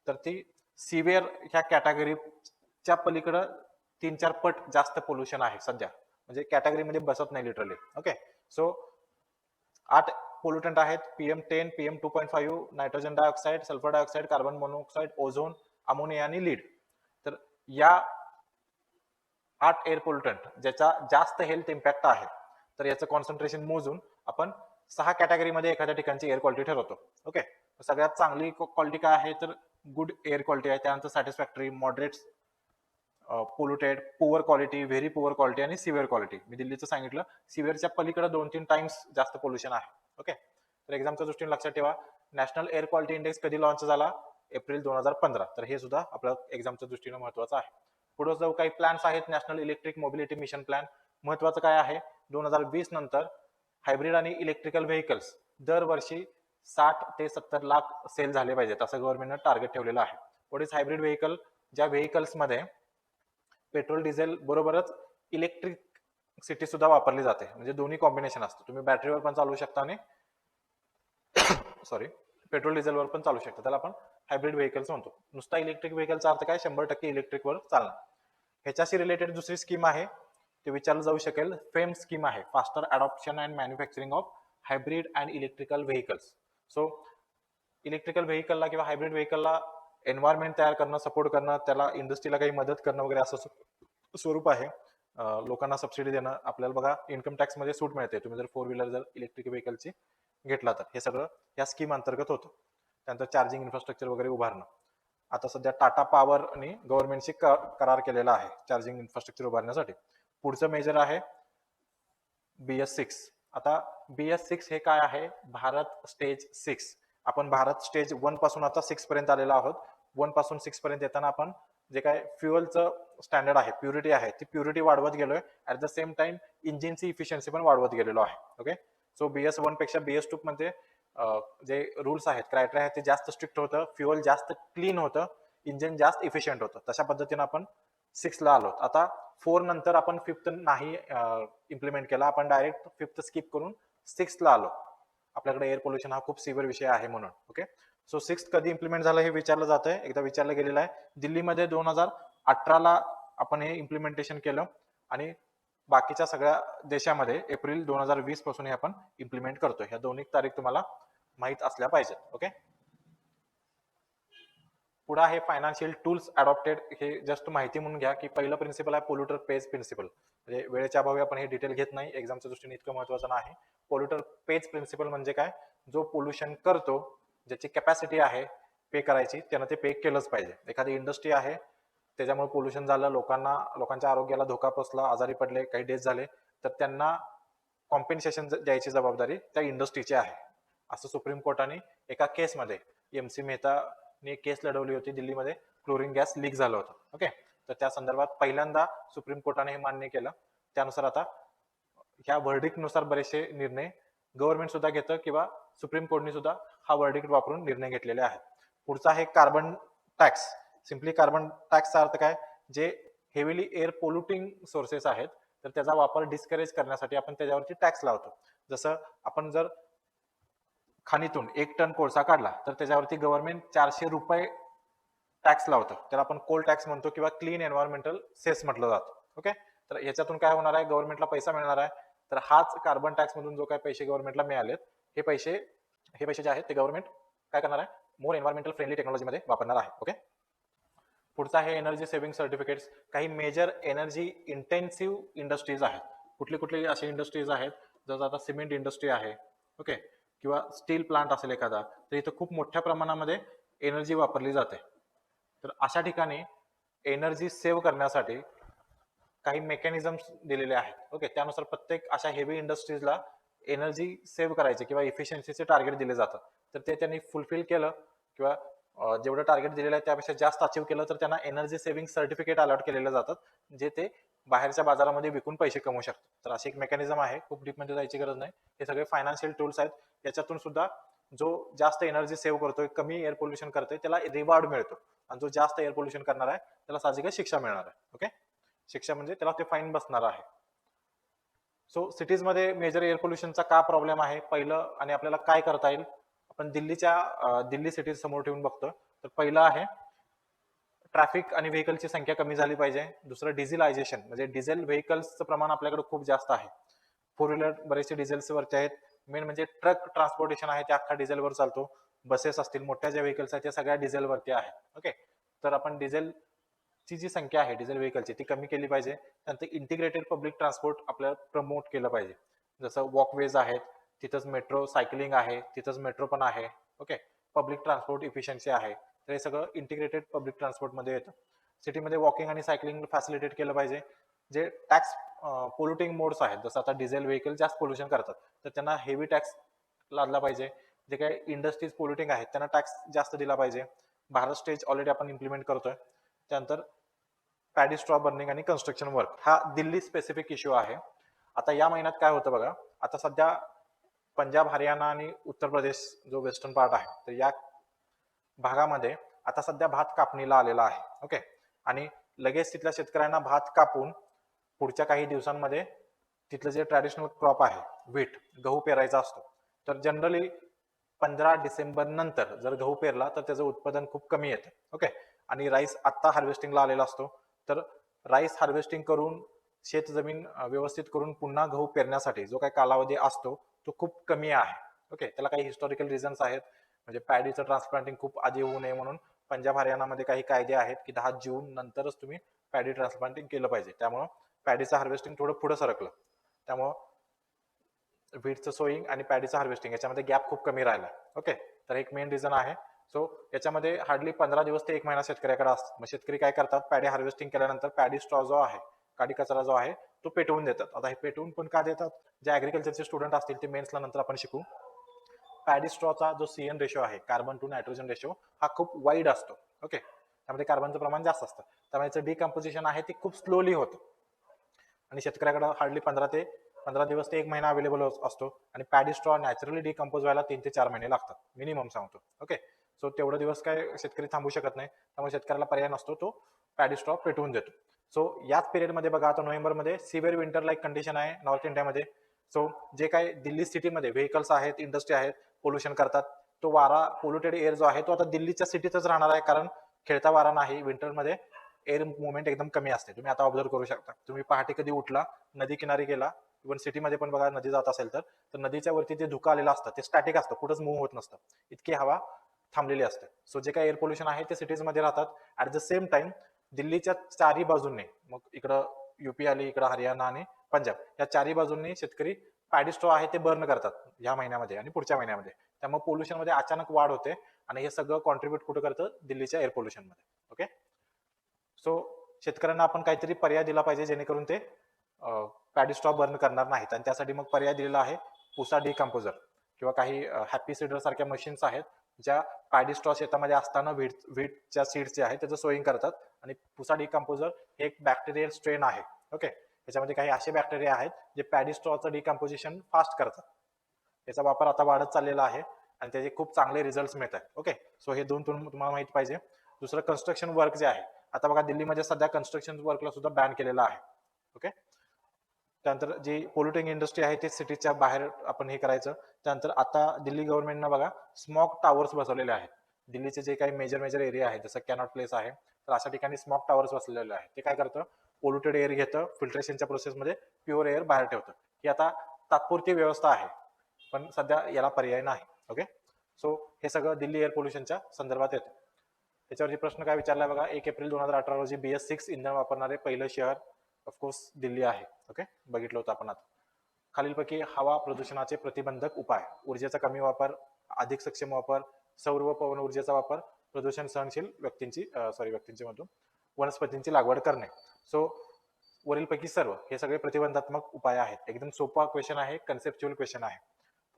तर ती सिव्हिअर ह्या कॅटेगरीच्या पलीकडं 3-4 पट जास्त पोल्युशन आहे सध्या, म्हणजे कॅटेगरीमध्ये बसत नाही लिटरली. ओके, सो 8 पोल्युटंट आहेत: PM10, PM2.5, nitrogen dioxide, sulphur dioxide, carbon monoxide, ozone, ammonia आणि लीड. तर या 8 एअर पोल्युटंट ज्याचा जास्त हेल्थ इम्पॅक्ट आहे, तर याचं कॉन्सन्ट्रेशन मोजून आपण 6 कॅटेगरीमध्ये एखाद्या ठिकाणची एअर क्वालिटी ठरवतो. ओके, सगळ्यात चांगली क्वालिटी काय आहे? तर गुड एअर क्वालिटी आहे. त्यानंतर satisfactory, moderate, polluted, poor quality, very poor quality आणि सिव्हिअर क्वालिटी. मी दिल्लीचं सांगितलं, सिव्हिअरच्या पलीकडे 2-3 टाइम्स जास्त पोल्युशन आहे. ओके, तर एक्झामच्या दृष्टीने लक्षात ठेवा. नॅशनल एअर क्वालिटी इंडेक्स कधी लॉन्च झाला? एप्रिल 2015. तर हे सुद्धा आपल्या एक्झामच्या दृष्टीने महत्वाचं आहे. पुढे जो काही प्लॅन्स आहेत, national electric mobility mission plan, महत्वाचं काय आहे? 2020 नंतर हायब्रिड आणि इलेक्ट्रिकल व्हेकल्स दरवर्षी 60 ते 70 लाख सेल झाले पाहिजेत, असं गव्हर्नमेंटनं टार्गेट ठेवलेलं आहे. What is hybrid vehicle? ज्या व्हेकल्समध्ये पेट्रोल डिझेल बरोबरच इलेक्ट्रिसिटी सुद्धा वापरली जाते, म्हणजे दोन्ही कॉम्बिनेशन असतं. तुम्ही बॅटरीवर पण चालू शकता आणि सॉरी पेट्रोल डिझेलवर पण चालू शकता. त्याला आपण हायब्रिड व्हेकल्स म्हणतो. नुसता इलेक्ट्रिक व्हेकलचा अर्थ काय? 100% इलेक्ट्रिकवर चालणार. ह्याच्याशी रिलेटेड दुसरी स्कीम आहे, ते विचारलं जाऊ शकेल. फेम स्कीम आहे, faster adoption and manufacturing of hybrid and electrical vehicles. So electrical व्हेकलला किंवा हायब्रिड व्हेकलला एन्व्हायरमेंट तयार करणं, सपोर्ट करणं, त्याला इंडस्ट्रीला काही मदत करणं वगैरे असं स्वरूप आहे. लोकांना सबसिडी देणं. आपल्याला बघा इन्कम टॅक्स मध्ये सूट मिळते तुम्ही जर 4 व्हीलर जर इलेक्ट्रिक व्हेकलची घेतला तर. हे सगळं या स्कीम अंतर्गत होतं. त्यानंतर चार्जिंग इन्फ्रास्ट्रक्चर वगैरे उभारणं. आता सध्या टाटा पॉवर आणि गव्हर्नमेंटशी करार केलेला आहे चार्जिंग इन्फ्रास्ट्रक्चर उभारण्यासाठी. पुढचं मेजर आहे BS6. आता BS6 हे काय आहे? भारत स्टेज 6. आपण भारत स्टेज 1 पासून आता 6 पर्यंत आलेलो आहोत. 1 पासून 6 पर्यंत येताना आपण जे काय फ्युएलचं स्टँडर्ड आहे, प्युरिटी आहे, ती प्युरिटी वाढवत गेलोय. ऍट द सेम टाइम इंजिनची इफिशियन्सी पण वाढवत गेलेलो आहे. ओके, सो BS1 पेक्षा BS2 मध्ये जे रूल्स आहेत, क्रायटेरिया आहेत, ते जास्त स्ट्रिक्ट होतं, फ्युएल जास्त क्लीन होतं, इंजिन जास्त इफिशियंट होतं. तशा पद्धतीने आपण 6 ला आलो. आता 4 नंतर आपण 5th नाही इम्प्लिमेंट केला, आपण डायरेक्ट 5th स्किप करून 6 ला आलो. आपल्याकडे एअर पोल्युशन हा खूप सिव्हिअर विषय आहे म्हणून. ओके, सो 6 कधी इम्प्लिमेंट झालं हे विचारलं जात आहे, एकदा विचारलं गेलेलं आहे. दिल्लीमध्ये 2018ला आपण हे इम्प्लिमेंटेशन केलं आणि बाकीच्या सगळ्या देशामध्ये एप्रिल 2020 पासून हे आपण इम्प्लिमेंट करतोय. ह्या दोन्ही तारीख तुम्हाला माहित असल्या पाहिजेत. ओके, पुढे आहे फायनान्शियल टूल्स अडॉप्टेड. हे जस्ट माहिती म्हणून घ्या की पहिलं प्रिन्सिपल आहे पोल्युटर पेज प्रिन्सिपल. म्हणजे वेळेच्या अभावी आपण हे डिटेल घेत नाही, एक्झामच्या दृष्टीने इतकं महत्वाचं नाही. पोल्युटर पेज प्रिन्सिपल म्हणजे काय? जो पोल्युशन करतो, ज्याची कॅपॅसिटी आहे पे करायची, त्यानं ते पे केलंच पाहिजे. एखादी इंडस्ट्री आहे, त्याच्यामुळे पोल्युशन झालं, लोकांच्या आरोग्याला धोका पोचला, आजारी पडले, काही डेथ झाले, तर त्यांना कॉम्पेन्सेशन द्यायची जबाबदारी त्या इंडस्ट्रीची आहे, असं सुप्रीम कोर्टाने एका केसमध्ये MC मेहताने केस लढवली होती दिल्लीमध्ये. क्लोरीन गॅस लीक झालं होतं. ओके, तर त्या संदर्भात पहिल्यांदा सुप्रीम कोर्टाने हे मान्य केलं. त्यानुसार आता ह्या नुसार बरेचसे निर्णय गव्हर्नमेंट सुद्धा घेतं किंवा सुप्रीम कोर्टने सुद्धा हा वर्डिक्ट वापरून निर्णय घेतलेले आहेत. पुढचा आहे कार्बन टॅक्स. सिम्पली कार्बन टॅक्सचा अर्थ काय, जे हेवीली एअर पोल्युटिंग सोर्सेस आहेत तर त्याचा वापर डिस्करेज करण्यासाठी आपण त्याच्यावरती टॅक्स लावतो. जसं आपण जर खाणीतून 1 टन कोळसा काढला तर त्याच्यावरती गव्हर्नमेंट 400 रुपये टॅक्स लावतं, त्याला आपण कोल टॅक्स म्हणतो किंवा क्लीन एन्व्हायरमेंटल सेस म्हटलं जातं. ओके, तर याच्यातून काय होणार आहे, गव्हर्नमेंटला पैसा मिळणार आहे. तर हाच कार्बन टॅक्स मधून जो काय पैसे गव्हर्नमेंटला मिळालेत हे पैसे जे आहेत ते गव्हर्नमेंट काय करणार आहे, मोर एन्व्हायरमेंटल फ्रेंडली टेक्नॉलॉजीमध्ये वापरणार आहे. ओके, पुढचा आहे एनर्जी सेव्हिंग सर्टिफिकेट्स. काही मेजर एनर्जी इंटेन्सिव्ह इंडस्ट्रीज आहेत. कुठली अशी इंडस्ट्रीज आहेत, जसं आता सिमेंट इंडस्ट्री आहे, ओके, किंवा स्टील प्लांट असेल एखादा, तर इथं खूप मोठ्या प्रमाणामध्ये एनर्जी वापरली जाते. तर अशा ठिकाणी एनर्जी सेव्ह करण्यासाठी काही मेकॅनिझम्स दिलेले आहेत. ओके, त्यानुसार प्रत्येक अशा हेवी इंडस्ट्रीजला एनर्जी सेव्ह करायचे किंवा इफिशियन्सीचे टार्गेट दिले जातात. तर ते त्यांनी फुलफिल केलं किंवा जेवढं टार्गेट दिलेलं आहे त्यापेक्षा जास्त अचीव्ह केलं तर त्यांना एनर्जी सेव्हिंग सर्टिफिकेट अलॉट केलेले जातात, जे ते बाहेरच्या बाजारामध्ये विकून पैसे कमवू शकतात. तर अशी एक मेकॅनिझम आहे, खूप डीपमध्ये जायची गरज नाही. हे सगळे फायनान्शियल टूल्स आहेत. याच्यातून सुद्धा जो जास्त एनर्जी सेव्ह करतोय, कमी एअर पोल्युशन करतोय, त्याला रिवॉर्ड मिळतो, आणि जो जास्त एअर पोल्युशन करणार आहे त्याला साहजिकच शिक्षा मिळणार आहे. ओके, शिक्षा म्हणजे त्याला ते फाईन बसणार आहे. सो सिटीज मध्ये मेजर एअर पोल्युशनचा का प्रॉब्लेम आहे पहिलं, आणि आपल्याला काय करता येईल, आपण दिल्ली सिटी समोर ठेवून बघतो. तर पहिलं आहे ट्रॅफिक आणि व्हेकलची संख्या कमी झाली पाहिजे. दुसरं डिझेलायझेशन, म्हणजे डिझेल व्हेकल्सचं प्रमाण आपल्याकडे खूप जास्त आहे. 4 व्हीलर बरेचसे डिझेल्सवरचे आहेत. मेन म्हणजे ट्रक ट्रान्सपोर्टेशन आहे ते अख्खा डिझेलवर चालतो. बसेस असतील, मोठ्या ज्या व्हेकल्स आहेत त्या सगळ्या डिझेलवरती आहेत. ओके, तर आपण डिझेलची जी संख्या आहे डिझेल व्हेकलची ती कमी केली पाहिजे. त्यानंतर इंटिग्रेटेड पब्लिक ट्रान्सपोर्ट आपल्याला प्रमोट केलं पाहिजे. जसं वॉकवेज आहेत, तिथंच मेट्रो, सायकलिंग आहे तिथंच मेट्रो पण आहे. ओके, पब्लिक ट्रान्सपोर्ट इफिशियन्सी आहे. तर हे सगळं इंटिग्रेटेड पब्लिक ट्रान्सपोर्टमध्ये येतं. सिटीमध्ये वॉकिंग आणि सायकलिंग फॅसिलिटेट केलं पाहिजे. जे टॅक्स पोल्युटिंग मोड्स आहेत, जसं आता डिझेल व्हेकल जास्त पोल्युशन करतात तर त्यांना हेवी टॅक्स लादला पाहिजे. जे काही इंडस्ट्रीज पोल्युटिंग आहेत त्यांना टॅक्स जास्त दिला पाहिजे. भारत स्टेज ऑलरेडी आपण इम्प्लिमेंट करतोय. त्यानंतर पॅडी स्ट्रॉ बर्निंग आणि कन्स्ट्रक्शन वर्क, हा दिल्ली स्पेसिफिक इश्यू आहे. आता या महिन्यात काय होतं बघा, आता सध्या पंजाब, हरियाणा आणि उत्तर प्रदेश जो वेस्टर्न पार्ट आहे, तर या भागामध्ये आता सध्या भात कापणीला आलेला आहे. ओके, आणि लगेच तिथल्या शेतकऱ्यांना भात कापून पुढच्या काही दिवसांमध्ये तिथलं जे ट्रॅडिशनल क्रॉप आहे व्हीट, गहू पेरायचा असतो. तर जनरली 15 डिसेंबर नंतर जर गहू पेरला तर त्याचं उत्पादन खूप कमी येतं. ओके, आणि राईस आत्ता हार्वेस्टिंगला आलेला असतो. तर राईस हार्वेस्टिंग करून शेत जमीन व्यवस्थित करून पुन्हा गहू पेरण्यासाठी जो काही कालावधी असतो तो खूप कमी आहे. ओके, त्याला काही हिस्टॉरिकल रिझन्स आहेत. म्हणजे पॅडीचं ट्रान्सप्लांटिंग खूप आधी होऊ नये म्हणून पंजाब, हरियाणामध्ये काही कायदे आहेत की 10 जून नंतरच तुम्ही पॅडी ट्रान्सप्लांटिंग केलं पाहिजे. त्यामुळं पॅडीचं हार्वेस्टिंग थोडं पुढे सरकलं. त्यामुळं व्हीटचं सोईंग आणि पॅडीचं हार्वेस्टिंग याच्यामध्ये गॅप खूप कमी राहिला. ओके, तर एक मेन रिझन आहे. सो याच्यामध्ये हार्डली 15 दिवस ते 1 महिना शेतकऱ्याकडे असतो. मग शेतकरी काय करतात, पॅडी हार्वेस्टिंग केल्यानंतर पॅडी स्ट्रॉ जो आहे, काडी कचरा जो आहे तो पेटवून देतात. आता हे पेटवून पण का देतात, जे ऍग्रिकल्चरचे स्टुडंट असतील ते मेन्सला नंतर आपण शिकू. पॅडी स्ट्रॉचा जो CN रेशो आहे, कार्बन टू नायट्रोजन रेशो, हा खूप वाईड असतो. ओके, त्यामध्ये कार्बनचं प्रमाण जास्त असतं, त्यामुळे याचं डिकम्पोजिशन आहे ते खूप स्लोली होतं. आणि शेतकऱ्याकडे हार्डली 15 दिवस ते 1 महिना अवेलेबल असतो. आणि पॅडी स्ट्रॉ नॅचरली डिकम्पोज व्हायला 3 ते 4 महिने लागतात मिनिमम सांगतो. ओके, सो तेवढं दिवस काय शेतकरी थांबू शकत नाही, त्यामुळे शेतकऱ्याला पर्याय नसतो, तो पॅडी स्ट्रॉ पेटवून देतो. सो याच पिरियडमध्ये बघा, आता नोव्हेंबरमध्ये सिव्हिअर विंटर लाईक कंडिशन आहे नॉर्थ इंडियामध्ये. सो जे काही दिल्ली सिटीमध्ये व्हेकल्स आहेत, इंडस्ट्री आहेत, पोल्युशन करतात, तो वारा, पोल्युटेड एअर जो आहे तो आता दिल्लीच्या सिटीतच राहणार आहे, कारण खेळता वारा नाही. विंटरमध्ये एअर मुवमेंट एकदम कमी असते. तुम्ही आता ऑब्झर्व करू शकता. तुम्ही पहाटे कधी उठला, नदी किनारी गेला, इव्हन सिटीमध्ये पण बघा नदी जात असेल तर नदीच्या वरती जे धुकं आलेलं असतं ते स्टॅटिक असतं, कुठंच मूव्ह होत नसतं, इतकी हवा थांबलेली असते. सो जे काही एअर पोल्युशन आहे ते सिटीजमध्ये राहतात. ऍट द सेम टाइम दिल्लीच्या चारही बाजूंनी, मग इकडं UP आली, इकडं हरियाणा आणि पंजाब, या चारही बाजूंनी शेतकरी पॅडी स्ट्रॉ आहे ते बर्न करतात या महिन्यामध्ये आणि पुढच्या महिन्यामध्ये. त्यामुळे पोल्युशन मध्ये अचानक वाढ होते आणि हे सगळं कॉन्ट्रीब्युट कुठं करतं, दिल्लीच्या एअर पोल्युशन मध्ये. ओके, सो शेतकऱ्यांना आपण काहीतरी पर्याय दिला पाहिजे जेणेकरून ते पॅडी स्ट्रॉ बर्न करणार नाहीत आणि त्यासाठी मग पर्याय दिलेला आहे पुसा डिकम्पोजर किंवा काही हॅपी सीडर सारख्या मशीन्स आहेत ज्या पॅडी स्ट्रॉ शेतामध्ये असताना व्हीटच्या सीड्स जे आहेत त्याचं सोईंग करतात आणि पुसा डिकम्पोजर हे एक बॅक्टेरियल स्ट्रेन आहे. ओके, याच्यामध्ये काही असे बॅक्टेरिया आहेत जे पॅडी स्ट्रॉचं डिकम्पोजिशन फास्ट करतात. याचा वापर आता वाढत चाललेला आहे आणि त्याचे खूप चांगले रिझल्ट मिळतात. ओके, सो हे दोन तुम्हाला माहित पाहिजे. दुसरं कन्स्ट्रक्शन वर्क जे आहे, आता बघा दिल्लीमध्ये सध्या कन्स्ट्रक्शन वर्कला सुद्धा बॅन केलेलं आहे. ओके, त्यानंतर जी पोल्युटिंग इंडस्ट्री आहे ते सिटीच्या बाहेर आपण हे करायचं. त्यानंतर आता दिल्ली गव्हर्नमेंटनं बघा स्मॉग टावर्स बसवलेले आहेत. दिल्लीचे जे काही मेजर एरिया आहे जसं कॅनॉट प्लेस आहे तर अशा ठिकाणी स्मॉग टावर्स बसलेले आहेत. ते काय करतं, पोल्युटेड एअर घेतं, फिल्ट्रेशनच्या प्रोसेसमध्ये प्युअर एअर बाहेर ठेवतं. ही आता तात्पुरती व्यवस्था आहे पण सध्या याला पर्याय नाही. ओके, सो हे सगळं दिल्ली एअर पोल्युशनच्या संदर्भात येतं. त्याच्यावरती प्रश्न काय विचारलाय बघा, 1 एप्रिल 2018 रोजी BS6 इंधन वापरणारे पहिलं शहर ऑफकोर्स दिल्ली आहे. ओके, बघितलं होतं आपण आता. खालीलपैकी हवा प्रदूषणाचे प्रतिबंधक उपाय: ऊर्जेचा कमी वापर, अधिक सक्षम वापर, सौर व पवन ऊर्जेचा वापर, प्रदूषण सहनशील व्यक्तींची मधून वनस्पतींची लागवड करणे. सो वरीलपैकी सर्व हे सगळे प्रतिबंधात्मक उपाय आहेत. एकदम सोपा क्वेश्चन आहे, कन्सेप्च्युअल क्वेश्चन आहे.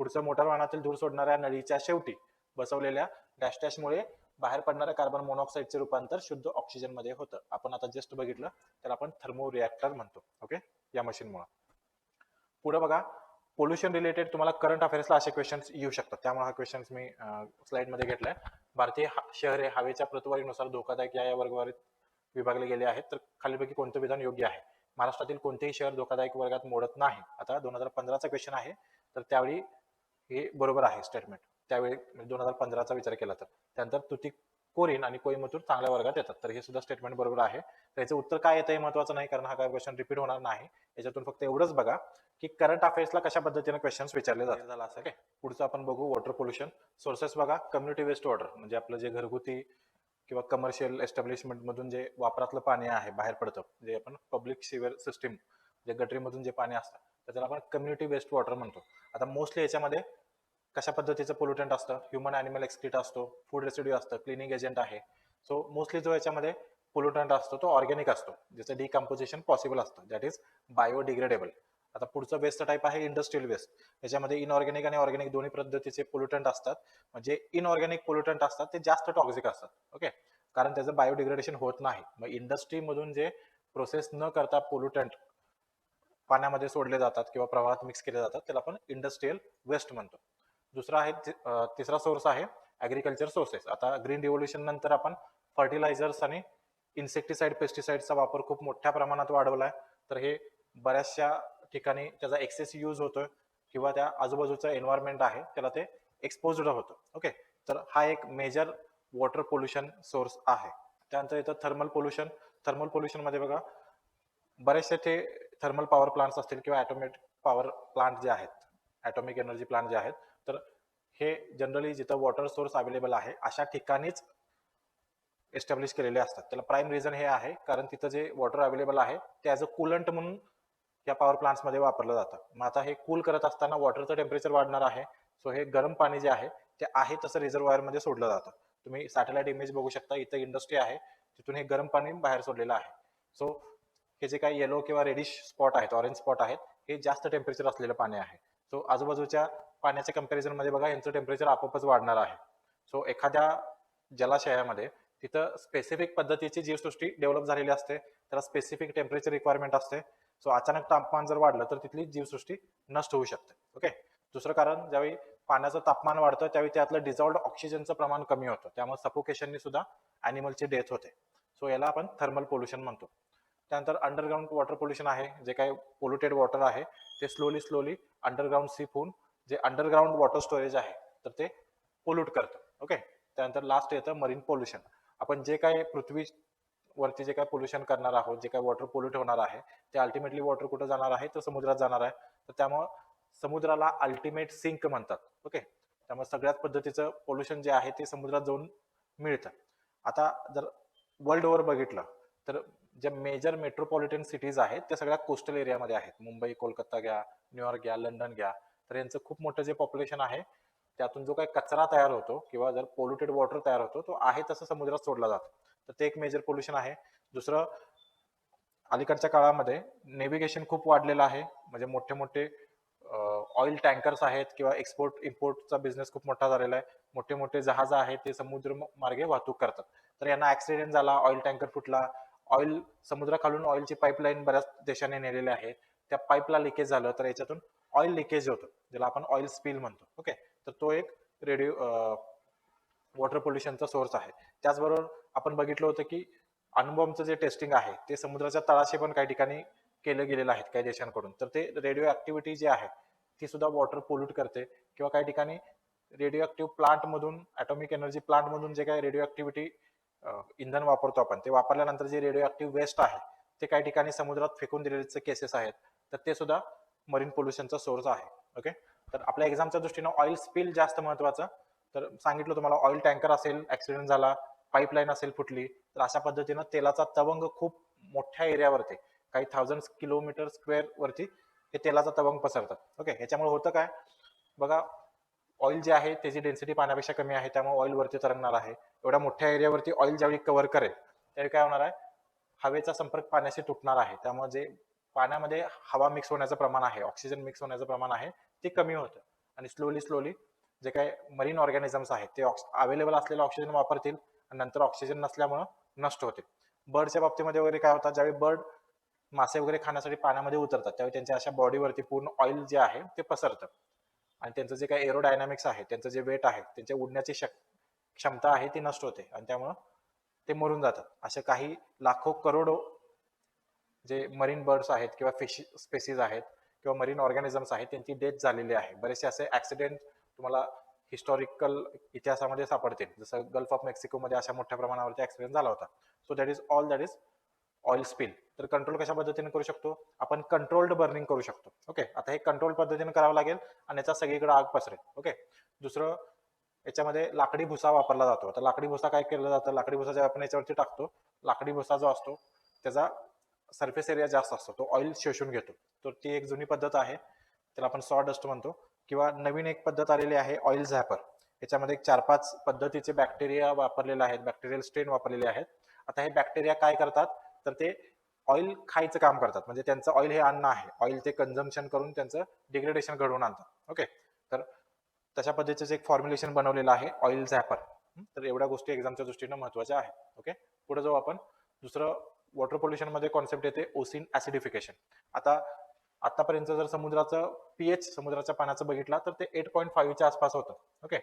पुढचं, मोटार वाहनातील धूर सोडणाऱ्या नळीच्या शेवटी बसवलेल्या डॅश डॅशमुळे बाहेर पडणाऱ्या कार्बन मोनॉक्साईडचे रूपांतर शुद्ध ऑक्सिजन मध्ये होतं. आपण आता जस्ट बघितलं त्याला आपण थर्मो रिॲक्टर म्हणतो. ओके, या मशीनमुळे. पुढे बघा, पोल्युशन रिलेटेड तुम्हाला करंट अफेअर्सला असे क्वेश्चन्स येऊ शकतात, त्यामुळे हा क्वेश्चन्स मी स्लाइड मध्ये घेतलाय. भारतीय शहरे हवेच्या प्रतवारीनुसार धोकादायक या वर्गवारीत विभागले गेले आहेत, तर खालीलपैकी कोणतं विधान योग्य आहे? महाराष्ट्रातील कोणतेही शहर धोकादायक वर्गात मोडत नाही. आता 2015चा क्वेश्चन आहे तर त्यावेळी हे बरोबर आहे स्टेटमेंट. त्यावेळी 2015चा विचार केला तर. त्यानंतर तुतीकोरीन आणि कोईमतूर चांगल्या वर्गात येतात, तर हे सुद्धा स्टेटमेंट बरोबर आहे. त्याचं उत्तर काय येतं हे महत्वाचं नाही, कारण हा काय क्वेश्चन रिपीट होणार नाही. याच्यातून फक्त एवढंच बघा की करंट अफेअर्सला कशा पद्धतीने क्वेश्चन्स विचारले जातात. असं काय पुढचं आपण बघू, वॉटर पोल्युशन सोर्सेस बघा. कम्युनिटी वेस्ट वॉटर म्हणजे आपलं जे घरगुती किंवा कमर्शियल एस्टॅब्लिशमेंट मधून जे वापरातलं पाणी आहे बाहेर पडतं, जे आपण पब्लिक सिवर सिस्टीम जे गटरीमधून जे पाणी असतं तर त्याला आपण कम्युनिटी वेस्ट वॉटर म्हणतो. आता मोस्टली याच्यामध्ये कशा पद्धतीचं पोल्युटंट असतं, ह्युमन ॲनिमल एक्सक्रीट असतो, फूड रेसिड्यू असतं, क्लिनिंग एजंट आहे. सो मोस्टली जो याच्यामध्ये पोल्युटंट असतो तो ऑर्गॅनिक असतो, ज्याचं डिकम्पोजिशन पॉसिबल असतं, दॅट इज बायोडिग्रेडेबल. आता पुढचं वेस्ट टाईप आहे इंडस्ट्रियल वेस्ट. याच्यामध्ये इनऑर्गॅनिक आणि ऑर्गॅनिक दोन्ही पद्धतीचे पोल्युटंट असतात. म्हणजे इनऑर्गॅनिक पोल्युटंट असतात ते जास्त टॉक्सिक असतात. ओके, कारण त्याचं बायोडिग्रेडेशन होत नाही. मग इंडस्ट्रीमधून जे प्रोसेस न करता पोल्युटंट पाण्यामध्ये सोडले जातात किंवा प्रवाहात मिक्स केले जातात त्याला आपण इंडस्ट्रियल वेस्ट म्हणतो. दुसरा आहे तिसरा सोर्स आहे ऍग्रिकल्चर सोर्सेस. आता ग्रीन रिव्होल्युशन नंतर आपण फर्टिलायझर्स आणि इन्सेक्टिसाइड पेस्टिसाइडचा वापर खूप मोठ्या प्रमाणात वाढवलाय. तर हे बऱ्याचशा ठिकाणी त्याचा एक्सेस यूज होतोय किंवा त्या आजूबाजूचं एन्व्हायरमेंट आहे त्याला ते एक्सपोज्ड होतं. ओके, तर हा एक मेजर वॉटर पोल्युशन सोर्स आहे. त्यानंतर येतं थर्मल पोल्युशन. थर्मल पोल्युशन मध्ये बघा बरेचसे ते थर्मल पॉवर प्लांट्स असतील किंवा ॲटोमिक पॉवर प्लांट जे आहेत, ॲटॉमिक एनर्जी प्लांट जे आहेत, तर हे जनरली जिथं वॉटर सोर्स अवेलेबल आहे अशा ठिकाणीच एस्टॅब्लिश केलेले असतात. त्याला प्राईम रिझन हे आहे कारण तिथं जे वॉटर अवेलेबल आहे ते ॲज अ कुलंट म्हणून या पॉवर प्लांट्समध्ये वापरलं जातं. मग आता हे कूल करत असताना वॉटरचं टेम्परेचर वाढणार आहे. सो हे गरम पाणी जे आहे ते आहे तसं रिझर्वायरमध्ये सोडलं जातं. तुम्ही सॅटेलाइट इमेज बघू शकता, इथं इंडस्ट्री आहे तिथून हे गरम पाणी बाहेर सोडलेलं आहे. सो हे जे काही येलो किंवा रेडिश स्पॉट आहेत, ऑरेंज स्पॉट आहेत, हे जास्त टेम्परेचर असलेलं पाणी आहे. सो आजूबाजूच्या पाण्याच्या कंपॅरिझन मध्ये बघा यांचं टेम्परेचर आपोआपच वाढणार आहे. सो एखाद्या जलाशयामध्ये तिथं स्पेसिफिक पद्धतीची जीवसृष्टी डेव्हलप झालेली असते, त्याला स्पेसिफिक टेम्परेचर रिक्वायरमेंट असते. सो अचानक तापमान जर वाढलं तर तिथली जीवसृष्टी नष्ट होऊ शकते. ओके, दुसरं कारण ज्यावेळी पाण्याचं तापमान वाढतं त्यावेळी त्यातलं डिझॉल्व्ड ऑक्सिजनचं प्रमाण कमी होतं, त्यामुळे सफोकेशनने सुद्धा ॲनिमलची डेथ होते. सो याला आपण थर्मल पोल्युशन म्हणतो. त्यानंतर अंडरग्राऊंड वॉटर पोल्युशन आहे. जे काही पोल्युटेड वॉटर आहे ते स्लोली अंडरग्राऊंड सीप होऊन जे अंडरग्राऊंड वॉटर स्टोरेज आहे तर ते पोल्यूट करतं. ओके, त्यानंतर लास्ट येतं मरीन पोल्युशन. आपण जे काही पृथ्वीवरती जे काही पोल्युशन करणार आहोत, जे काही वॉटर पोल्यूट होणार आहे ते अल्टिमेटली वॉटर कुठं जाणार आहे तर समुद्रात जाणार आहे. तर त्यामुळं समुद्राला अल्टिमेट सिंक म्हणतात. ओके, त्यामुळे सगळ्याच पद्धतीचं पोल्युशन जे आहे ते समुद्रात जाऊन मिळतं. आता जर वर्ल्ड ओव्हर बघितलं तर ज्या मेजर मेट्रोपॉलिटन सिटीज आहेत त्या सगळ्या कोस्टल एरियामध्ये आहेत. मुंबई, कोलकाता घ्या, न्यूयॉर्क घ्या, लंडन घ्या, तर यांचं खूप मोठं जे पॉप्युलेशन आहे त्यातून जो काही कचरा तयार होतो किंवा जर पोल्युटेड वॉटर तयार होतो तो आहे तसं समुद्रात सोडला जातो. तर ते एक मेजर पोल्युशन आहे. दुसरं अलीकडच्या काळामध्ये नेव्हिगेशन खूप वाढलेलं आहे. म्हणजे मोठे मोठे ऑइल टँकर्स आहेत किंवा एक्सपोर्ट इम्पोर्टचा बिझनेस खूप मोठा झालेला आहे. मोठे मोठे जहाज आहेत ते समुद्र मार्गे वाहतूक करतात. तर यांना ऍक्सिडेंट झाला, ऑइल टँकर फुटला, ऑइल समुद्राखालून ऑइलची पाईपलाईन बऱ्याच देशाने नेलेली आहे, त्या पाईपला लिकेज झालं तर याच्यातून ऑइल लिकेज होतं, ज्याला आपण ऑइल स्पिल म्हणतो. ओके, तर तो एक रेडिओ वॉटर पोल्युशनचा सोर्स आहे. त्याचबरोबर आपण बघितलं होतं की अणुबॉम्बचं जे टेस्टिंग आहे ते समुद्राच्या तळाशी पण काही ठिकाणी केलं गेलेलं आहे काही देशांकडून. तर ते रेडिओ ऍक्टिव्हिटी जी आहे ती सुद्धा वॉटर पोल्यूट करते. किंवा काही ठिकाणी रेडिओ ऍक्टिव्ह प्लांट मधून, ॲटॉमिक एनर्जी प्लांट मधून जे काही रेडिओ ऍक्टिव्हिटी इंधन वापरतो आपण, ते वापरल्यानंतर जे रेडिओ ऍक्टिव्ह वेस्ट आहे ते काही ठिकाणी समुद्रात फेकून दिलेले केसेस आहेत. तर ते सुद्धा मरीन पोल्युशनचा सोर्स आहे. ओके, तर आपल्या एक्झामच्या दृष्टीनं ऑइल स्पिल जास्त महत्वाचं. तर सांगितलं तुम्हाला, ऑइल टँकर असेल, ऍक्सिडेंट झाला, पाईपलाईन असेल फुटली, तर अशा पद्धतीनं तेलाचा तवंग खूप मोठ्या एरियावरती, काही थाउजंड किलोमीटर स्क्वेअर वरती हे तेलाचा तवंग पसरतात. ओके, ह्याच्यामुळे होतं काय बघा, ऑइल जे आहे त्याची डेन्सिटी पाण्यापेक्षा कमी आहे, त्यामुळे ऑइल वरती तरंगणार आहे. एवढ्या मोठ्या एरियावरती ऑइल ज्यावेळी कव्हर करेल त्यावेळी काय होणार आहे, हवेचा संपर्क पाण्याशी तुटणार आहे. त्यामुळे जे पाण्यामध्ये हवा मिक्स होण्याचं प्रमाण आहे, ऑक्सिजन मिक्स होण्याचं प्रमाण आहे, ते कमी होतं. आणि स्लोली स्लोली जे काही मरीन ऑर्गॅनिझम्स आहेत ते अवेलेबल असलेलं ऑक्सिजन वापरतील आणि नंतर ऑक्सिजन नसल्यामुळे नष्ट होतील. बर्डच्या बाबतीमध्ये वगैरे काय होतं, ज्यावेळी बर्ड मासे वगैरे खाण्यासाठी पाण्यामध्ये उतरतात त्यावेळी त्यांच्या अशा बॉडीवरती पूर्ण ऑइल जे आहे ते पसरतं आणि त्यांचं जे काही एरोडायनामिक्स आहे, त्यांचं जे वेट आहे, त्यांच्या उडण्याची क्षमता आहे ती नष्ट होते आणि त्यामुळं ते मरून जातात. असे काही लाखो करोडो जे मरीन बर्ड्स आहेत किंवा फिश स्पेसीज आहेत किंवा मरीन ऑर्गॅनिझम्स आहेत त्यांची डेथ झालेली आहे. बरेचसे असे ऍक्सिडेंट तुम्हाला हिस्टॉरिकल इतिहासामध्ये सापडतील, जसं गल्फ ऑफ मेक्सिकोमध्ये अशा मोठ्या प्रमाणावरती ऍक्सिडेंट झाला होता. So that is all that is oil spill. तर कंट्रोल कशा पद्धतीने करू शकतो आपण, कंट्रोल्ड बर्निंग करू शकतो. ओके, आता हे कंट्रोल पद्धतीने करावं लागेल आणि याचा सगळीकडे आग पसरेल. ओके, दुसरं, याच्यामध्ये लाकडी भुसा वापरला जातो. आता लाकडी भुसा काय केलं जातं, लाकडी भुसा जेव्हा आपण याच्यावरती टाकतो, लाकडी भुसा जो असतो त्याचा सरफेस एरिया जास्त असतो, तो ऑइल शोषून घेतो. तर ती एक जुनी पद्धत आहे, त्याला आपण सॉ डस्ट म्हणतो. किंवा नवीन एक पद्धत आलेली आहे ऑइल झॅपर. याच्यामध्ये एक 4-5 पद्धतीचे बॅक्टेरिया वापरलेले आहेत, बॅक्टेरियल स्ट्रेन वापरलेले आहेत. आता हे बॅक्टेरिया काय करतात, तर ते ऑइल खायचं काम करतात. म्हणजे त्यांचं ऑइल हे अन्न आहे, ऑइल ते कन्झम्पशन करून त्यांचं डिग्रेडेशन घडवून आणतात. ओके, तर तशा पद्धतीचं एक फॉर्म्युलेशन बनवलेलं आहे ऑइल झॅपर. तर एवढ्या गोष्टी एक्झामच्या दृष्टीनं महत्वाच्या आहेत. ओके, पुढे जाऊ आपण. दुसरं वॉटर पोल्युशन मध्ये कॉन्सेप्ट येते ओसिन ऍसिडिफिकेशन. आता आतापर्यंत जर समुद्राचं पीएच, समुद्राच्या पाण्याचं बघितलं तर ते 8.5च्या आसपास होतं. ओके,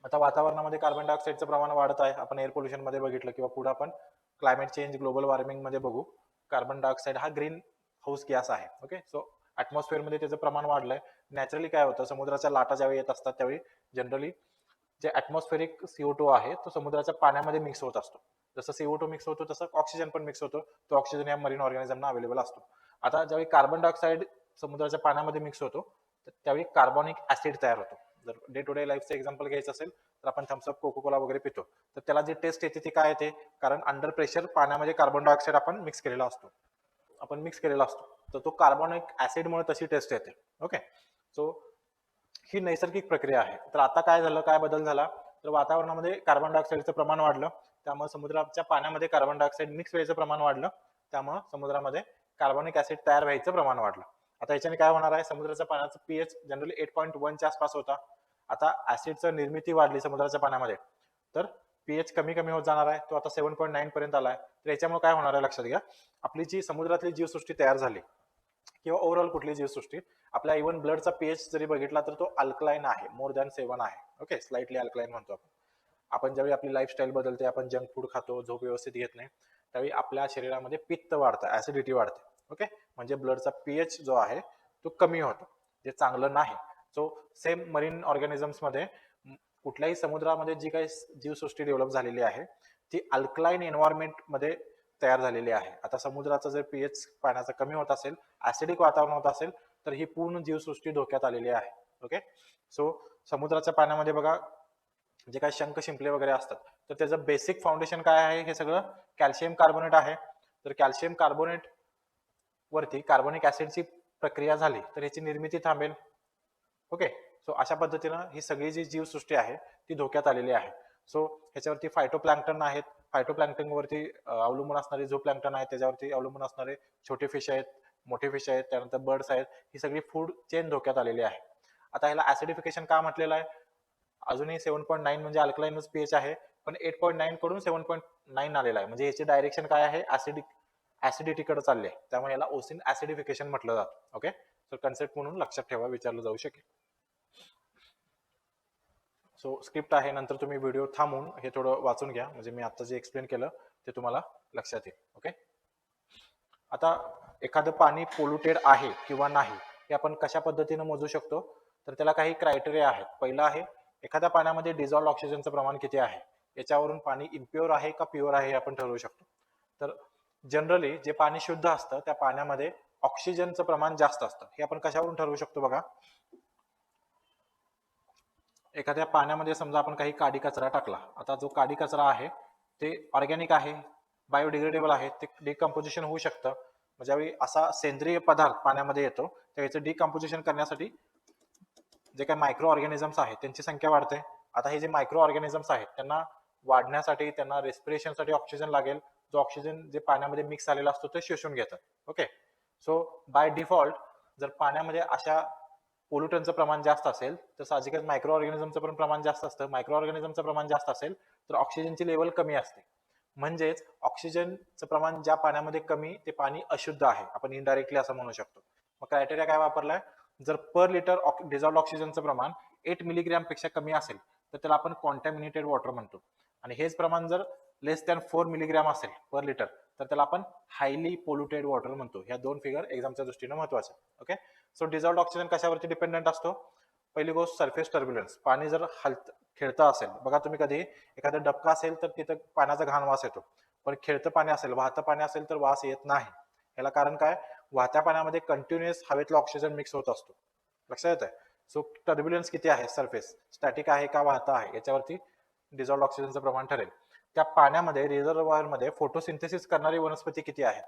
आता वातावरणामध्ये कार्बन डायऑक्साईडचं प्रमाण वाढत आहे. आपण एअर पोल्युशन मध्ये बघितलं किंवा पुढे आपण क्लायमेट चेंज, ग्लोबल वॉर्मिंग मध्ये बघू. कार्बन डायऑक्साईड हा ग्रीन हाऊस गॅस आहे. ओके, सो ऍटमॉस्फिअर मध्ये त्याचं प्रमाण वाढलंय. नॅचरली काय होतं, समुद्राच्या लाटा ज्यावेळी येत असतात त्यावेळी जनरली जे ऍटमॉस्फेरिक CO2 आहे तो समुद्राच्या पाण्यामध्ये मिक्स होत असतो. जसं CO2 मिक्स होतो तसं ऑक्सिजन पण मिक्स होतो. तो ऑक्सिजन या मरीन ऑर्गॅनिझमना अवेलेबल असतो. आता ज्यावेळी कार्बन डायऑक्साईड समुद्राच्या पाण्यामध्ये मिक्स होतो त्यावेळी कार्बॉनिक ऍसिड तयार होतो. जर डे टू डे लाईफचं एक्झाम्पल घ्यायचं असेल तर आपण थम्सअप, कोको कोला वगैरे पितो, तर त्याला जी टेस्ट येते ती काय येते, कारण अंडर प्रेशर पाण्यामध्ये कार्बन डायऑक्साईड आपण मिक्स केलेला असतो. तर तो कार्बॉनिक ऍसिडमुळे तशी टेस्ट येते. ओके, सो ही नैसर्गिक प्रक्रिया आहे. तर आता काय झालं, काय बदल झाला, तर वातावरणामध्ये कार्बन डायऑक्साईडचं प्रमाण वाढलं, त्यामुळे समुद्राच्या पाण्यामध्ये कार्बन डायऑक्साईड मिक्स व्हायचं प्रमाण वाढलं, त्यामुळे समुद्रामध्ये कार्बॉनिक ऍसिड तयार व्हायचं प्रमाण वाढलं. आता याच्याने काय होणार आहे, समुद्राच्या पाण्याचं पीएच जनरली 8.1च्या आसपास होता. आता ऍसिडचं निर्मिती वाढली समुद्राच्या पाण्यामध्ये, तर पीएच कमी कमी होत जाणार आहे, तो आता 7.9 पर्यंत आलाय. तर याच्यामुळे काय होणार आहे लक्षात घ्या, आपली जी समुद्रातली जीवसृष्टी तयार झाली किंवा ओव्हरऑल कुठली जीवसृष्टी, आपल्या इव्हन ब्लडचा पीएच जरी बघितला तर तो अल्कलाइन आहे, मोर दॅन 7 आहे. ओके, स्लाइटली अल्कलाइन म्हणतो आपण. आपण ज्यावेळी आपली लाईफस्टाईल बदलते, आपण जंक फूड खातो, झोप व्यवस्थित घेत नाही, त्यावेळी आपल्या शरीरामध्ये पित्त वाढतं, ऍसिडिटी वाढते. ओके, म्हणजे ब्लडचा पीएच जो आहे तो कमी होतो, जे चांगलं नाही. सो सेम मरीन ऑर्गॅनिझम्स मध्ये कुठल्याही समुद्रामध्ये जी काही जीवसृष्टी डेव्हलप झालेली आहे ती अल्कलाइन एन्व्हायरमेंट मध्ये तयार झालेली आहे. आता समुद्राचा जर पीएच पाण्याचा कमी होत असेल, ऍसिडिक वातावरण होत असेल, तर ही पूर्ण जीवसृष्टी धोक्यात आलेली आहे. ओके, सो समुद्राच्या पाण्यामध्ये बघा जे काही शंख, शिंपले वगैरे असतात, तर त्याचं बेसिक फाउंडेशन काय आहे, हे सगळं कॅल्शियम कार्बोनेट आहे. तर कॅल्शियम कार्बोनेट वरती कार्बोनिक ऍसिडची प्रक्रिया झाली तर याची निर्मिती थांबेल. ओके, सो अशा पद्धतीनं ही सगळी जी जीवसृष्टी आहे ती धोक्यात आलेली आहे. सो ह्याच्यावरती फायटोप्लॅन्क्टन आहेत, फायटोप्लॅन्क्टन वरती अवलंबून असणारे जो प्लॅन्क्टन आहे त्याच्यावरती अवलंबून असणारे छोटे फिश आहेत, मोठे फिश आहेत, त्यानंतर बर्ड्स आहेत, ही सगळी फूड चेन धोक्यात आलेली आहे. आता ह्याला ऍसिडिफिकेशन का म्हटलेलं आहे? अजूनही 7.9 म्हणजे अल्कलाइनच पीएच आहे, पण 8.9 कडून 7.9 आलेला आहे, म्हणजे याची डायरेक्शन काय आहे? ऍसिडिटीकडे चालली आहे, त्यामुळे याला ओसिन ऍसिडिफिकेशन म्हटलं जातं. ओके, तर कन्सेप्ट म्हणून लक्षात ठेवा, विचारलं जाऊ शकेल. सो स्क्रिप्ट आहे, नंतर तुम्ही व्हिडिओ थांबवून हे थोडं वाचून घ्या, म्हणजे मी आता जे एक्सप्लेन केलं ते तुम्हाला लक्षात येईल. ओके, आता एखादं पाणी पोल्युटेड आहे किंवा नाही हे आपण कशा पद्धतीने मोजू शकतो? तर त्याला काही क्रायटेरिया आहेत. पहिलं आहे, एखाद्या पाण्यामध्ये डिझॉल्व्ड ऑक्सिजनचं प्रमाण किती आहे, याच्यावरून पाणी इम्प्युअर आहे का प्युअर आहे हे आपण ठरवू शकतो. तर जनरली जे पाणी शुद्ध असतं त्या पाण्यामध्ये ऑक्सिजनचं प्रमाण जास्त असतं. हे आपण कशावरून ठरवू शकतो? बघा, एखाद्या पाण्यामध्ये समजा आपण काही काडी कचरा टाकला. आता जो काडी कचरा आहे ते ऑर्गॅनिक आहे, बायोडिग्रेडेबल आहे, ते डिकम्पोजिशन होऊ शकतं. ज्यावेळी असा सेंद्रिय पदार्थ पाण्यामध्ये येतो त्याचं डिकम्पोजिशन करण्यासाठी जे काही मायक्रो ऑर्गॅनिझम्स आहेत त्यांची संख्या वाढते. आता हे जे मायक्रो ऑर्गॅनिझम्स आहेत त्यांना वाढण्यासाठी, त्यांना रेस्पिरेशनसाठी ऑक्सिजन लागेल, जो ऑक्सिजन जे पाण्यामध्ये मिक्स झालेला असतो ते शोषून घेतात. ओके, सो बाय डिफॉल्ट जर पाण्यामध्ये अशा पोल्युटनचं प्रमाण जास्त असेल तर साहजिकच मायक्रो ऑर्गॅनिझमचं पण प्रमाण जास्त असतं. मायक्रो ऑर्गॅनिझमचं प्रमाण जास्त असेल तर ऑक्सिजनची लेवल कमी असते, म्हणजेच ऑक्सिजनचं प्रमाण ज्या पाण्यामध्ये कमी ते पाणी अशुद्ध आहे, आपण इनडायरेक्टली असं म्हणू शकतो. मग क्रायटेरिया काय वापरलाय? जर पर लिटर डिझॉल्व्ड ऑक्सिजनचं प्रमाण 8 मिलीग्रॅम पेक्षा कमी असेल तर त्याला आपण कॉन्टॅमिनेटेड वॉटर म्हणतो, आणि हेच प्रमाण जर लेस दॅन 4 मिलीग्रॅम असेल पर लिटर तर त्याला आपण हायली पोल्युटेड वॉटर म्हणतो. ह्या दोन फिगर एक्झामच्या दृष्टीने महत्वाच्या. ओके, सो डिझॉल्व्ड ऑक्सिजन कशावरती डिपेंडंट असतो? पहिली गोष्ट सरफेस टर्ब्युलन्स. पाणी जर खेळतं असेल, बघा तुम्ही कधी एखादा डबका असेल तर तिथं पाण्याचा घाण वास येतो, पण खेळतं पाणी असेल, वाहतं पाणी असेल तर वास येत नाही. याला कारण काय? वाहत्या पाण्यामध्ये कंटिन्युअस हवेतला ऑक्सिजन मिक्स होत असतो. लक्षात येत आहे? सो टर्ब्युलन्स किती आहे, सरफेस स्टॅटिक आहे का वाहता आहे, याच्यावरती डिझॉल्व्ड ऑक्सिजनचं प्रमाण ठरेल. त्या पाण्यामध्ये रिझर्व्हायरमध्ये फोटोसिंथेसिस करणारी वनस्पती किती आहेत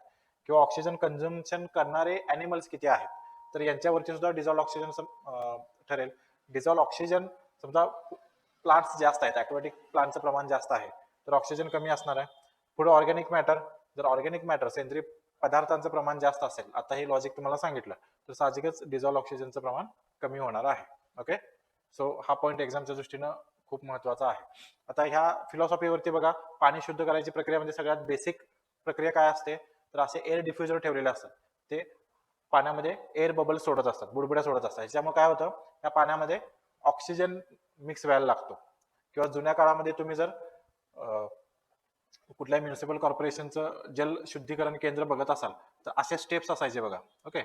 किंवा ऑक्सिजन कन्झम्पशन करणारे ॲनिमल्स किती आहेत, तर यांच्यावरती सुद्धा डिझॉल्व्ड ऑक्सिजन ठरेल. डिझॉल्व्ड ऑक्सिजन समजा प्लांट्स जास्त आहेत, ॲक्वेटिक प्लांटचं प्रमाण जास्त आहे तर ऑक्सिजन कमी असणार आहे. पुढे ऑर्गॅनिक मॅटर. जर ऑर्गॅनिक मॅटर सेंद्रिय पदार्थांचं प्रमाण जास्त असेल, आता हे लॉजिक तुम्हाला सांगितलं, तर साहजिकच डिझॉल्व्ड ऑक्सिजनचं प्रमाण कमी होणार आहे. ओके, सो हा पॉईंट एक्झामच्या दृष्टीनं खूप महत्वाचा आहे. आता ह्या फिलॉसॉफीवरती बघा, पाणी शुद्ध करायची प्रक्रिया म्हणजे सगळ्यात बेसिक प्रक्रिया काय असते? तर असे एअर डिफ्युजर ठेवलेले असतात, ते पाण्यामध्ये एअर बबल सोडत असतात, बुडबुड्या सोडत असतात. ह्याच्यामुळे काय होतं? त्या पाण्यामध्ये ऑक्सिजन मिक्स व्हायला लागतो. किंवा जुन्या काळामध्ये तुम्ही जर कुठल्याही म्युनिसिपल कॉर्पोरेशनचं जल शुद्धीकरण केंद्र बघत असाल तर असे स्टेप्स असायचे बघा. ओके,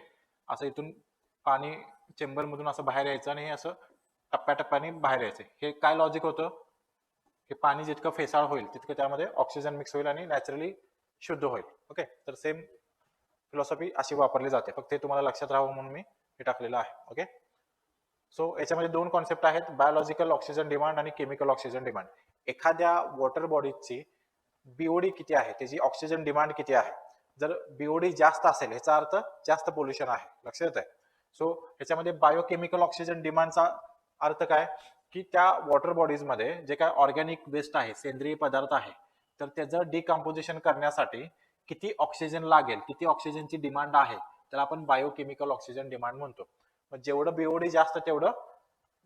असं इथून पाणी चेंबर मधून असं बाहेर यायचं आणि असं टप्प्याटप्प्याने बाहेर यायचे. हे काय लॉजिक होतं? हे पाणी जितकं फेसाळ होईल तितकं त्यामध्ये ऑक्सिजन मिक्स होईल आणि नॅचरली शुद्ध होईल. ओके, तर सेम फिलॉसॉफी अशी वापरली जाते, फक्त हे तुम्हाला लक्षात राहावं म्हणून मी हे टाकलेलं आहे. ओके, सो याच्यामध्ये दोन कॉन्सेप्ट आहेत, बायोलॉजिकल ऑक्सिजन डिमांड आणि केमिकल ऑक्सिजन डिमांड. एखाद्या वॉटर बॉडीची बीओडी किती आहे, त्याची ऑक्सिजन डिमांड किती आहे. जर बीओडी जास्त असेल याचा अर्थ जास्त पोल्युशन आहे. लक्षात येत आहे? सो ह्याच्यामध्ये बायोकेमिकल ऑक्सिजन डिमांडचा अर्थ काय? की त्या वॉटर बॉडीज मध्ये जे काय ऑर्गॅनिक वेस्ट आहे, सेंद्रिय पदार्थ आहे, तर त्याचं डिकम्पोजिशन करण्यासाठी किती ऑक्सिजन लागेल, किती ऑक्सिजनची डिमांड आहे, त्याला आपण बायोकेमिकल ऑक्सिजन डिमांड म्हणतो. जेवढं बीओडी जास्त तेवढं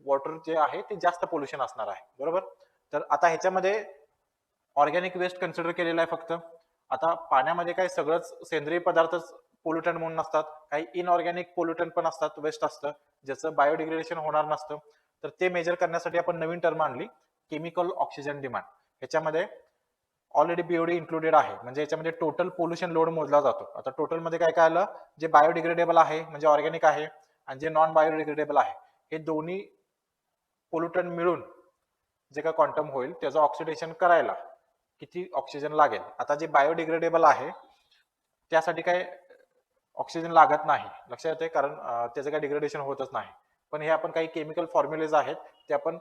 वॉटर जे आहे ते जास्त पोल्युशन असणार आहे. बरोबर? तर आता ह्याच्यामध्ये ऑर्गॅनिक वेस्ट कन्सिडर केलेला आहे फक्त. आता पाण्यामध्ये काय सगळंच सेंद्रिय पदार्थच पोल्युटंट म्हणून नसतात, काही इनऑर्गॅनिक पोल्युटंट पण असतात, वेस्ट असतं ज्याचं बायोडिग्रेडेशन होणार नसतं. तर ते मेजर करण्यासाठी आपण नवीन टर्म आणली, केमिकल ऑक्सिजन डिमांड. ह्याच्यामध्ये ऑलरेडी बीओडी इन्क्लुडेड आहे, म्हणजे याच्यामध्ये टोटल पोल्युशन लोड मोजला जातो. आता टोटल मध्ये काय काय आलं? जे बायोडिग्रेडेबल आहे म्हणजे ऑर्गॅनिक आहे, आणि जे नॉन बायोडिग्रेडेबल आहे, हे दोन्ही पोल्युटंट मिळून जे काय क्वांटम होईल त्याचं ऑक्सिडेशन करायला किती ऑक्सिजन लागेल. आता जे बायोडिग्रेडेबल आहे त्यासाठी काय ऑक्सिजन लागत नाही, लक्षात येते, कारण त्याचं काय डिग्रेडेशन होतच नाही. पण हे आपण काही केमिकल फॉर्म्युलेज आहेत ते आपण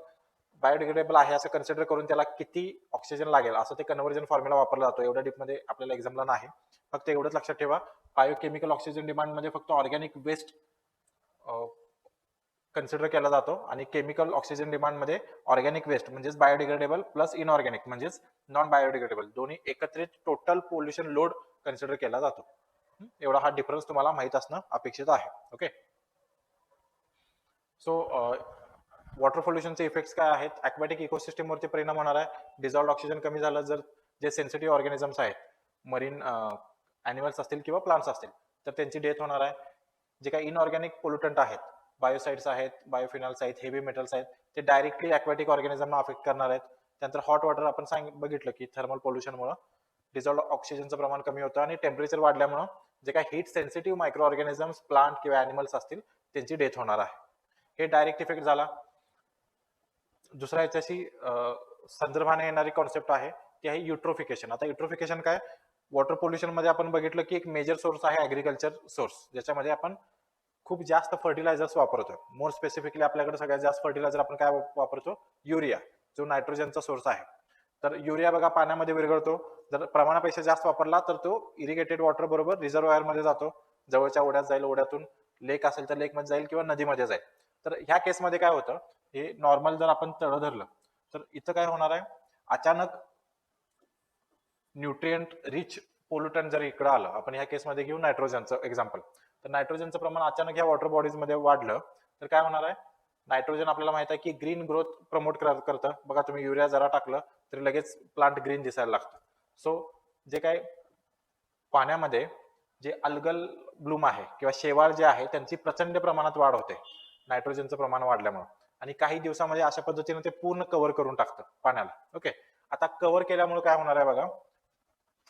बायोडिग्रेडेबल आहे असं कन्सिडर करून त्याला किती ऑक्सिजन लागेल असं ते कन्व्हर्जन फॉर्म्युला वापरला जातो. एवढ्या डीपमध्ये आपल्याला एक्झामला नाही, फक्त एवढंच लक्षात ठेवा, बायोकेमिकल ऑक्सिजन डिमांड म्हणजे फक्त ऑर्गॅनिक वेस्ट कन्सिडर केला जातो आणि केमिकल ऑक्सिजन डिमांडमध्ये ऑर्गॅनिक वेस्ट म्हणजेच बायोडिग्रेडेबल प्लस इनऑर्गॅनिक म्हणजेच नॉन बायोडिग्रेडेबल दोन्ही एकत्रित टोटल पोल्युशन लोड कन्सिडर केला जातो. एवढा हा डिफरन्स तुम्हाला माहित असणं अपेक्षित आहे. ओके. सो वॉटर पोल्युशनचे इफेक्ट्स काय आहेत? ॲक्वॅटिक इकोसिस्टमवरती परिणाम होणार आहे. डिझॉल्व्ड ऑक्सिजन कमी झालं जर जे सेन्सिटिव्ह ऑर्गॅनिझम्स आहेत, मरीन ॲनिमल्स असतील किंवा प्लांट्स असतील, तर त्यांची डेथ होणार आहे. जे काही इनऑर्गॅनिक पोल्युटंट आहेत, बायोसाइड्स आहेत, बायोफिनॉल्स आहेत, हेवी मेटल्स आहेत, ते डायरेक्टली ॲक्वॅटिक ऑर्गॅनिझमना अफेक्ट करणार आहेत. त्यानंतर हॉट वॉटर आपण बघितलं की थर्मल पोल्युशनमुळे डिझॉल्व्ड ऑक्सिजनचं प्रमाण कमी होतं आणि टेम्परेचर वाढल्यामुळे जे काही heat sensitive micro organisms plant किंवा ॲनिमल्स असतील त्यांची डेथ होणार आहे. हे डायरेक्ट इफेक्ट झाला. दुसरा याच्याशी संदर्भाने येणारी कॉन्सेप्ट आहे ती आहे युट्रोफिकेशन. आता युट्रोफिकेशन काय? वॉटर पोल्युशन मध्ये आपण बघितलं की एक मेजर सोर्स आहे ॲग्रिकल्चर सोर्स, ज्याच्यामध्ये आपण खूप जास्त फर्टिलायझर्स वापरतो. मोर स्पेसिफिकली आपल्याकडे सगळ्यात जास्त फर्टिलायझर आपण काय वापरतो? युरिया, जो नायट्रोजनचा सोर्स आहे. तर युरिया बघा पाण्यामध्ये विरघळतो. जर प्रमाणापेक्षा जास्त वापरला तर तो इरिगेटेड वॉटर बरोबर रिझर्वॉयर मध्ये जातो, जवळच्या ओढ्यात जाईल, ओढ्यातून लेक असेल तर लेक मध्ये जाईल किंवा नदीमध्ये जाईल. तर ह्या केसमध्ये काय होतं? हे नॉर्मल जर आपण तळं धरलं तर इथं काय होणार आहे? अचानक न्यूट्रिएंट रिच पोल्युटंट जर इकडं आलं, आपण ह्या केसमध्ये घेऊ नायट्रोजनचं एक्झाम्पल, तर नायट्रोजनचं प्रमाण अचानक या वॉटर बॉडीज मध्ये वाढलं तर काय होणार आहे? नायट्रोजन आपल्याला माहित आहे की ग्रीन ग्रोथ प्रमोट करतं. बघा तुम्ही युरिया जरा टाकलं तरी लगेच प्लांट ग्रीन दिसायला लागतं. सो जे काय पाण्यामध्ये जे अल्गल ब्लूम आहे किंवा शेवाळ जे आहे त्यांची प्रचंड प्रमाणात वाढ होते नायट्रोजनचं प्रमाण वाढल्यामुळे, आणि काही दिवसामध्ये अशा पद्धतीने ते पूर्ण कव्हर करून टाकतं पाण्याला. ओके. आता कव्हर केल्यामुळे काय होणार आहे बघा,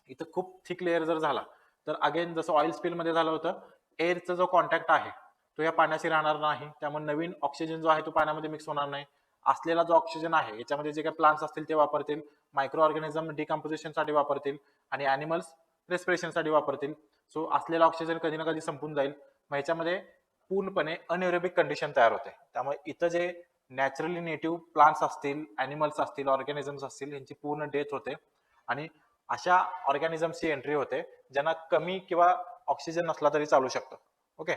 इथं खूप थिक लेअर जर झाला तर अगेन जसं ऑइल स्पिल मध्ये झालं होतं, एअरचा जो कॉन्टॅक्ट आहे तो या पाण्याशी राहणार नाही, त्यामुळे नवीन ऑक्सिजन जो आहे तो पाण्यामध्ये मिक्स होणार नाही. असलेला जो ऑक्सिजन आहे याच्यामध्ये जे काही प्लांट्स असतील ते वापरतील, मायक्रो ऑर्गॅनिझम डिकम्पोजिशन साठी वापरतील आणि अॅनिमल्स रेस्पिरेशन साठी वापरतील. सो असलेला ऑक्सिजन कधी ना कधी संपून जाईल. मग ह्याच्यामध्ये पूर्णपणे अनएरोबिक कंडिशन तयार होते. त्यामुळे इथं जे नॅचरली नेटिव्ह प्लांट्स असतील, अॅनिमल्स असतील, ऑर्गॅनिझम्स असतील, यांची पूर्ण डेथ होते आणि अशा ऑर्गॅनिझम्सची एंट्री होते ज्यांना कमी किंवा ऑक्सिजन नसला तरी चालू शकतं. ओके.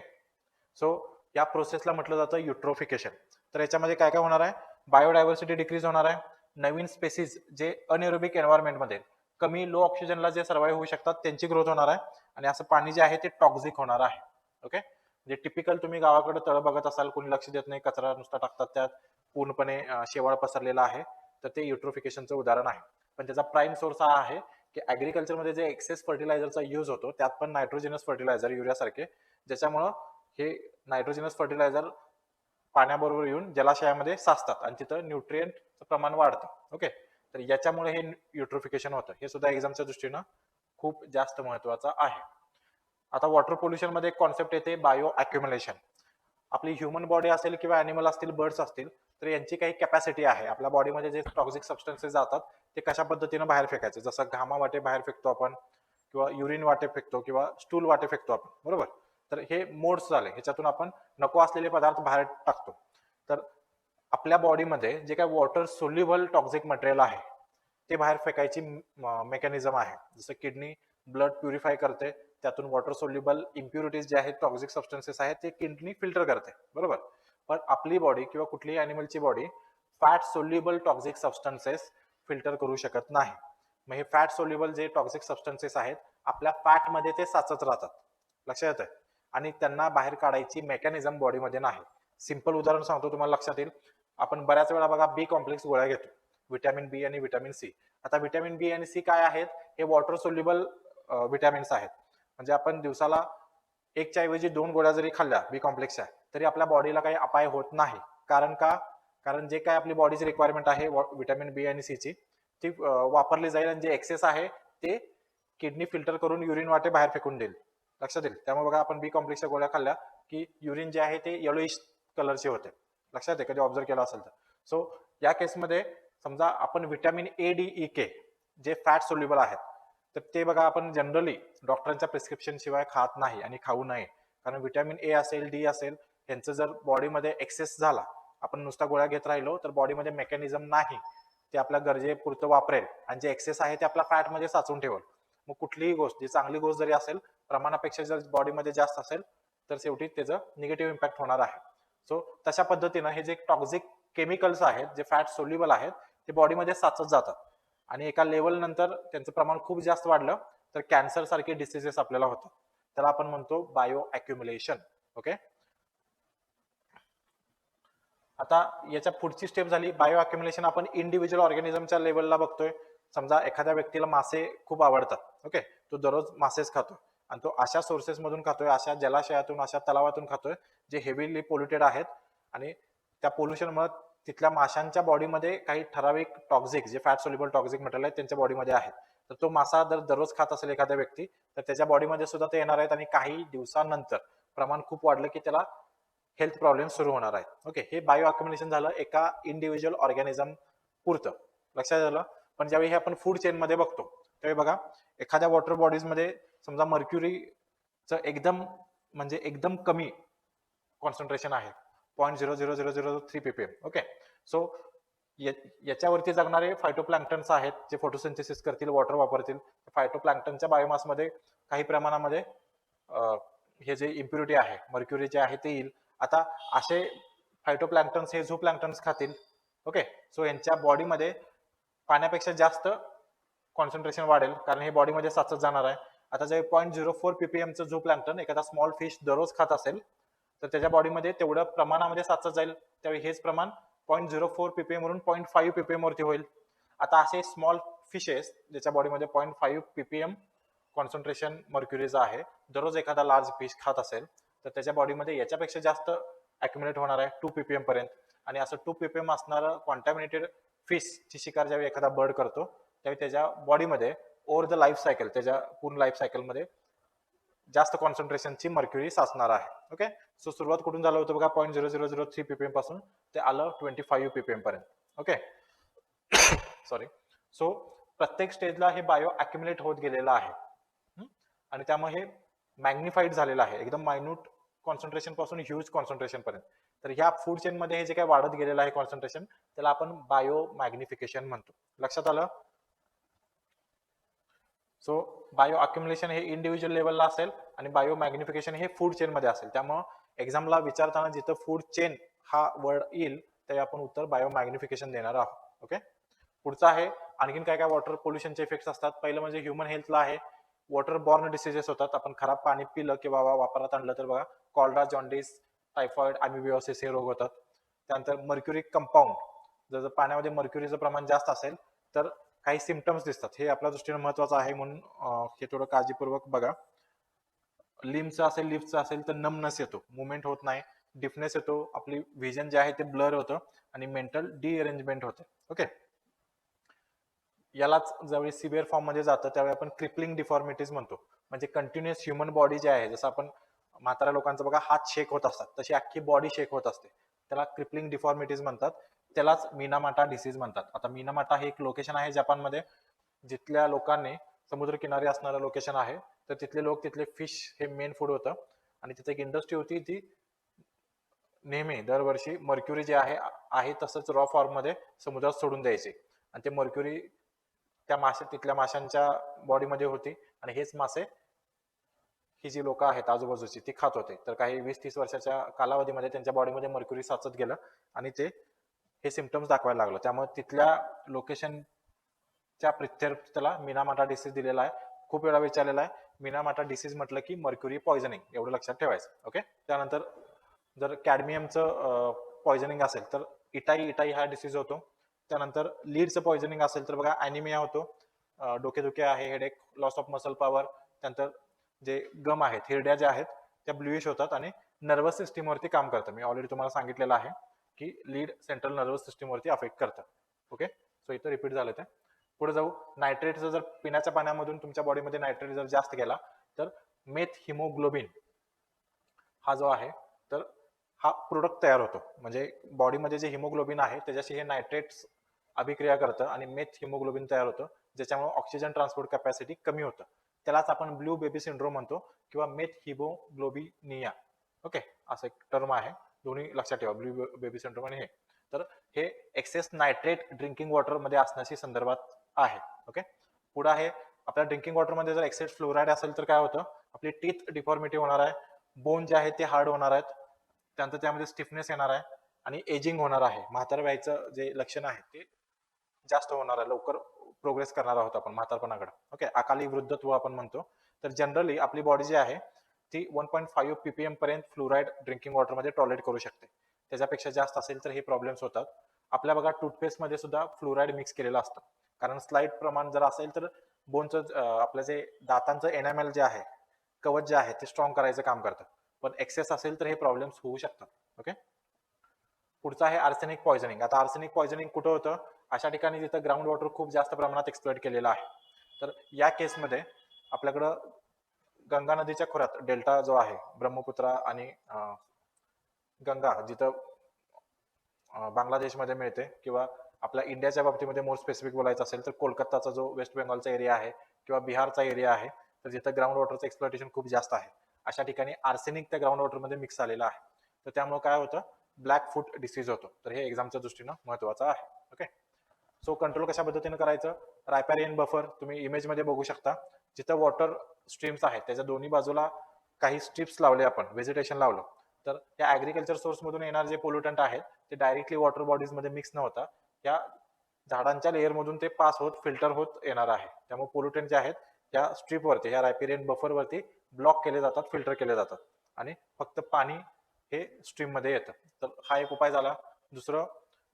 सो या प्रोसेसला म्हटलं जातं युट्रोफिकेशन. तर याच्यामध्ये काय काय होणार आहे? बायोडायव्हर्सिटी डिक्रीज होणार आहे. नवीन स्पेसिस जे अनएरोबिक एन्व्हायरमेंटमध्ये कमी लो ऑक्सिजनला जे सर्वाइव्ह होऊ शकतात त्यांची ग्रोथ होणार आहे आणि असं पाणी जे आहे ते टॉक्झिक होणार आहे. ओके. म्हणजे टिपिकल तुम्ही गावाकडे तळ बघत असाल, कोणी लक्ष देत नाही, कचरा नुसता टाकतात, त्यात पूर्णपणे शेवाळ पसरलेला आहे, तर ते युट्रोफिकेशनचं उदाहरण आहे. पण त्याचा प्राईम सोर्स हा आहे की ऍग्रिकल्चरमध्ये जे एक्सेस फर्टिलायझरचा यूज होतो त्यात पण नायट्रोजिनस फर्टिलायझर युरियासारखे, ज्याच्यामुळं हे नायट्रोजिनस फर्टिलायझर पाण्याबरोबर येऊन जलाशयामध्ये साचतात आणि तिथं न्यूट्रिएंटचं प्रमाण वाढतं. ओके. तर याच्यामुळे हे युट्रोफिकेशन होतं. हे सुद्धा एक्झामच्या दृष्टीनं खूप जास्त महत्वाचं आहे. आता वॉटर पोल्युशन मध्ये एक कॉन्सेप्ट येते बायो अक्युम्युलेशन. आपली ह्युमन बॉडी असेल किंवा अॅनिमल असतील, बर्ड्स असतील, तर यांची काही कॅपॅसिटी आहे आपल्या बॉडीमध्ये जे टॉक्सिक सबस्टन्सेस जातात ते कशा पद्धतीने बाहेर फेकायचे. जसं घामा वाटे बाहेर फेकतो आपण, किंवा युरिन वाटे फेकतो, किंवा स्टूल वाटे फेकतो आपण, बरोबर. तर हे मोड्स झाले, ह्याच्यातून आपण नको असलेले पदार्थ बाहेर टाकतो. तर आपल्या बॉडीमध्ये जे काही वॉटर सोल्युबल टॉक्सिक मटेरियल आहे ते बाहेर फेकायची मेकॅनिझम आहे. जसं किडनी ब्लड प्युरिफाय करते, त्यातून वॉटर सोल्युबल इम्प्युरिटीज जे आहेत, टॉक्सिक सबस्टन्सेस आहेत, ते किडनी फिल्टर करते, बरोबर. पण आपली बॉडी किंवा कुठलीही अॅनिमलची body fat soluble toxic substances filter करू शकत नाही. मग हे फॅट सोल्युबल जे टॉक्सिक सबस्टन्सेस आहेत आपल्या फॅटमध्ये ते साचत राहतात, लक्षात येतंय, आणि त्यांना बाहेर काढायची मेकॅनिझम बॉडीमध्ये नाही. सिंपल उदाहरण सांगतो, तुम्हाला लक्षात येईल. आपण बऱ्याच वेळा बघा बी कॉम्प्लेक्स गोळ्या घेतो, व्हिटॅमिन बी आणि व्हिटॅमिन सी. आता व्हिटॅमिन बी आणि सी काय आहेत? हे वॉटर सोल्युबल व्हिटॅमिन्स आहेत. म्हणजे आपण दिवसाला एकच्या ऐवजी 2 गोळ्या जरी खाल्ल्या बी कॉम्प्लेक्सच्या तरी आपल्या बॉडीला काही अपाय होत नाही. कारण का? कारण जे काय आपली बॉडीची रिक्वायरमेंट आहे व्हिटॅमिन बी आणि सी ची ती वापरली जाईल आणि जे एक्सेस आहे ते किडनी फिल्टर करून युरिन वाटे बाहेर फेकून देईल, लक्षात येईल. त्यामुळे बघा आपण बी कॉम्प्लेक्सच्या गोळ्या खाल्ल्या की युरिन जे आहे ते येलोइश कलरचे होते, लक्षात आहे, कधी ऑब्झर्व केला असेल तर. सो या केसमध्ये समजा आपण व्हिटॅमिन ए डी ई के जे फॅट सोल्युबल आहेत तर ते बघा आपण जनरली डॉक्टरांच्या प्रिस्क्रिप्शन शिवाय खात नाही आणि खाऊ नये. कारण व्हिटॅमिन ए असेल, डी असेल, यांचं जर बॉडीमध्ये एक्सेस झाला, आपण नुसता गोळ्या घेत राहिलो तर बॉडीमध्ये मेकॅनिझम नाही, ते आपल्या गरजेपुरतं वापरेल आणि जे एक्सेस आहे ते आपल्या फॅटमध्ये साचून ठेवल. मग कुठलीही गोष्ट, जी चांगली गोष्ट जरी असेल, प्रमाणापेक्षा जर बॉडीमध्ये जास्त असेल तर शेवटी त्याचं निगेटिव्ह इम्पॅक्ट होणार आहे. सो तशा पद्धतीनं हे जे टॉक्सिक केमिकल्स आहेत, जे फॅट सोल्युबल आहेत, ते बॉडीमध्ये साचत जातात आणि एका लेवल नंतर त्यांचं प्रमाण खूप जास्त वाढलं तर कॅन्सर सारखे डिसिजेस आपल्याला होतात. त्याला आपण म्हणतो बायो अक्युम्युलेशन. ओके. आता याच्या पुढची स्टेप झाली बायो अक्युम्युलेशन. आपण इंडिव्हिज्युअल ऑर्गॅनिझमच्या लेवलला बघतोय. समजा एखाद्या व्यक्तीला मासे खूप आवडतात. ओके. तो दररोज मासेच खातो आणि तो अशा सोर्सेस मधून खातोय, अशा जलाशयातून, अशा तलावातून खातोय जे हेवीली पोल्युटेड आहेत आणि त्या पोल्युशनमुळे तिथल्या माशांच्या बॉडीमध्ये काही ठराविक टॉक्सिक, जे फॅट सोल्युबल टॉक्सिक मटेरियल आहेत त्यांच्या बॉडीमध्ये आहेत. तर तो मासा जर दररोज खात असेल एखाद्या व्यक्ती, तर त्याच्या बॉडीमध्ये सुद्धा ते येणार आहेत आणि काही दिवसांनंतर प्रमाण खूप वाढलं की त्याला हेल्थ प्रॉब्लेम सुरू होणार आहेत. ओके. हे बायो अक्युम्युलेशन झालं एका इंडिव्हिज्युअल ऑर्गॅनिझम पुरतं. लक्षात आलं. पण ज्यावेळी हे आपण फूड चेन मध्ये बघतो त्यावेळी बघा, एखाद्या वॉटर बॉडीज मध्ये समजा मर्क्युरीचं एकदम म्हणजे एकदम कमी कॉन्सन्ट्रेशन आहे, 0.00003 ppm. ओके. सो याच्यावरती जगणारे फायटोप्लॅन्क्टन्स आहेत जे फोटोसिंथेसिस करतील, वॉटर वापरतील. फायटोप्लॅन्क्टनच्या बायोमासमध्ये काही प्रमाणामध्ये हे जे इम्प्युरिटी आहे, मर्क्युरी जे आहे ते येईल. आता असे फायटोप्लॅन्क्टन्स हे झूप्लॅन्क्टन्स खातील. ओके. सो यांच्या बॉडीमध्ये पाण्यापेक्षा जास्त कॉन्सन्ट्रेशन वाढेल कारण हे बॉडीमध्ये साचत जाणार आहे. आता जे 0.04 ppm चं झूप्लॅन्क्टन एखादा स्मॉल फिश दररोज खात असेल तर त्याच्या बॉडीमध्ये तेवढ्या प्रमाणामध्ये साचत जाईल. त्यावेळी हेच प्रमाण 0.04 ppm वरून 0.5 ppm वरती होईल. आता असे स्मॉल फिशेस ज्याच्या बॉडीमध्ये 0.5 ppm कॉन्सन्ट्रेशन मर्क्युरीचं आहे, दररोज एखादा लार्ज फिश खात असेल तर त्याच्या बॉडीमध्ये याच्यापेक्षा जास्त अक्युमुलेट होणार आहे 2 ppm पर्यंत. आणि असं 2 ppm असणारं कॉन्टॅमिनेटेड फिशची शिकार ज्यावेळी एखादा बर्ड करतो त्यावेळी त्याच्या बॉडीमध्ये ओव्हर द लाईफ सायकल, त्याच्या पूर्ण लाईफ सायकलमध्ये जास्त कॉन्सन्ट्रेशनची मर्क्युरी साचणार आहे. ओके. सो सुरुवात कुठून झालं होतं बघा, 0.0003 ppm पासून ते आलं 25 ppm पर्यंत. ओके. सॉरी. सो प्रत्येक स्टेजला हे बायो अक्युमुलेट होत गेलेलं आहे आणि त्यामुळे हे मॅग्निफाईड झालेलं आहे एकदम मायन्यूट कॉन्सन्ट्रेशन पासून ह्यूज कॉन्सन्ट्रेशन पर्यंत. तर ह्या फूड चेन मध्ये हे जे काही वाढत गेलेलं आहे कॉन्सन्ट्रेशन, त्याला आपण बायो मॅग्निफिकेशन म्हणतो. लक्षात आलं. सो बायो अक्युमुलेशन हे इंडिव्हिज्युअल लेवलला असेल आणि बायो मॅग्निफिकेशन हे फूड चेन मध्ये असेल. त्यामुळे एक्झामला विचारताना जिथं फूड चेन हा वर्ड येईल त्यावेळी आपण उत्तर बायो मॅग्निफिकेशन देणार आहोत. ओके. पुढचा आहे आणखीन काय काय वॉटर पोल्युशनचे इफेक्ट्स असतात. पहिलं म्हणजे ह्युमन हेल्थला आहे, वॉटर बॉर्न डिसिजेस होतात. आपण खराब पाणी पिलं किंवा वापरात आणलं तर बघा कॉलरा, जॉन्डिस, टायफॉइड, अमिबिओसिस हे रोग होतात. त्यानंतर मर्क्युरी कंपाऊंड, जर पाण्यामध्ये मर्क्युरीचं प्रमाण जास्त असेल तर काही सिम्पटम्स दिसतात. हे आपल्या दृष्टीने महत्वाचं आहे म्हणून हे थोडं काळजीपूर्वक बघा. लिम्बचं असेल, लिफ्टचं असेल तर नमनेस येतो, मुवमेंट होत नाही, डिफनेस येतो, आपली व्हिजन जे आहे ते ब्लर होतं आणि मेंटल डिअरेंजमेंट होते. ओके. यालाच ज्यावेळी सिव्हिअर फॉर्म मध्ये जातं त्यावेळी आपण क्रिपलिंग डिफॉर्मिटीज म्हणतो. म्हणजे कंटिन्युअस ह्युमन बॉडी जे आहे, जसं आपण म्हाताऱ्या लोकांचं बघा हात शेक होत असतात, तशी अख्खी बॉडी शेक होत असते, त्याला क्रिपलिंग डिफॉर्मिटीज म्हणतात. त्यालाच मिनामाटा डिसीज म्हणतात. आता मिनामाटा हे एक लोकेशन आहे जपानमध्ये, जिथल्या लोकांनी समुद्रकिनारी असणारं लोकेशन आहे. तर तिथले लोक, तिथले फिश हे मेन फूड होतं आणि तिथे एक इंडस्ट्री होती, ती नेहमी दरवर्षी मर्क्युरी जे आहे तसंच रॉ फॉर्म मध्ये समुद्रात सोडून द्यायचे आणि ते मर्क्युरी त्या तिथल्या माशांच्या बॉडीमध्ये होती आणि हेच मासे ही जी लोक आहेत आजूबाजूची ती खात होते. तर काही 20-30 वर्षाच्या कालावधीमध्ये त्यांच्या बॉडीमध्ये मर्क्युरी साचत गेलं आणि ते हे सिम्पटम्स दाखवायला लागलं. त्यामुळे तिथल्या लोकेशनच्या प्रित्यर्थ त्याला मिनामाटा डिसीज दिलेला आहे. खूप वेळा विचारलेला आहे, मिनामाटा डिसीज म्हटलं की मर्क्युरी पॉयझनिंग, एवढं लक्षात ठेवायचं. ओके. त्यानंतर जर कॅडमियमचं पॉयझनिंग असेल तर इटाई हा डिसीज होतो. त्यानंतर लीडचं पॉयझनिंग असेल तर बघा ॲनिमिया होतो, डोकेदुखे आहे, headache, loss of muscle power. त्यानंतर जे गम आहेत, हिरड्या ज्या आहेत त्या ब्ल्युइश होतात आणि नर्वस सिस्टीमवरती काम करतं. मी ऑलरेडी तुम्हाला सांगितलेलं आहे की लीड सेंट्रल नर्वस सिस्टीमवरती अफेक्ट करतं. ओके. सो इथं रिपीट झालं ते. पुढे जाऊ. नायट्रेटचं जर पिण्याच्या पाण्यामधून तुमच्या बॉडीमध्ये नायट्रेट जर जास्त गेला तर मेथ हिमोग्लोबिन हा जो आहे तर हा प्रोडक्ट तयार होतो. म्हणजे बॉडीमध्ये जे हिमोग्लोबिन आहे त्याच्याशी हे नायट्रेट्स अभिक्रिया करतं आणि मेथ हिमोग्लोबिन तयार होतं, ज्याच्यामुळे ऑक्सिजन ट्रान्सपोर्ट कॅपॅसिटी कमी होतं. त्यालाच आपण ब्लू बेबी सिंड्रोम म्हणतो किंवा मेथ हिमोग्लोबिनिया. ओके. असं एक टर्म आहे, दोन्ही लक्षात ठेवा, ब्लू बेबी सिंड्रोम आणि हे. तर हे एक्सेस नायट्रेट ड्रिंकिंग वॉटर मध्ये असण्याशी संदर्भात आहे. ओके. पुढे आहे आपल्या ड्रिंकिंग वॉटर मध्ये जर एक्सेस फ्लोराईड असेल तर काय होतं, आपली टीथ डिफॉर्मिटी होणार आहे, बोन जे आहे ते हार्ड होणार आहेत, त्यानंतर त्यामध्ये स्टिफनेस येणार आहे आणि एजिंग होणार आहे. म्हातारं व्हायचं जे लक्षण आहे ते जास्त होणार आहे, लवकर प्रोग्रेस करणार आहोत आपण म्हातारपणाकडे. ओके, अकाली वृद्धत्व आपण म्हणतो. तर जनरली आपली बॉडी जी आहे ती 1.5 ppm पर्यंत फ्लोराईड ड्रिंकिंग वॉटरमध्ये टॉलरेट करू शकते. त्याच्यापेक्षा जास्त असेल तर हे प्रॉब्लेम्स होतात. आपल्या बघा टूथपेस्टमध्ये सुद्धा फ्लोराईड मिक्स केलेलं असतं, कारण स्लाईट प्रमाण जर असेल तर बोनचं आपलं जे दातांचं एनॅमेल जे आहे, कवच जे आहे ते स्ट्रॉंग करायचं काम करतं. पण एक्सेस असेल तर हे प्रॉब्लेम्स होऊ शकतात. ओके, पुढचं आहे आर्सेनिक पॉयझनिंग. आता आर्सेनिक पॉयझनिंग कुठं होतं? अशा ठिकाणी जिथं ग्राउंड वॉटर खूप जास्त प्रमाणात एक्सप्लॉइट केलेलं आहे. तर या केसमध्ये आपल्याकडं गंगा नदीच्या खोऱ्यात डेल्टा जो आहे, ब्रह्मपुत्रा आणि गंगा जिथं बांगलादेशमध्ये मिळते, किंवा आपल्या इंडियाच्या बाबतीमध्ये मोर स्पेसिफिक बोलायचं असेल तर कोलकाताचा जो वेस्ट बेंगॉलचा एरिया आहे किंवा बिहारचा एरिया आहे, तर जिथं ग्राउंड वॉटरचं एक्सप्लॉयटेशन खूप जास्त आहे, अशा ठिकाणी आर्सेनिक त्या ग्राउंड वॉटरमध्ये मिक्स झालेलं आहे. तर त्यामुळे काय होतं? ब्लॅक फूट डिसीज होतो. तर हे एक्झामच्या दृष्टीनं महत्वाचं आहे. ओके, सो कंट्रोल कशा पद्धतीने करायचं? रायपॅरियन बफर तुम्ही इमेजमध्ये बघू शकता. जिथं वॉटर स्ट्रीम्स आहेत त्याच्या दोन्ही बाजूला काही स्ट्रिप्स लावले, आपण व्हेजिटेशन लावलं, तर त्या ॲग्रिकल्चर सोर्समधून येणार जे पोल्युटंट आहेत ते डायरेक्टली वॉटर बॉडीजमध्ये मिक्स न होता या झाडांच्या लेअरमधून ते पास होत फिल्टर होत येणार आहे. त्यामुळे पोल्युटंट जे आहेत त्या स्ट्रीपवरती, ह्या रायपेरियन बफरवरती ब्लॉक केले जातात, फिल्टर केले जातात आणि फक्त पाणी हे स्ट्रीममध्ये येतं. तर हा एक उपाय झाला. दुसरं,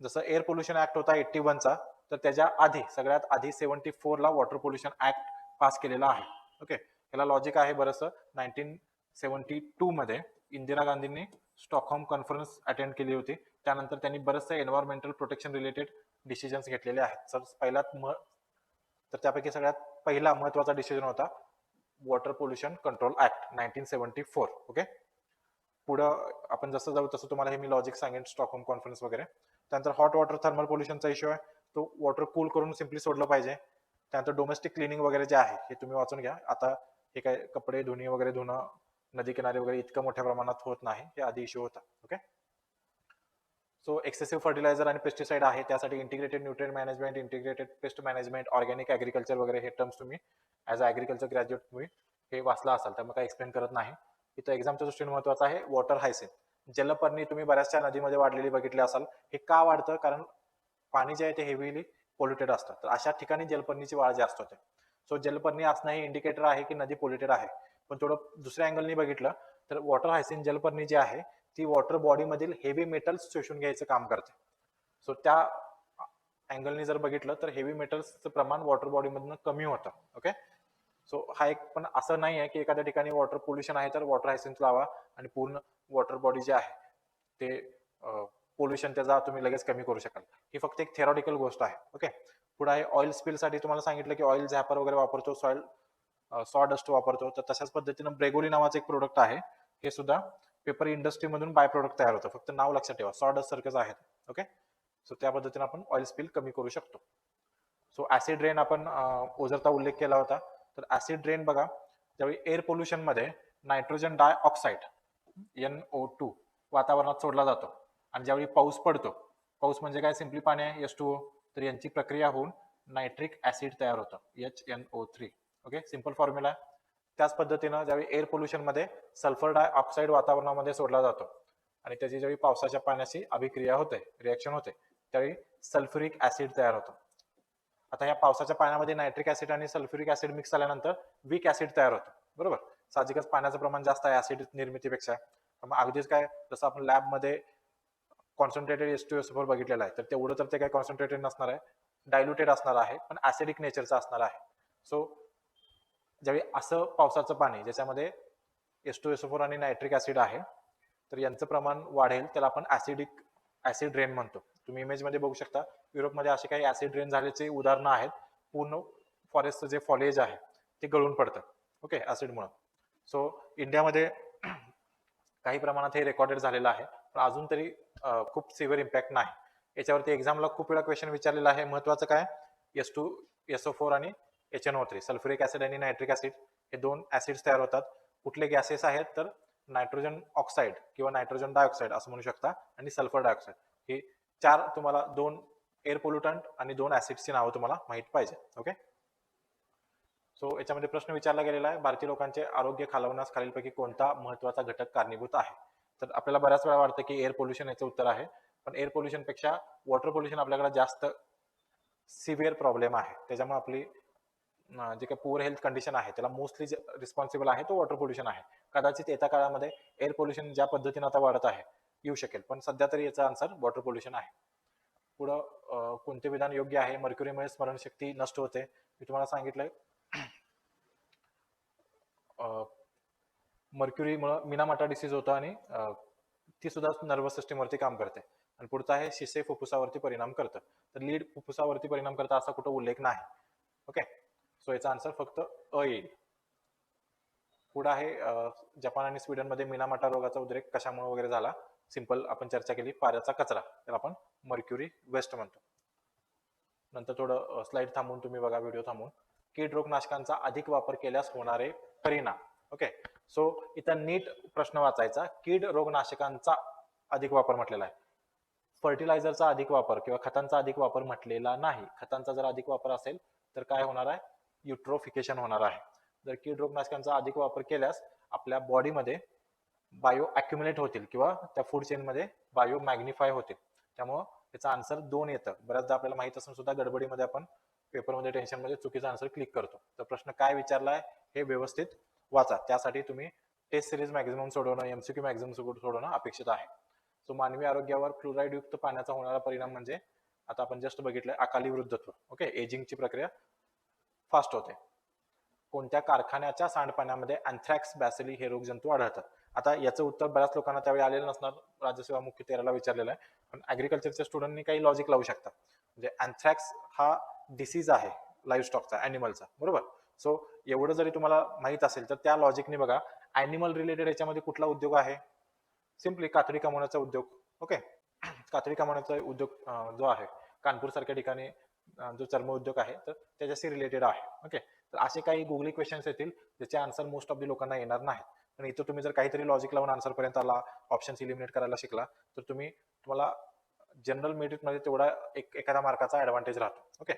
जसं एअर पोल्युशन ऍक्ट होता 81चा, तर त्याच्या आधी सगळ्यात आधी 74ला वॉटर पोल्युशन ऍक्ट पास केलेला आहे. ओके, याला लॉजिक आहे बरंचसं. 1972 मध्ये इंदिरा गांधींनी स्टॉकहोम कॉन्फरन्स अटेंड केली होती. त्यानंतर त्यांनी बरेचसे एन्व्हायरमेंटल प्रोटेक्शन रिलेटेड डिसिजन्स घेतलेले आहेत. तर त्यापैकी सगळ्यात पहिला महत्वाचा डिसिजन होता water pollution control act 1974. Okay, पुढं आपण जसं जाऊ तसं तुम्हाला हे मी लॉजिक सांगेन, स्टॉकहोम कॉन्फरन्स वगैरे. त्यानंतर हॉट वॉटर थर्मल पोल्युशनचा इश्यू आहे, तो वॉटर कूल करून सिम्पली सोडलं पाहिजे. त्यानंतर डोमेस्टिक क्लिनिंग वगैरे जे आहे हे तुम्ही वाचून घ्या. आता हे काय कपडे धुणी वगैरे धुणं नदी किनारे वगैरे इतकं मोठ्या प्रमाणात होत नाही, हे आधी इश्यू होता. ओके, सो एक्सेसिव्ह फर्टिलायझर आणि पेस्टिसाइड आहे, त्यासाठी integrated nutrient management, integrated pest management, organic agriculture वगैरे हे टर्म्स तुम्ही ॲज अ ॲग्रिकल्चर ग्रॅज्युएट तुम्ही हे वाचला असाल, त्यामुळे काही एक्सप्लेन करत नाही. इथं एक्झामच्या दृष्टीने महत्वाचं आहे वॉटर हायसिन. जलपर्णी तुम्ही बऱ्याचशा नदीमध्ये वाढलेली बघितली असाल. हे का वाढतं? कारण पाणी जे आहे ते हेवीली पोल्युटेड असतं, तर अशा ठिकाणी जलपर्णीची वाढ जास्त होते. सो जलपर्णी असणं हे इंडिकेटर आहे की नदी पोल्युटेड आहे. पण थोडं दुसऱ्या अँगलनी बघितलं तर वॉटर हायसिन जलपर्णी जी आहे ती वॉटर बॉडीमधील हेवी मेटल्स शोषून घ्यायचं काम करते. सो त्या अँगलनी जर बघितलं तर हेवी मेटल्सचं प्रमाण वॉटर बॉडीमधून कमी होतं. ओके, सो हा एक, पण असं नाही आहे की एखाद्या ठिकाणी वॉटर पोल्युशन आहे तर वॉटर हायसिन्स लावा आणि पूर्ण वॉटर बॉडी जे आहे ते पोल्युशन त्याचा तुम्ही लगेच कमी करू शकाल. ही फक्त एक थेरॉटिकल गोष्ट आहे. ओके, पुढे आहे ऑइल स्पिलसाठी तुम्हाला सांगितलं की ऑइल झॅपर वगैरे वापरतो, सॉइल सॉडस्ट वापरतो. तर तशाच पद्धतीनं ब्रेगोली नावाचं एक प्रोडक्ट आहे, हे सुद्धा पेपर इंडस्ट्रीमधून बाय प्रोडक्ट तयार होतं. फक्त नाव लक्षात ठेवा, सॉडस्ट सारखंच आहे. ओके, सो त्या पद्धतीने आपण ऑइल स्पिल कमी करू शकतो. सो ऍसिड रेन आपण ओझरचा उल्लेख केला होता. तर ऍसिड रेन बघा, ज्यावेळी एअर पोल्युशन मध्ये नायट्रोजन डायऑक्साईड NO2 वातावरणात सोडला जातो आणि ज्यावेळी पाऊस पडतो, पाऊस म्हणजे काय, सिम्पली पाणी आहे, H2O, तर यांची प्रक्रिया होऊन नायट्रिक ऍसिड तयार होतं, HNO3. ओके, सिंपल फॉर्म्युला आहे. त्याच पद्धतीनं ज्यावेळी एअर पोल्युशन मध्ये सल्फर डायऑक्साईड वातावरणामध्ये सोडला जातो आणि त्याची ज्यावेळी पावसाच्या पाण्याची अभिक्रिया होते, रिएक्शन होते, त्यावेळी सल्फ्युरिक ऍसिड तयार होतो. आता या पावसाच्या पाण्यामध्ये नायट्रिक ऍसिड आणि सल्फ्युरिक ऍसिड मिक्स झाल्यानंतर वीक ऍसिड तयार होतो. बरोबर, साहजिकच पाण्याचं प्रमाण जास्त आहे ऍसिड निर्मितीपेक्षा. मग अगदीच काय, जसं आपण लॅबमध्ये कॉन्सन्ट्रेटेड H2SO4 बघितलेला आहे, तर तेवढं तर ते काही कॉन्सन्ट्रेटेड नसणार आहे, डायल्युटेड असणार आहे, पण ऍसिडिक नेचरचं असणार आहे. सो ज्यावेळी असं पावसाचं पाणी ज्याच्यामध्ये H2SO4 आणि नायट्रिक ऍसिड आहे, तर यांचं प्रमाण वाढेल, त्याला आपण ऍसिड रेन म्हणतो. तुम्ही इमेजमध्ये बघू शकता, युरोपमध्ये असे काही ऍसिड रेन झाल्याचे उदाहरणं आहेत. पूर्ण फॉरेस्टचं जे फॉलेज आहे ते गळून पडतं, ओके, ऍसिडमुळे. सो इंडियामध्ये काही प्रमाणात हे रेकॉर्डेड झालेलं आहे, पण अजून तरी खूप सिव्हिअर इम्पॅक्ट नाही. याच्यावरती एक्झामला खूप वेळा क्वेश्चन विचारलेला आहे. महत्वाचं काय, H2SO4 आणि HNO3, सल्फ्युरिक ऍसिड आणि नायट्रिक ऍसिड, हे दोन ऍसिड्स तयार होतात. कुठले गॅसेस आहेत, तर नायट्रोजन ऑक्साईड किंवा नायट्रोजन डायऑक्साईड असं म्हणू शकता, आणि सल्फर डायऑक्साईड. हे चार तुम्हाला, दोन एअर पोल्युटंट आणि दोन ऍसिड्सची नावं तुम्हाला माहित पाहिजे. ओके, सो याच्यामध्ये प्रश्न विचारला गेलेला आहे, भारतीय लोकांचे आरोग्य खालवण्यास खालीलपैकी कोणता महत्वाचा घटक कारणीभूत आहे? तर आपल्याला बऱ्याच वेळा वाटतं की एअर पोल्युशन याचं उत्तर आहे, पण एअर पोल्युशन पेक्षा वॉटर पोल्युशन आपल्याकडे जास्त सिव्हिअर प्रॉब्लेम आहे. त्याच्यामुळे आपली जे काही पुअर हेल्थ कंडिशन आहे त्याला मोस्टली रिस्पॉन्सिबल आहे तो वॉटर पोल्युशन आहे. कदाचित येत्या काळामध्ये एअर पोल्युशन ज्या पद्धतीने आता वाढत आहे येऊ शकेल, पण सध्या तरी याचा आन्सर वॉटर पोल्युशन आहे. पुढं कोणते विधान योग्य आहे? मर्क्युरीमुळे स्मरणशक्ती नष्ट होते. मी तुम्हाला सांगितलंय मर्क्युरीमुळे मिनामाटा डिसीज होतो आणि ती सुद्धा नर्वस सिस्टीमवरती काम करते. आणि पुढचं आहे शिसे फुफ्फुसावरती परिणाम करतं. तर लीड फुफ्फुसावरती परिणाम करतं असा कुठं उल्लेख नाही. ओके, सो याचा आन्सर फक्त अ येईल. पुढे आहे जपान आणि स्वीडनमध्ये मिनामाटा रोगाचा उद्रेक कशामुळे वगैरे झाला. सिंपल आपण चर्चा केली, पाऱ्याचा कचरा, त्याला आपण मर्क्युरी वेस्ट म्हणतो. नंतर थोडं स्लाइड थांबून तुम्ही बघा, व्हिडिओ थांबून. कीड रोगनाशकांचा अधिक वापर केल्यास होणारे परिणाम. ओके, सो इथं नीट प्रश्न वाचायचा. कीड रोगनाशकांचा अधिक वापर म्हटलेला आहे, फर्टिलायझरचा अधिक वापर किंवा खतांचा अधिक वापर म्हटलेला नाही. खतांचा जर अधिक वापर असेल तर काय होणार आहे? युट्रोफिकेशन होणार आहे. जर कीड रोगनाशकांचा अधिक वापर केल्यास आपल्या बॉडीमध्ये बायो अक्युमुलेट होतील किंवा त्या फूड चेनमध्ये बायो मॅग्निफाय होतील. त्यामुळं याचा आन्सर 2 येतं. बऱ्याचदा आपल्याला माहित असून सुद्धा गडबडीमध्ये आपण पेपरमध्ये टेन्शनमध्ये चुकीचा आन्सर क्लिक करतो. तर प्रश्न काय विचारलाय हे व्यवस्थित वाचा. त्यासाठी तुम्ही टेस्ट सिरीज मॅक्झिमम सोडवणं, एमसीक्यू मॅक्झिमम सोडवणं अपेक्षित आहे. सो मानवी आरोग्यावर फ्लोराईड युक्त पाण्याचा होणारा परिणाम म्हणजे आता आपण जस्ट बघितलंय अकाली वृद्धत्व. ओके, एजिंगची प्रक्रिया फास्ट होते. कोणत्या कारखान्याच्या सांडपाण्यामध्ये अँथ्रॅक्स बॅसिली हे रोगजंतू आढळतात? आता याचं उत्तर बऱ्याच लोकांना त्यावेळी आलेलं नसणार. राज्यसेवा मुख्य 13ला विचारलेलं आहे, पण ऍग्रिकल्चरच्या स्टुडंटनी काही लॉजिक लावू शकतात. म्हणजे अँथ्रॅक्स हा डिसीज आहे लाईव्ह स्टॉकचा, अॅनिमलचा, बरोबर. सो एवढं जरी तुम्हाला माहित असेल तर त्या लॉजिकने बघा, अॅनिमल रिलेटेड याच्यामध्ये कुठला उद्योग आहे? सिम्पली कातडी कमवण्याचा उद्योग. ओके, कातडी कमवण्याचा उद्योग जो आहे कानपूर सारख्या ठिकाणी जो चर्म उद्योग आहे तर त्याच्याशी रिलेटेड आहे. ओके, तर असे काही गुगली क्वेश्चन्स येतील ज्याचे आन्सर मोस्ट ऑफ द लोकांना येणार नाही. पण इथं तुम्ही जर काहीतरी लॉजिक लावून आन्सर पर्यंत आला, ऑप्शन्स इलिमिनेट करायला शिकला तर तुम्हाला जनरल मेरिटमध्ये तेवढा एखाद्या मार्काचा ऍडव्हान्टेज राहतो. ओके,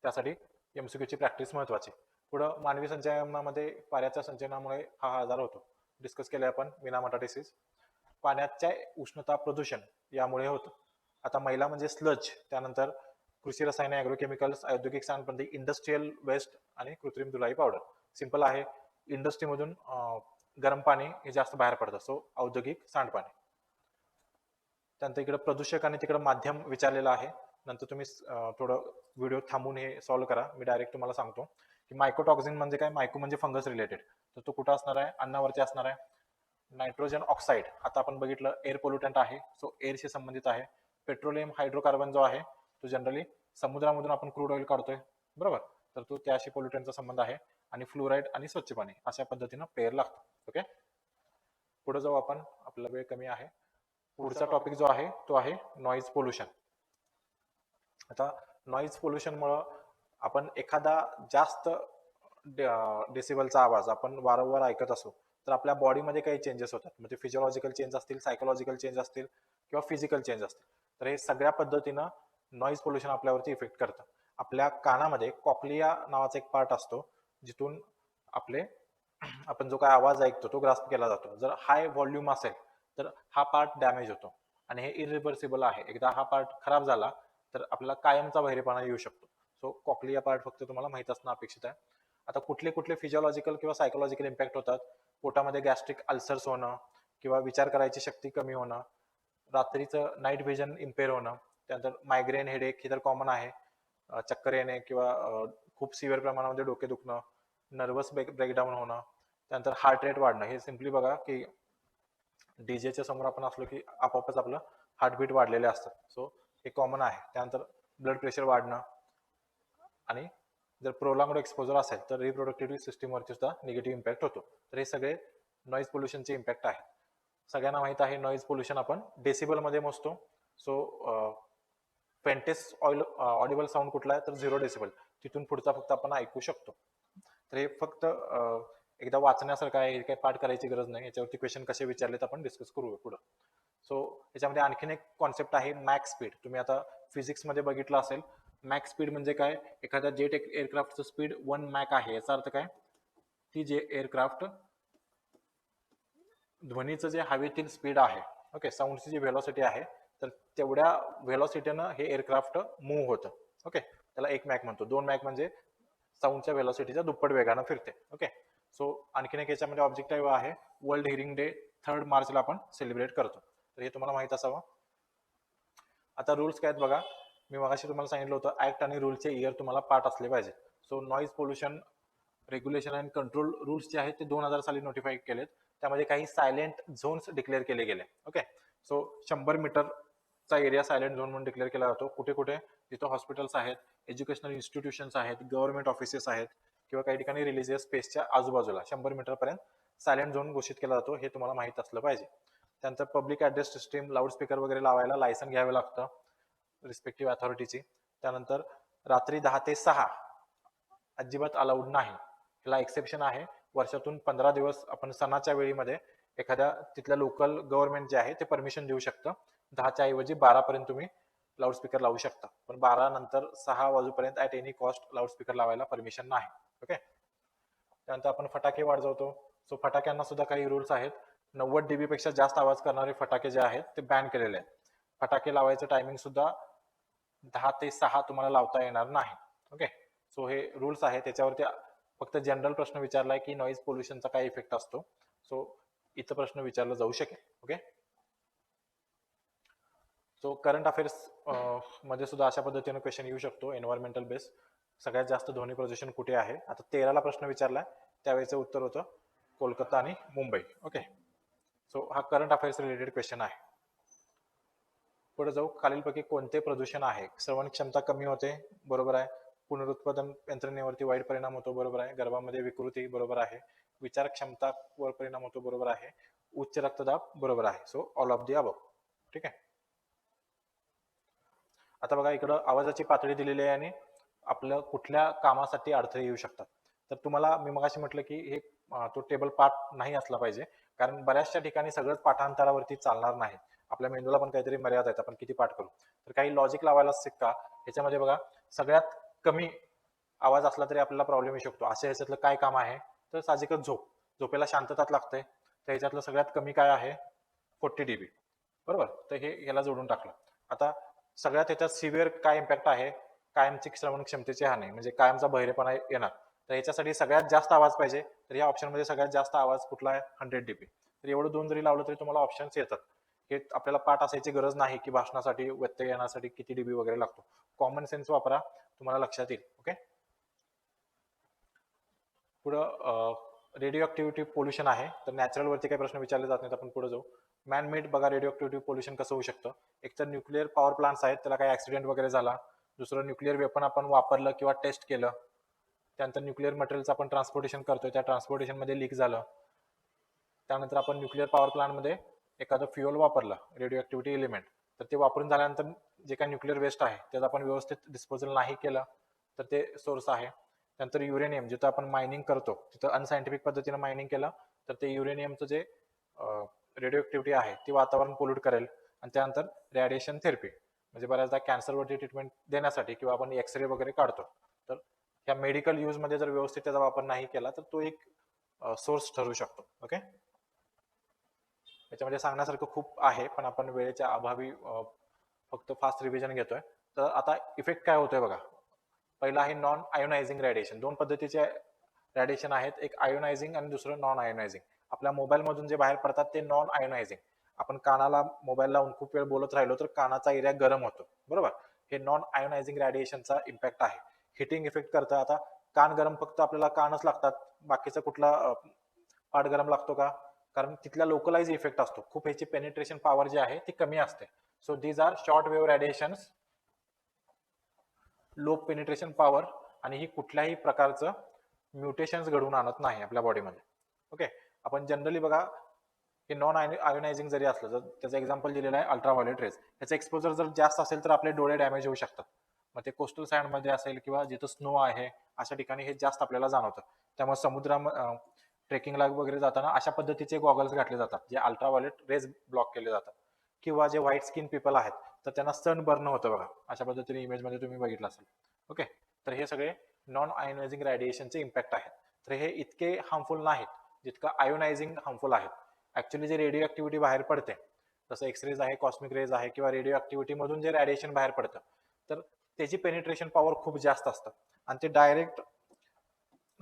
त्यासाठी एमसीक्यूची प्रॅक्टिस महत्वाची. पुढं मानवी संचयनामध्ये पाण्याच्या संचयनामुळे हा आजार होतो. डिस्कस केले आपण, मिनामाटा डिसीज. पाण्याच्या उष्णता प्रदूषण यामुळे होतं. आता मैला म्हणजे स्लज, त्यानंतर कृषी रसायने, ॲग्रोकेमिकल्स, औद्योगिक सांडपाणी, इंडस्ट्रियल वेस्ट आणि कृत्रिम धुलाई पावडर. सिंपल आहे, इंडस्ट्रीमधून गरम पाणी हे जास्त बाहेर पडतं, सो औद्योगिक सांडपाणी. त्यानंतर इकडे प्रदूषक आणि तिकडे माध्यम विचारलेलं आहे. नंतर तुम्ही थोडं व्हिडिओ थांबून हे सॉल्व्ह करा. मी डायरेक्ट तुम्हाला सांगतो की मायकोटॉक्झिन म्हणजे काय. मायको म्हणजे फंगस रिलेटेड, तर तो कुठं असणार आहे? अन्नावरती असणार आहे. नायट्रोजन ऑक्साईड आता आपण बघितलं एअर पोल्युटंट आहे, सो एअरशी संबंधित आहे. पेट्रोलियम हायड्रोकार्बन जो आहे तो जनरली समुद्रामधून आपण क्रूड ऑइल काढतोय, बरोबर, तर तो त्याशी पोल्युटंटचा संबंध आहे. आणि फ्लोराईड आणि स्वच्छ पाणी अशा पद्धतीनं पेअर लागतो. ओके, पुढे जाऊ आपण, आपला वेळ कमी आहे. पुढचा टॉपिक जो आहे तो आहे नॉईज पोल्युशन. आता नॉईज पोल्युशनमुळं आपण एखादा जास्त डेसिबलचा आवाज आपण वारंवार ऐकत असू तर आपल्या बॉडीमध्ये काही चेंजेस होतात. म्हणजे फिजिओलॉजिकल चेंज असतील, सायकोलॉजिकल चेंज असतील किंवा फिजिकल चेंज असतील. तर हे सगळ्या पद्धतीनं नॉईज पोल्युशन आपल्यावरती इफेक्ट करतं. आपल्या कानामध्ये कॉक्लिया नावाचा एक पार्ट असतो जिथून आपण जो काय आवाज ऐकतो तो ग्रास्प केला जातो. जर हाय व्हॉल्यूम असेल तर हा पार्ट डॅमेज होतो आणि हे इरिव्हर्सिबल आहे. एकदा हा पार्ट खराब झाला तर आपल्याला कायमचा बहिरेपणा येऊ शकतो. सो कॉक्लिया पार्ट फक्त तुम्हाला माहित असणं अपेक्षित आहे. आता कुठले कुठले फिजिओलॉजिकल किंवा सायकोलॉजिकल इम्पॅक्ट होतात? पोटामध्ये गॅस्ट्रिक अल्सर्स होणं किंवा विचार करायची शक्ती कमी होणं, रात्रीचं नाईट व्हिजन इम्पेअर होणं, त्यानंतर मायग्रेन हेडेक हे तर कॉमन आहे, चक्कर येणे किंवा खूप सिव्हिअर प्रमाणामध्ये डोके दुखणं, नर्वस ब्रेकडाऊन होणं, त्यानंतर हार्ट रेट वाढणं. हे सिम्पली बघा की डीजेच्या समोर आपण असलो की आपोआपच आपलं हार्टबीट वाढलेले असतात, सो हे कॉमन आहे. त्यानंतर ब्लड प्रेशर वाढणं आणि जर प्रोलॉंग्ड एक्सपोजर असेल तर रिप्रोडक्टिव्ह सिस्टीमवरती सुद्धा निगेटिव्ह इम्पॅक्ट होतो. तर हे सगळे नॉईज पोल्युशनचे इम्पॅक्ट आहेत. सगळ्यांना माहित आहे नॉईज पोल्युशन आपण डेसिबलमध्ये मोजतो. सो फेंटेस्ट ऑडिबल साऊंड कुठला आहे तर 0 डेसिबल, तिथून पुढचा फक्त आपण ऐकू शकतो. तर हे फक्त एकदा वाचण्यासारखं आहे, काही पाठ करायची गरज नाही. याच्यावरती क्वेश्चन कसे विचारलेत आपण डिस्कस करू पुढं. सो याच्यामध्ये आणखीन एक कॉन्सेप्ट आहे मॅक्स स्पीड. तुम्ही आता फिजिक्समध्ये बघितलं असेल, मॅक्स स्पीड म्हणजे काय? एखाद्या जेट एअरक्राफ्टचं स्पीड 1 मॅक आहे. याचा अर्थ काय? ती जे एअरक्राफ्ट ध्वनीचं जे हवेतील स्पीड आहे, ओके, साऊंडची जी व्हेलॉसिटी आहे, तर तेवढ्या व्हेलॉसिटीनं हे एअरक्राफ्ट मूव्ह होतं. ओके, त्याला 1 मॅक म्हणतो. 2 मॅक म्हणजे साऊंडच्या व्हेलॉसिटीच्या दुप्पट वेगानं फिरते. ओके, सो आणखीन एक याच्यामध्ये ऑब्जेक्टिव्ह आहे, वर्ल्ड हिअरिंग डे 3 मार्चला आपण सेलिब्रेट करतो. तर हे तुम्हाला माहित असावं. आता रूल्स काय आहेत बघा. मी मगाशी तुम्हाला सांगितलं होतं ऍक्ट आणि रूलचे इयर तुम्हाला पाठ असले पाहिजे. So noise pollution regulation and control rules जे आहेत ते 2000 साली नोटिफाय केलेत. त्यामध्ये काही सायलेंट झोन्स डिक्लेअर केले गेले. ओके, सो 100 मीटरचा एरिया सायलेंट झोन म्हणून डिक्लेअर केला जातो. कुठे कुठे जिथं हॉस्पिटल्स आहेत, एज्युकेशनल इन्स्टिट्यूशन्स आहेत, गव्हर्नमेंट ऑफिसेस आहेत किंवा काही ठिकाणी रिलिजियस स्पेसच्या आजूबाजूला 100 मीटरपर्यंत सायलेंट झोन घोषित केला जातो. हे तुम्हाला माहित असलं पाहिजे. त्यानंतर पब्लिक ॲड्रेस सिस्टीम, लाऊडस्पीकर वगैरे लावायला लायसन घ्यावं लागतं रिस्पेक्टिव्ह अथॉरिटीची. त्यानंतर रात्री 10 ते 6 अजिबात अलाउड नाही. ह्याला एक्सेप्शन आहे. वर्षातून 15 दिवस आपण सणाच्या वेळीमध्ये एखाद्या तिथल्या लोकल गव्हर्नमेंट जे आहे ते परमिशन देऊ शकतं. 10च्या ऐवजी 12 पर्यंत तुम्ही लाऊडस्पीकर लावू शकता, पण 12 नंतर 6 वाजूपर्यंत ऍट एनी कॉस्ट लाऊडस्पीकर लावायला परमिशन नाही. ओके, त्यानंतर आपण फटाके वाजवतो. सो फटाक्यांना सुद्धा काही रूल्स आहेत. 90 डीबी पेक्षा जास्त आवाज करणारे फटाके जे आहेत ते बॅन केलेले आहेत. फटाके लावायचं टायमिंग सुद्धा 10 ते 6 तुम्हाला लावता येणार नाही. ओके, सो हे रूल्स आहेत. त्याच्यावरती फक्त जनरल प्रश्न विचारलाय की नॉईज पोल्युशनचा काय इफेक्ट असतो. सो इथं प्रश्न विचारला जाऊ शकेल. ओके, सो करंट अफेअर्स मध्ये सुद्धा अशा पद्धतीने क्वेश्चन येऊ शकतो. एन्व्हायरमेंटल बेस सगळ्यात जास्त ध्वनी प्रदूषण कुठे आहे. आता 13ला प्रश्न विचारलाय, त्यावेळेचं उत्तर होतं कोलकाता आणि मुंबई. ओके, सो हा करंट अफेअर्स रिलेटेड क्वेश्चन आहे. पुढे जाऊ. खालीलपैकी कोणते प्रदूषण आहे. श्रवण क्षमता कमी होते, बरोबर आहे. पुनरुत्पादन यंत्रणेवरती वाईट परिणाम होतो, बरोबर आहे. गर्भामध्ये विकृती, बरोबर आहे. विचार क्षमतावर परिणाम होतो, बरोबर आहे. उच्च रक्तदाब, बरोबर आहे. So all of the above. ठीक आहे. आता बघा, इकडं आवाजाची पातळी दिलेली आहे आणि आपलं कुठल्या कामासाठी अडथळे येऊ शकतात. तर तुम्हाला मी मगाशी म्हटलं की हे तो टेबल पाठ नाही असला पाहिजे, कारण बऱ्याचशा ठिकाणी सगळंच पाठांतरावरती चालणार नाही. आपल्या मेंदूला पण काहीतरी मर्यादा आहेत, आपण किती पाठ करू. तर काही लॉजिक लावायला शिका. ह्याच्यामध्ये बघा, सगळ्यात कमी आवाज असला तरी आपल्याला प्रॉब्लेम येऊ शकतो. अशा ह्याच्यातलं काय काम आहे, तर साहजिकच झोपेला शांततात लागते. तर ह्याच्यातलं सगळ्यात कमी काय आहे, 40 डीबी, बरोबर. तर हे याला जोडून टाकलं. आता सगळ्यात ह्याच्यात सिव्हिअर काय इम्पॅक्ट आहे, कायमची श्रवण क्षमतेची हानी, म्हणजे कायमचा बहिरेपणा येणार. तर याच्यासाठी सगळ्यात जास्त आवाज पाहिजे. तर या ऑप्शनमध्ये सगळ्यात जास्त आवाज कुठला आहे, 100 डीबी. तर एवढं 2 जरी लावलं तरी तुम्हाला ऑप्शन्स येतात. हे आपल्याला पाठ असायची गरज नाही की भाषणासाठी व्यत्यय येण्यासाठी किती डीबी वगैरे लागतो. कॉमन सेन्स वापरा, तुम्हाला लक्षात येईल. ओके, पुढं रेडिओ ऍक्टिव्हिटी पोल्युशन आहे. तर नॅचरल वरती काही प्रश्न विचारले जात नाहीत, आपण पुढे जाऊ. मॅन मेड बघा, रेडिओ ऍक्टिव्हिटी पोल्युशन कसं होऊ शकतं. एक तर न्यूक्लिअर पॉवर प्लांट्स आहेत, त्याला काही ऍक्सिडेंट वगैरे झाला. दुसरं, न्यूक्लिअर वेपन आपण वापरलं किंवा टेस्ट केलं. त्यानंतर न्यूक्लिअर मटेरियलचं आपण ट्रान्सपोर्टेशन करतोय, त्या ट्रान्सपोर्टेशनमध्ये लीक झालं. त्यानंतर आपण न्यूक्लिअर पॉवर प्लांटमध्ये एखादं फ्युअल वापरलं, रेडिओ ऍक्टिव्हिटी एलिमेंट, तर ते वापरून झाल्यानंतर जे काही न्यूक्लिअर वेस्ट आहे त्याचं आपण व्यवस्थित डिस्पोजल नाही केलं, तर ते सोर्स आहे. त्यानंतर युरेनियम, जिथं आपण मायनिंग करतो तिथं अनसायंटिफिक पद्धतीनं मायनिंग केलं तर ते युरेनियमचं जे रेडिओ ऍक्टिव्हिटी आहे ती वातावरण पोल्यूट करेल. आणि त्यानंतर रेडिएशन थेरपी, म्हणजे बऱ्याचदा कॅन्सरवरती ट्रीटमेंट देण्यासाठी किंवा आपण एक्सरे वगैरे काढतो, तर ह्या मेडिकल यूजमध्ये जर व्यवस्थित त्याचा वापर नाही केला तर तो एक सोर्स ठरू शकतो. ओके, याच्यामध्ये सांगण्यासारखं खूप आहे, पण आपण वेळेच्या अभावी फक्त फास्ट रिव्हिजन घेतोय. तर आता इफेक्ट काय होतोय बघा. पहिला आहे नॉन आयोनायझिंग रेडिएशन. 2 पद्धतीचे रेडिएशन आहेत, एक आयोनायझिंग आणि दुसरं नॉन आयोनायझिंग. आपल्या मोबाईल मधून जे बाहेर पडतात ते नॉन आयोनायझिंग. आपण कानाला मोबाईल लावून खूप वेळ बोलत राहिलो तर कानाचा एरिया गरम होतो, बरोबर. हे नॉन आयोनायझिंग रेडिएशनचा इम्पॅक्ट आहे. हिटिंग इफेक्ट करतं. आता कान गरम फक्त आपल्याला कानच लागतात, बाकीचा कुठला पार्ट गरम लागतो का, कारण तिथला लोकलाइज इफेक्ट असतो. खूप ह्याची पेनिट्रेशन पॉवर जी आहे ती कमी असते. So these are short wave radiations, low penetration power, आणि ही कुठल्याही प्रकारचं म्युटेशन्स घडवून आणत नाही आपल्या बॉडीमध्ये. ओके, आपण जनरली बघा, हे नॉन आयोनायझिंग जरी असलं, तर त्याचं एक्झाम्पल दिलेलं आहे अल्ट्राव्हायोलेट रेज. ह्याचं एक्सपोजर जर जास्त असेल तर आपले डोळे डॅमेज होऊ शकतात. मग ते कोस्टल सँडमध्ये असेल किंवा जिथं स्नो आहे अशा ठिकाणी हे जास्त आपल्याला जाणवतं. त्यामुळे समुद्रामध्ये ट्रेकिंगला वगैरे जाताना अशा पद्धतीचे गॉगल्स घातले जातात जे अल्ट्राव्हायोलेट रेज ब्लॉक केले जातात. किंवा जे व्हाईट स्किन पीपल आहेत तर त्यांना सन बर्न होतं बघा, अशा पद्धतीने इमेजमध्ये तुम्ही बघितलं असेल. ओके, तर हे सगळे नॉन आयोनायझिंग रेडिएशनचे इम्पॅक्ट आहेत. तर हे इतके हार्मफुल नाहीत जितकं आयोनायझिंग हार्मफुल आहेत. ऍक्च्युली जे रेडिओ ऍक्टिव्हिटी बाहेर पडते, जसं एक्सरेज आहे, कॉस्मिक रेज आहे किंवा रेडिओ ऍक्टिव्हिटी मधून जे रेडिएशन बाहेर पडतं, तर त्याची पेनिट्रेशन पॉवर खूप जास्त असतं आणि ते डायरेक्ट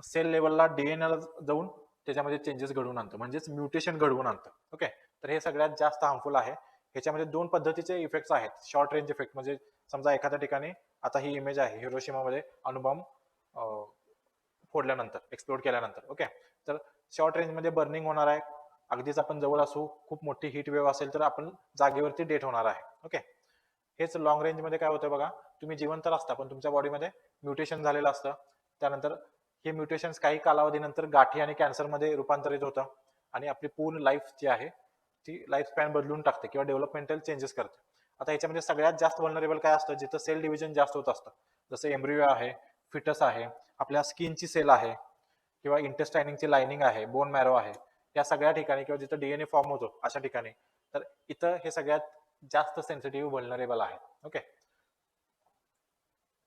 सेल लेवलला डीएनएला जाऊन त्याच्यामध्ये चेंजेस घडवून आणतं, म्हणजेच म्युटेशन घडवून आणतं. ओके, तर हे सगळ्यात जास्त हार्मफुल आहे. ह्याच्यामध्ये दोन पद्धतीचे इफेक्ट्स आहेत. शॉर्ट रेंज इफेक्ट म्हणजे समजा एखाद्या ठिकाणी, आता ही इमेज आहे हिरोशिमामध्ये अणुबॉम्ब फोडल्यानंतर, एक्सप्लोड केल्यानंतर. ओके, तर शॉर्ट रेंजमध्ये बर्निंग होणार आहे. अगदीच आपण जवळ असू, खूप मोठी हीट वेव्ह असेल तर आपण जागेवरती डेट होणार आहे. ओके, हेच लॉंग रेंजमध्ये काय होतं बघा, तुम्ही जिवंत असता पण तुमच्या बॉडीमध्ये म्युटेशन झालेलं असतं. त्यानंतर हे म्युटेशन्स काही कालावधीनंतर गाठी आणि कॅन्सरमध्ये रूपांतरित होतं आणि आपली पूर्ण लाईफ जी आहे ती लाईफ स्पॅन बदलून टाकते किंवा डेव्हलपमेंटल चेंजेस करते. आता ह्याच्यामध्ये सगळ्यात जास्त व्हलनरेबल काय असतं, जिथं सेल डिव्हिजन जास्त होत असतं, जसं एम्ब्रियो आहे, फिटस आहे, आपल्या स्किनची सेल आहे किंवा इंटेस्टायनिंगची लाइनिंग आहे, बोन मॅरो आहे, या सगळ्या ठिकाणी किंवा जिथं डीएनए फॉर्म होतो अशा ठिकाणी. तर इथं हे सगळ्यात जास्त सेन्सिटिव्ह व्हलनरेबल आहे. ओके,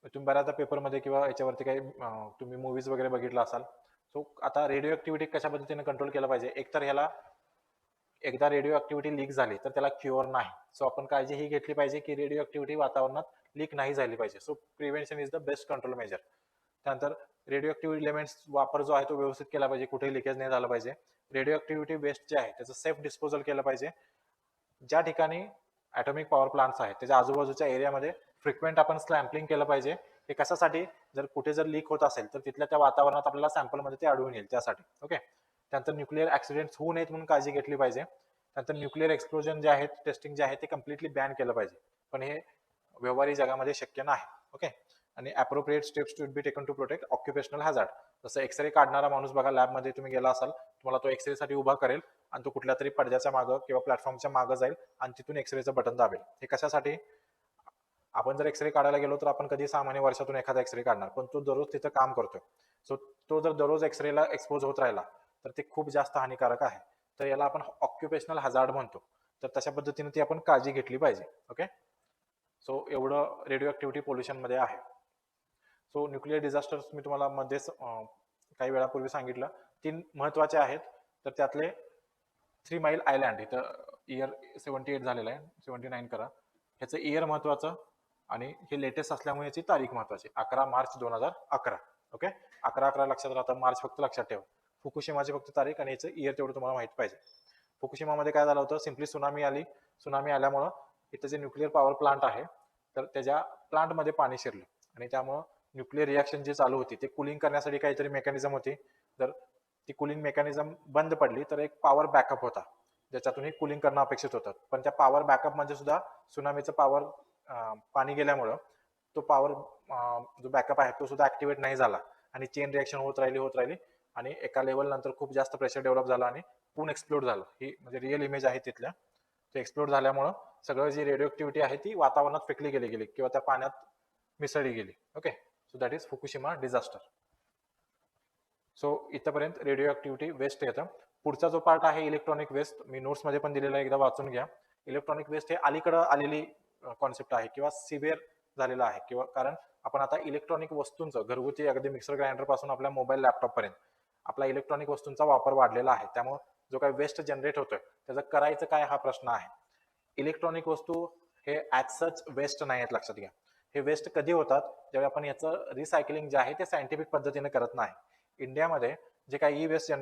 तुम्ही बऱ्याचदा पेपरमध्ये किंवा याच्यावरती काही तुम्ही मूवीज वगैरे बघितला असाल. सो आता रेडिओ ऍक्टिव्हिटी कशा पद्धतीने कंट्रोल केलं पाहिजे, एकतर ह्याला एकदा रेडिओ ऍक्टिव्हिटी लीक झाली तर त्याला क्युअर नाही. सो आपण काळजी ही घेतली पाहिजे की रेडिओ ऍक्टिव्हिटी वातावरणात लीक नाही झाली पाहिजे. So prevention is the best control measure. त्यानंतर रेडिओ ऍक्टिव्हिटी एलिमेंट्स वापर जो आहे तो व्यवस्थित केला पाहिजे, कुठेही लिकेज नाही झालं पाहिजे. रेडिओ ऍक्टिव्हिटी वेस्ट जे आहे त्याचं सेफ डिस्पोजल केलं पाहिजे. ज्या ठिकाणी ॲटॉमिक पॉवर प्लांट्स आहेत त्याच्या आजूबाजूच्या एरियामध्ये फ्रिक्वेंट आपण सॅम्पलिंग केलं पाहिजे. हे कशासाठी, जर कुठे जर लीक होत असेल तर तिथल्या त्या वातावरणात आपल्याला सॅम्पलमध्ये ते आढळून येईल त्यासाठी. ओके, त्यानंतर न्यूक्लिअर ऍक्सिडेंट्स होऊ नयेत म्हणून काळजी घेतली पाहिजे. त्यानंतर न्यूक्लिअर एक्सप्लोजन जे आहे टेस्टिंग जे आहे ते कम्प्लिटली बॅन केलं पाहिजे, पण हे व्यवहारिक जगामध्ये शक्य नाही. ओके, आणि appropriate steps to be taken to protect occupational hazard. जसं एक्सरे काढणारा माणूस बघा, लॅबमध्ये तुम्ही गेला असाल, तुम्हाला तो एक्सरे साठी उभा करेल आणि तो कुठल्या तरी पडद्याच्या मागं किंवा प्लॅटफॉर्मच्या मागं जाईल आणि तिथून एक्सरेचं बटन दाबेल. हे कशासाठी, आपण जर एक्सरे काढायला गेलो तर आपण कधी सामान्य वर्षातून एखादा एक्सरे काढणार, पण तो दररोज तिथं काम करतोय. सो तो जर दररोज एक्सरेला एक्सपोज होत राहिला तर ते खूप जास्त हानिकारक आहे. तर याला आपण ऑक्युपेशनल हॅझार्ड म्हणतो. तर तशा पद्धतीने ती आपण काळजी घेतली पाहिजे. ओके, सो एवढं रेडिओ ऍक्टिव्हिटी पोल्युशन मध्ये आहे. सो न्यूक्लिअर डिझास्टर्स मी तुम्हाला मध्येच काही वेळापूर्वी सांगितलं, 3 महत्वाचे आहेत. तर त्यातले 3 माइल आयलँड इथं इयर 78 झालेलं आहे, 79 करा. ह्याचं इयर महत्वाचं आणि हे लेटेस्ट असल्यामुळे याची तारीख महत्वाची, 11 मार्च 2011. ओके, 11/11 लक्षात राहतं, मार्च फक्त लक्षात ठेवा. फुकुशिमाची फक्त तारीख आणि याचं इयर तेवढं तुम्हाला माहित पाहिजे. फुकुशिमामध्ये काय झालं होतं, सिम्पली सुनामी आली. सुनामी आल्यामुळं इथं जे न्यूक्लिअर पॉवर प्लांट आहे तर त्याच्या प्लांटमध्ये पाणी शिरलं आणि त्यामुळं न्यूक्लिअर रिॲक्शन जी चालू होती ते कुलिंग करण्यासाठी काहीतरी मेकॅनिझम होती. तर ती कुलिंग मेकॅनिझम बंद पडली तर एक पॉवर बॅकअप होता ज्याच्यातून हे कुलिंग करणं अपेक्षित होतं. पण त्या पॉवर बॅकअप मध्ये सुद्धा सुनामीचं पॉवर पाणी गेल्यामुळं तो पॉवर जो बॅकअप आहे तो सुद्धा ऍक्टिव्हेट नाही झाला आणि चेन रिॲक्शन होत राहिली आणि एका लेवल नंतर खूप जास्त प्रेशर डेव्हलप झाला आणि पूर्ण एक्सप्लोड झालं. ही म्हणजे रिअल इमेज आहे तिथल्या. ते एक्सप्लोड झाल्यामुळं सगळं जी रेडिओ ऍक्टिव्हिटी आहे ती वातावरणात फेकली गेली किंवा त्या पाण्यात मिसळली गेली. Okay, so that is Fukushima disaster. So इथपर्यंत रेडिओ ऍक्टिव्हिटी वेस्ट येतं. पुढचा जो पार्ट आहे इलेक्ट्रॉनिक वेस्ट, मी नोट्स मध्ये पण दिलेला आहे, एकदा वाचून घ्या. इलेक्ट्रॉनिक वेस्ट हे अलीकडे आलेली कॉन्सेप्ट आहे किंवा सिव्हिअर झालेला आहे, किंवा कारण आपण आता इलेक्ट्रॉनिक वस्तूंचं, घरगुती अगदी मिक्सर ग्राइंडर पासून आपल्या मोबाईल लॅपटॉप पर्यंत आपला इलेक्ट्रॉनिक वस्तूंचा वापर वाढलेला आहे. त्यामुळे जो काही वेस्ट जनरेट होतोय त्याचं करायचं काय हा प्रश्न आहे. इलेक्ट्रॉनिक वस्तू हे ऍज सच वेस्ट नाही आहेत, लक्षात घ्या. हे वेस्ट कधी होतात, जेव्हा आपण याचं रिसायकलिंग जे आहे ते सायंटिफिक पद्धतीने करत नाही. इंडियामध्ये जे काही ई वेस्ट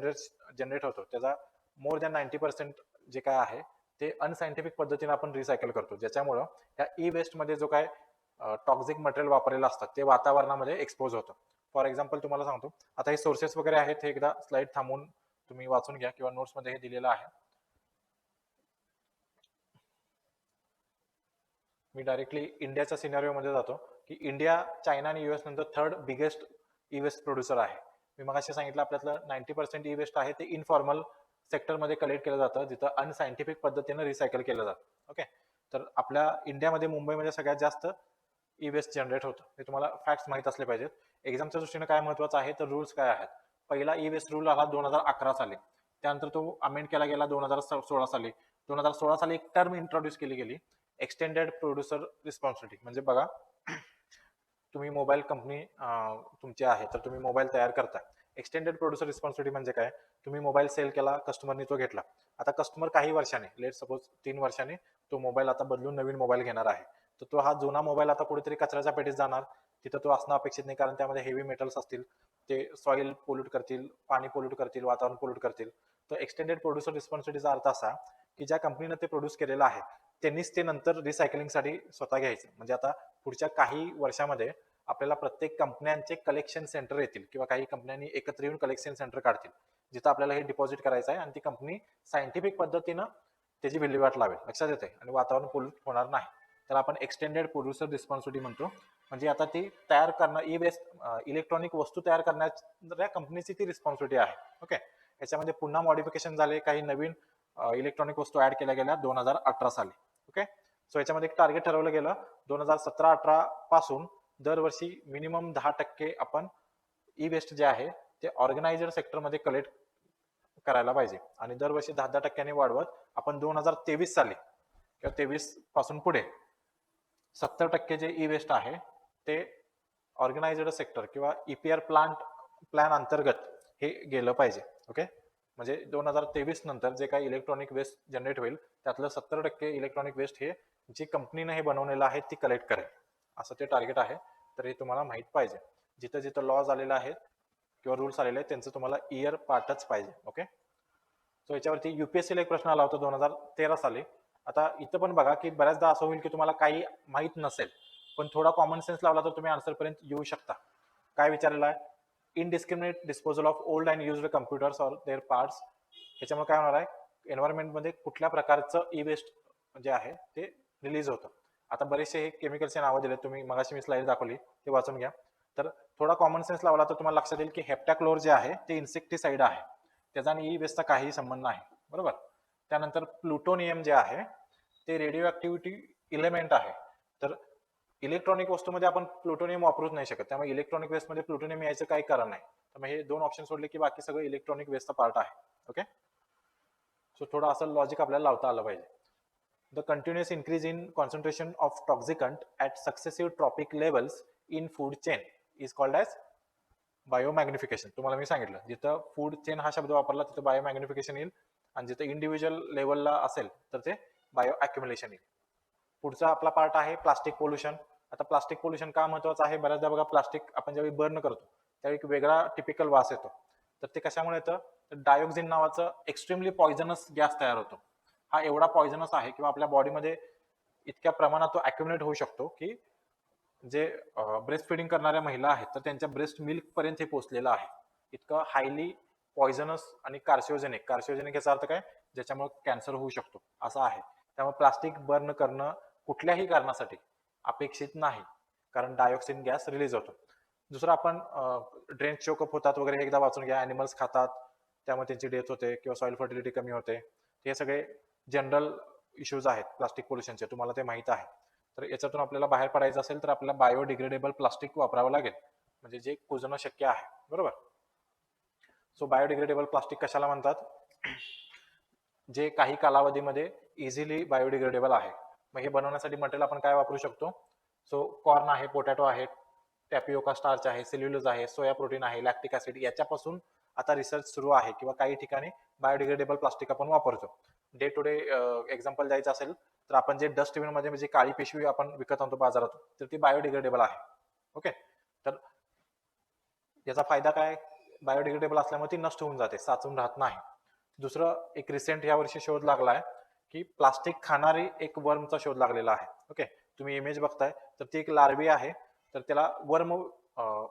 जनरेट होतो त्याचा मोर दॅन 90% जे काय आहे ते अनसायंटिफिक पद्धतीने आपण रिसायकल करतो, ज्याच्यामुळं त्या ई वेस्ट मध्ये जो काय टॉक्सिक मटेरियल वापरलेलं असतात ते वातावरणामध्ये एक्सपोज होतं. फॉर एक्झाम्पल तुम्हाला सांगतो, आता हे सोर्सेस वगैरे आहेत, हे एकदा स्लाइड थांबवून तुम्ही वाचून घ्या किंवा नोट्स मध्ये हे दिलेलं आहे. मी डायरेक्टली इंडियाच्या सिनारिओ मध्ये जातो की इंडिया चायना आणि युएस नंतर 3rd biggest E waste producer आहे. मी मगाशी सांगितलं आपल्यातलं 90% ई वेस्ट आहे ते इनफॉर्मल सेक्टरमध्ये कलेक्ट केलं जातं, जिथं अनसायंटिफिक पद्धतीने रिसायकल केलं जातं. ओके, तर आपल्या इंडियामध्ये मुंबईमध्ये सगळ्यात जास्त ई वेस्ट जनरेट होतं. हे तुम्हाला फॅक्ट्स माहीत असले पाहिजेत. एक्झामच्या दृष्टीने काय महत्वाचं आहे तर रूल्स काय आहेत. पहिला ई वेस्ट रूल आला 2011 साली, त्यानंतर तो अमेंड केला गेला 2016 साली. 2016 साली एक टर्म इंट्रोड्यूस केली गेली, एक्सटेंडेड प्रोड्युसर रिस्पॉन्सिबिलिटी. म्हणजे बघा, तुम्ही मोबाईल कंपनी तुमची आहे तर तुम्ही मोबाईल तयार करताय, एक्सटेंडेड प्रोड्युसर रिस्पॉन्सिबिलिटी म्हणजे काय, तुम्ही मोबाईल सेल केला, कस्टमरनी तो घेतला. आता कस्टमर काही वर्षाने, लेट सपोज 3 वर्षांनी तो मोबाईल आता बदलून नवीन मोबाईल घेणार आहे. तर तो हा जुना मोबाईल आता कुठेतरी कचऱ्याच्या पेटीत जाणार, तिथं तो असणं अपेक्षित नाही, कारण त्यामध्ये हेवी मेटल्स असतील, ते सॉइल पोल्यूट करतील, पाणी पोल्यूट करतील, वातावरण पोल्यूट करतील. तर एक्सटेंडेड प्रोड्युसर रिस्पॉन्सिबिलिटीचा अर्थ असा की ज्या कंपनीनं ते प्रोड्यूस केलेलं आहे त्यांनीच ते नंतर रिसायकलिंगसाठी स्वतः घ्यायचं. म्हणजे आता पुढच्या काही वर्षामध्ये आपल्याला प्रत्येक कंपन्यांचे कलेक्शन सेंटर येतील किंवा काही कंपन्यांनी एकत्र येऊन कलेक्शन सेंटर काढतील, जिथं आपल्याला हे डिपॉझिट करायचं आहे आणि ती कंपनी सायंटिफिक पद्धतीनं त्याची विल्हेवाट लावेल. लक्षात येते, आणि वातावरण पोल्यूट होणार नाही. त्याला आपण एक्सटेंडेड प्रोड्युसर रिस्पॉन्सिबिलिटी म्हणतो. म्हणजे आता ती तयार करणं, ई वेस्ट इलेक्ट्रॉनिक वस्तू तयार करण्याच्या कंपनीची ती रिस्पॉन्सिबिलिटी आहे. ओके, याच्यामध्ये पुन्हा मॉडिफिकेशन झाले, काही नवीन इलेक्ट्रॉनिक वस्तू ऍड केल्या गेल्या 2018 साली. ओके, सो याच्यामध्ये एक टार्गेट ठरवलं गेलं 2017-18 पासून दरवर्षी मिनिमम 10% आपण ई वेस्ट जे आहे ते ऑर्गनायझर सेक्टरमध्ये कलेक्ट करायला पाहिजे, आणि दरवर्षी 10-10% वाढवत आपण 2023 साली किंवा 23 पासून पुढे 70% जे ई वेस्ट आहे ते ऑर्गनायझर्ड सेक्टर किंवा ईपीआर प्लॅन अंतर्गत हे गेलं पाहिजे. ओके, म्हणजे 2023 नंतर जे काही इलेक्ट्रॉनिक वेस्ट जनरेट होईल त्यातलं 70% इलेक्ट्रॉनिक वेस्ट हे जी कंपनीने हे बनवलेलं आहे ती कलेक्ट करेल, असं ते टार्गेट आहे. तर हे तुम्हाला माहित पाहिजे. जिथं जिथं लॉज आलेले आहेत किंवा रूल्स आलेले आहेत त्यांचं तुम्हाला इयर पार्टच पाहिजे. ओके, सो याच्यावरती युपीएससीला एक प्रश्न आला होता 2013 साली. आता इथं पण बघा की बऱ्याचदा असं होईल की तुम्हाला काही माहित नसेल, पण थोडा कॉमन सेन्स लावला तर तुम्ही आन्सर पर्यंत येऊ शकता. काय विचारलेलं आहे, indiscriminate disposal of old and used computers or their parts. ह्याच्यामुळे काय होणार आहे, एन्व्हायरमेंटमध्ये कुठल्या प्रकारचं ई वेस्ट जे आहे ते रिलीज होतं. आता बरेचसे हे केमिकलचे नावं दिले, तुम्ही मगाशी मी स्लाइड दाखवली ते वाचून घ्या. तर थोडा कॉमन सेन्स लावला तर तुम्हाला लक्षात येईल की हेप्टॅक्लोर जे आहे ते इन्सेक्टिसाइड आहे, त्याचा आणि ई वेस्टचा काहीही संबंध नाही. बरोबर. त्यानंतर प्लुटोनियम जे आहे ते रेडिओ ऍक्टिव्हिटी इलेमेंट आहे. तर इलेक्ट्रॉनिक वस्तूमध्ये आपण प्लुटोनियम वापरूच नाही शकत, त्यामुळे इलेक्ट्रॉनिक वेस्ट मध्ये प्लुटोनियम यायचं काही कारण नाही. त्यामुळे हे 2 ऑप्शन सोडले की बाकी सगळं इलेक्ट्रॉनिक वेस्टचा पार्ट आहे. ओके, सो थोडं असं लॉजिक आपल्याला लावता आलं पाहिजे. The continuous increase in concentration of toxicant at successive trophic levels in food chain is called as biomagnification. तुम्हाला मी सांगितलं, जिथं फूड चेन हा शब्द वापरला तिथं बायोमॅग्निफिकेशन येईल, आणि जिथं इंडिव्हिज्युअल लेवलला असेल तर ते बायो अॅक्युम्युलेशन येईल. पुढचा आपला पार्ट आहे प्लास्टिक पोल्युशन. आता प्लास्टिक पोल्युशन का महत्वाचं आहे, बऱ्याचदा बघा प्लास्टिक आपण ज्यावेळी बर्न करतो त्यावेळी एक वेगळा टिपिकल वास येतो. तर ते कशामुळे येतं, तर डायऑक्सिन नावाचं एक्स्ट्रीमली पॉइझनस गॅस तयार होतो. हा एवढा पॉइझनस आहे किंवा आपल्या बॉडीमध्ये इतक्या प्रमाणात तो अॅक्युमुलेट होऊ शकतो की जे ब्रेस्ट फिडिंग करणाऱ्या महिला आहेत तर त्यांच्या ब्रेस्ट मिल्क पर्यंत हे पोहोचलेलं आहे. इतकं हायली पॉइझनस आणि कार्सिओजेनिक याचा अर्थ काय, ज्याच्यामुळे कॅन्सर होऊ शकतो असं आहे. त्यामुळे प्लास्टिक बर्न करणं कुठल्याही कारणासाठी अपेक्षित नाही, कारण डायऑक्सिन गॅस रिलीज होतो. दुसरं आपण ड्रेन चोकअप होतात वगैरे, एकदा वाचून घ्या. ॲनिमल्स खातात त्यामुळे त्यांची डेथ होते किंवा सॉइल फर्टिलिटी कमी होते. हे सगळे जनरल इश्यूज आहेत प्लास्टिक पोल्युशनचे, तुम्हाला ते माहित आहे. तर याच्यातून आपल्याला बाहेर पडायचं असेल तर आपल्याला बायोडिग्रेडेबल प्लास्टिक वापरावं लागेल, म्हणजे जे कुजणं शक्य आहे. बरोबर. सो बायोडिग्रेडेबल प्लास्टिक कशाला म्हणतात, जे काही कालावधीमध्ये इझिली बायोडिग्रेडेबल आहे. मग हे बनवण्यासाठी मटेरियल आपण काय वापरू शकतो, सो कॉर्न आहे, पोटॅटो आहे, टॅपिओका स्टार्च आहे, सेल्युलोज आहे, सोया प्रोटीन आहे, लॅक्टिक ऍसिड, याच्यापासून आता रिसर्च सुरू आहे किंवा काही ठिकाणी बायोडिग्रेडेबल प्लास्टिक आपण वापरतो. डे टू डे एक्झाम्पल द्यायचं असेल तर आपण जे डस्टबिन मध्ये म्हणजे काळी पिशवी आपण विकत आणतो बाजारात तर ती बायोडिग्रेडेबल आहे. ओके, तर याचा फायदा काय, बायोडिग्रेडेबल असल्यामुळे ती नष्ट होऊन जाते, साचून राहत नाही. दुसरं एक रिसेंट या वर्षी शोध लागलाय की प्लास्टिक खाणारी एक वर्मचा शोध लागलेला आहे. ओके, तुम्ही इमेज बघताय तर ती एक लार्वी आहे, तर त्याला वर्म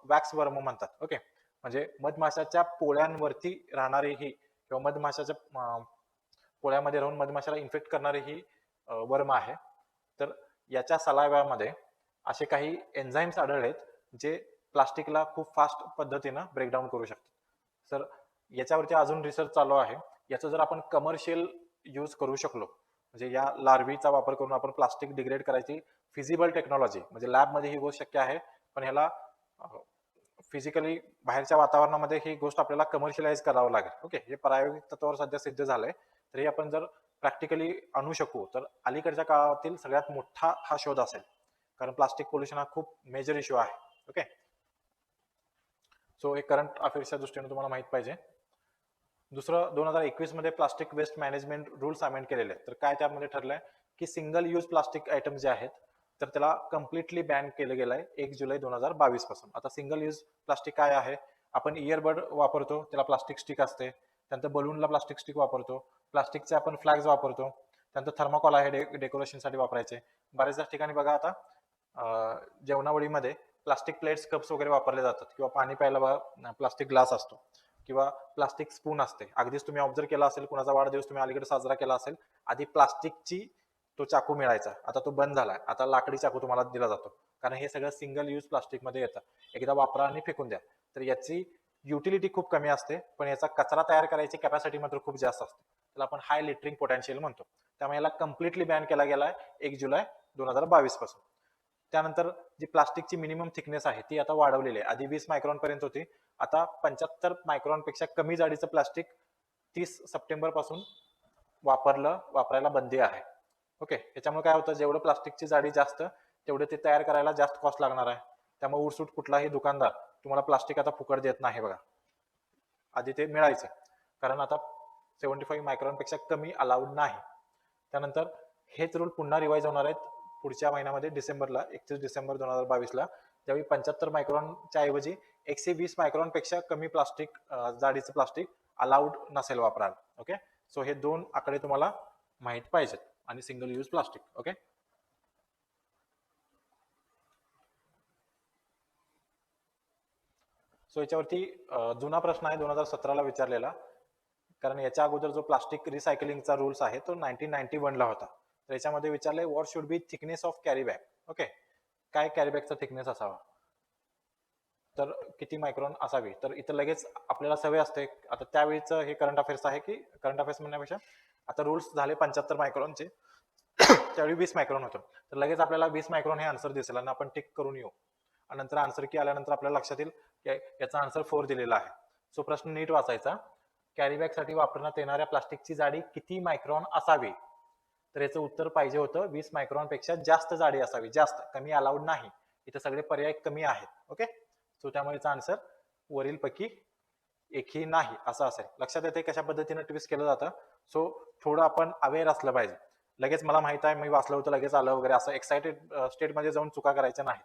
वॅक्स वर्म म्हणतात. ओके, म्हणजे मधमाशाच्या पोळ्यांवरती राहणारी ही किंवा मधमाशाच्या पोळ्यामध्ये राहून मधमाशाला इन्फेक्ट करणारी ही वर्म आहे. तर याच्या सलायव्यामध्ये असे काही एन्झाईम्स आढळलेत जे प्लास्टिकला खूप फास्ट पद्धतीनं ब्रेकडाऊन करू शकतात. तर याच्यावरती अजून रिसर्च चालू आहे. याचं जर आपण कमर्शियल यूज करू शकलो, म्हणजे या लार्वीचा वापर करून आपण प्लास्टिक डिग्रेड करायची फिजिबल टेक्नॉलॉजी, म्हणजे लॅबमध्ये ही गोष्ट शक्य आहे, पण ह्याला फिजिकली बाहेरच्या वातावरणामध्ये ही गोष्ट आपल्याला कमर्शियलाइज करावं लागेल. ओके, हे प्रायोगिक तत्वावर सध्या सिद्ध झालंय. तर हे आपण जर प्रॅक्टिकली आणू शकू तर अलीकडच्या काळातील सगळ्यात मोठा हा शोध असेल, कारण प्लास्टिक पोल्युशन हा खूप मेजर इश्यू आहे. ओके, सो हे करंट अफेअर्सच्या दृष्टीने तुम्हाला माहित पाहिजे. दुसरं 2021 मध्ये plastic waste management rules amend केलेले आहेत. तर काय त्यामध्ये ठरलंय की सिंगल यूज प्लास्टिक आयटम जे आहेत तर त्याला कम्प्लिटली बॅन केलं गेलंय 1 जुलै 2022 पासून. आता सिंगल यूज प्लास्टिक काय आहे? आपण इयरबड वापरतो, त्याला प्लास्टिक स्टिक असते. त्यानंतर बलूनला प्लास्टिक स्टिक वापरतो, प्लास्टिकचे आपण फ्लॅग्स वापरतो, त्यानंतर थर्माकॉल आहे डेकोरेशनसाठी वापरायचे. बऱ्याचदा ठिकाणी बघा आता जेवणावळीमध्ये प्लास्टिक प्लेट्स कप्स वगैरे वापरले जातात, किंवा पाणी प्यायला बघा प्लास्टिक ग्लास असतो, किंवा प्लास्टिक स्पून असते. अगदीच तुम्ही ऑब्झर्व केला असेल, कुणाचा वाढदिवस तुम्ही अलीकडे साजरा केला असेल, आधी प्लास्टिकची तो चाकू मिळायचा, आता तो बंद झालाय, आता लाकडी चाकू तुम्हाला दिला जातो, कारण हे सगळं सिंगल यूज प्लास्टिक मध्ये येतं. एकदा वापरा आणि फेकून द्या. तर याची युटिलिटी खूप कमी असते, पण याचा कचरा तयार करायची कॅपॅसिटी मात्र खूप जास्त असते. त्याला आपण हाय लिटरिंग पोटेन्शियल म्हणतो. त्यामुळे याला कम्प्लिटली बॅन केला गेलाय 1 जुलै 2022 पासून. त्यानंतर जी प्लास्टिकची मिनिमम थिकनेस आहे ती आता वाढवलेली आहे. आधी 20 मायक्रॉन पर्यंत होती, आता 75 मायक्रॉन पेक्षा कमी जाडीचं प्लास्टिक 30 सप्टेंबर पासून वापरायला बंदी आहे. ओके, याच्यामुळे काय होतं, जेवढं प्लास्टिकची जाडी जास्त तेवढं ते तयार करायला जास्त कॉस्ट लागणार आहे. त्यामुळे उरसूट कुठलाही दुकानदार तुम्हाला प्लास्टिक आता फुकट देत नाही बघा. आधी ते मिळायचं, कारण आता 75 मायक्रॉन पेक्षा कमी अलाउड नाही. त्यानंतर हेच रूल पुन्हा रिवाइज होणार आहेत पुढच्या महिन्यामध्ये, डिसेंबरला 31 डिसेंबर 2022 ला. त्यावेळी 75 मायक्रॉनच्या ऐवजी 120 मायक्रॉन पेक्षा कमी प्लास्टिक जाडीचं प्लास्टिक अलाउड नसेल वापरायला. ओके, सो हे 2 आकडे तुम्हाला माहित पाहिजेत. आणि single use plastic. Okay, so याच्यावरती जुना प्रश्न आहे 2017 ला विचारलेला, कारण याच्या अगोदर जो प्लास्टिक रिसायकलिंगचा रूल्स आहे तो 1991 ला होता. तर याच्यामध्ये विचारलंय what should be thickness of carry bag. Okay, काय कॅरी बॅगचा थिकनेस असावा, तर किती मायक्रॉन असावी. तर इथं लगेच आपल्याला सवय असते, आता त्यावेळीचं हे करंट अफेअर्स आहे, की करंट अफेअर्स म्हणण्यापेक्षा आता रूल्स झाले 75 मायक्रॉनचे, त्यावेळी 20 मायक्रॉन होतं. तर लगेच आपल्याला 20 मायक्रॉन हे आन्सर दिसेल आणि आपण टिक करून येऊ, आणि नंतर आन्सर की आल्यानंतर आपल्याला लक्षात येईल की याचा आन्सर 4 दिलेला आहे. सो प्रश्न नीट वाचायचा. कॅरी बॅग साठी वापरण्यात येणाऱ्या प्लास्टिकची जाडी किती मायक्रॉन असावी, तर याचं उत्तर पाहिजे होतं 20 मायक्रॉन पेक्षा जास्त जाडी असावी. जास्त, कमी अलाउड नाही. इथे सगळे पर्याय कमी आहेत. ओके, सो त्यामुळे आन्सर वरील पैकी एकही नाही असं असेल. लक्षात येते कशा पद्धतीने ट्विस्ट केलं जातं. सो थोडं आपण अवेअर असलं पाहिजे. लगेच मला माहित आहे मी वाचलं होतं लगेच आलं वगैरे असं एक्साइटेड स्टेटमध्ये जाऊन चुका करायच्या नाही.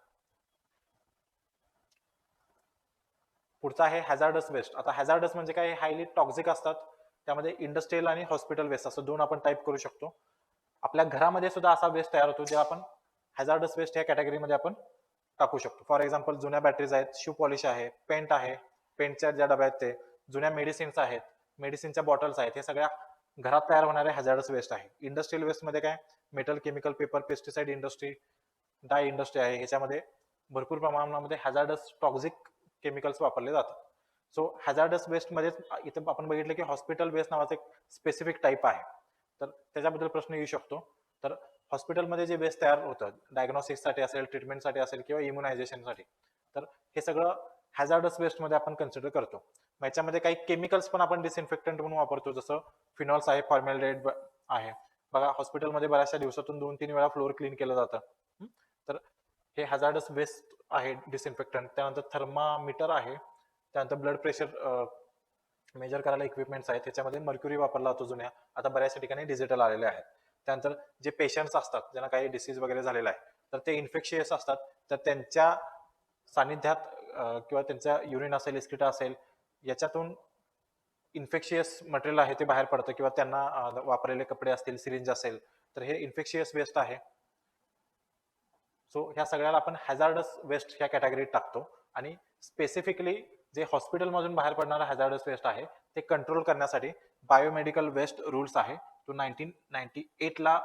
पुढचा आहे हॅझार्डस वेस्ट. आता हॅझार्डस म्हणजे काय, हायली टॉक्सिक असतात. त्यामध्ये इंडस्ट्रियल आणि हॉस्पिटल वेस्ट असं 2 आपण टाईप करू शकतो. आपल्या घरामध्ये सुद्धा असा वेस्ट तयार होतो जे आपण हॅझार्डस वेस्ट या कॅटेगरीमध्ये आपण टाकू शकतो. फॉर एक्झाम्पल जुन्या बॅटरीज आहेत, शू पॉलिश आहे, पेंट आहे, पेंटच्या ज्या डब्या आहेत ते, जुन्या मेडिसिन्स आहेत, मेडिसिनच्या बॉटल्स आहेत, हे सगळ्या घरात तयार होणारे हॅझार्डस वेस्ट आहे. इंडस्ट्रियल वेस्ट मध्ये काय, metal, chemical, paper, pesticide industry, dye industry आहे, ह्याच्यामध्ये भरपूर प्रमाणामध्ये हॅझार्डस टॉक्सिक केमिकल्स वापरले जातात. सो हॅझार्डस वेस्ट मध्ये इथं आपण बघितलं की हॉस्पिटल वेस्ट नावाचं एक स्पेसिफिक टाईप आहे, तर त्याच्याबद्दल प्रश्न येऊ शकतो. तर हॉस्पिटलमध्ये जे वेस्ट तयार होतं डायग्नोस्टिक्ससाठी असेल, ट्रीटमेंटसाठी असेल, किंवा इम्युनायझेशनसाठी, तर हे सगळं हॅझार्डस वेस्टमध्ये आपण कन्सिडर करतो. याच्यामध्ये काही केमिकल्स पण आपण डिसइन्फेक्टंट म्हणून वापरतो, जसं फिनॉल्स आहे, फॉर्मॅल्डिहाइड आहे. बघा हॉस्पिटलमध्ये बऱ्याचशा दिवसातून 2-3 वेळा फ्लोअर क्लीन केलं जातं. तर हे हॅझार्डस वेस्ट आहे डिसइन्फेक्टंट. त्यानंतर थर्मामीटर आहे, त्यानंतर ब्लड प्रेशर मेजर करायला इक्विपमेंट्स आहेत, त्याच्यामध्ये मर्क्युरी वापरला जातो जुन्या, आता बऱ्याचशा ठिकाणी डिजिटल आलेले आहेत. त्यानंतर जे पेशंट्स असतात ज्यांना काही डिसीज वगैरे झालेला आहे, तर ते इन्फेक्शियस असतात, तर त्यांच्या सानिध्यात किंवा त्यांच्या युरिन असेल, इस्किटा असेल, याच्यातून इन्फेक्शियस मटेरियल आहे ते बाहेर पडतं, किंवा त्यांना वापरलेले कपडे असतील, सिरिंज असेल, तर हे इन्फेक्शियस वेस्ट आहे. सो ह्या सगळ्याला आपण हॅझार्डस वेस्ट ह्या कॅटेगरीत टाकतो. आणि स्पेसिफिकली जे हॉस्पिटलमधून बाहेर पडणारा हॅझार्डस वेस्ट आहे ते कंट्रोल करण्यासाठी बायोमेडिकल वेस्ट रूल्स आहे, तो 1998 ला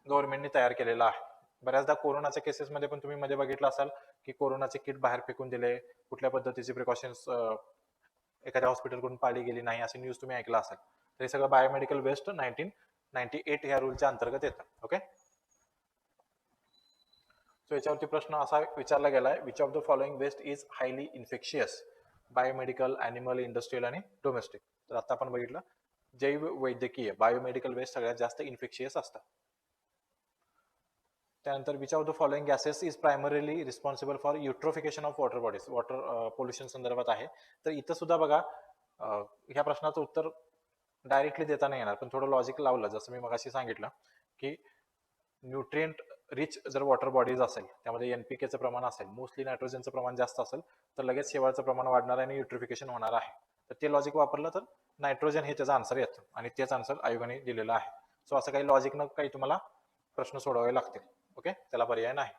गव्हर्नमेंटने तयार केलेला आहे. बऱ्याचदा कोरोनाच्या केसेसमध्ये पण तुम्ही मध्ये बघितलं असाल की कोरोनाचे किट बाहेर फेकून दिले, कुठल्या पद्धतीची प्रिकॉशन्स एखाद्या हॉस्पिटलकडून पाळली गेली नाही, अशी न्यूज तुम्ही ऐकला असाल. तर हे सगळं बायोमेडिकल वेस्ट 1998 ह्या रूलच्या अंतर्गत येतं. ओके, सो याच्यावरती प्रश्न असा विचारला गेलाय, which of the following waste is highly infectious, biomedical, animal, industrial आणि डोमेस्टिक. तर आता आपण बघितलं जैव वैद्यकीय बायोमेडिकल वेस्ट सगळ्यात जास्त इन्फेक्शियस असतात. त्यानंतर which of the following gases is primarily responsible for eutrophication of water bodies, water pollution संदर्भात आहे. तर इथं सुद्धा बघा ह्या प्रश्नाचं उत्तर डायरेक्टली देता नाही येणार, पण थोडं लॉजिक लावलं, जसं मी मगाशी सांगितलं की न्यूट्रिएंट रिच जर वॉटर बॉडीज असेल, त्यामध्ये एनपीकेचं प्रमाण असेल, मोस्टली नायट्रोजनचं प्रमाण जास्त असेल, तर लगेच शेवाळचं प्रमाण वाढणार आहे आणि युट्रिफिकेशन होणार आहे. तर ते लॉजिक वापरलं तर नायट्रोजन हे त्याचा आन्सर येतं आणि तेच आन्सर आयोगाने दिलेलं आहे. सो असं काही लॉजिकनं काही तुम्हाला प्रश्न सोडवावे लागतील. ओके, त्याला पर्याय नाही.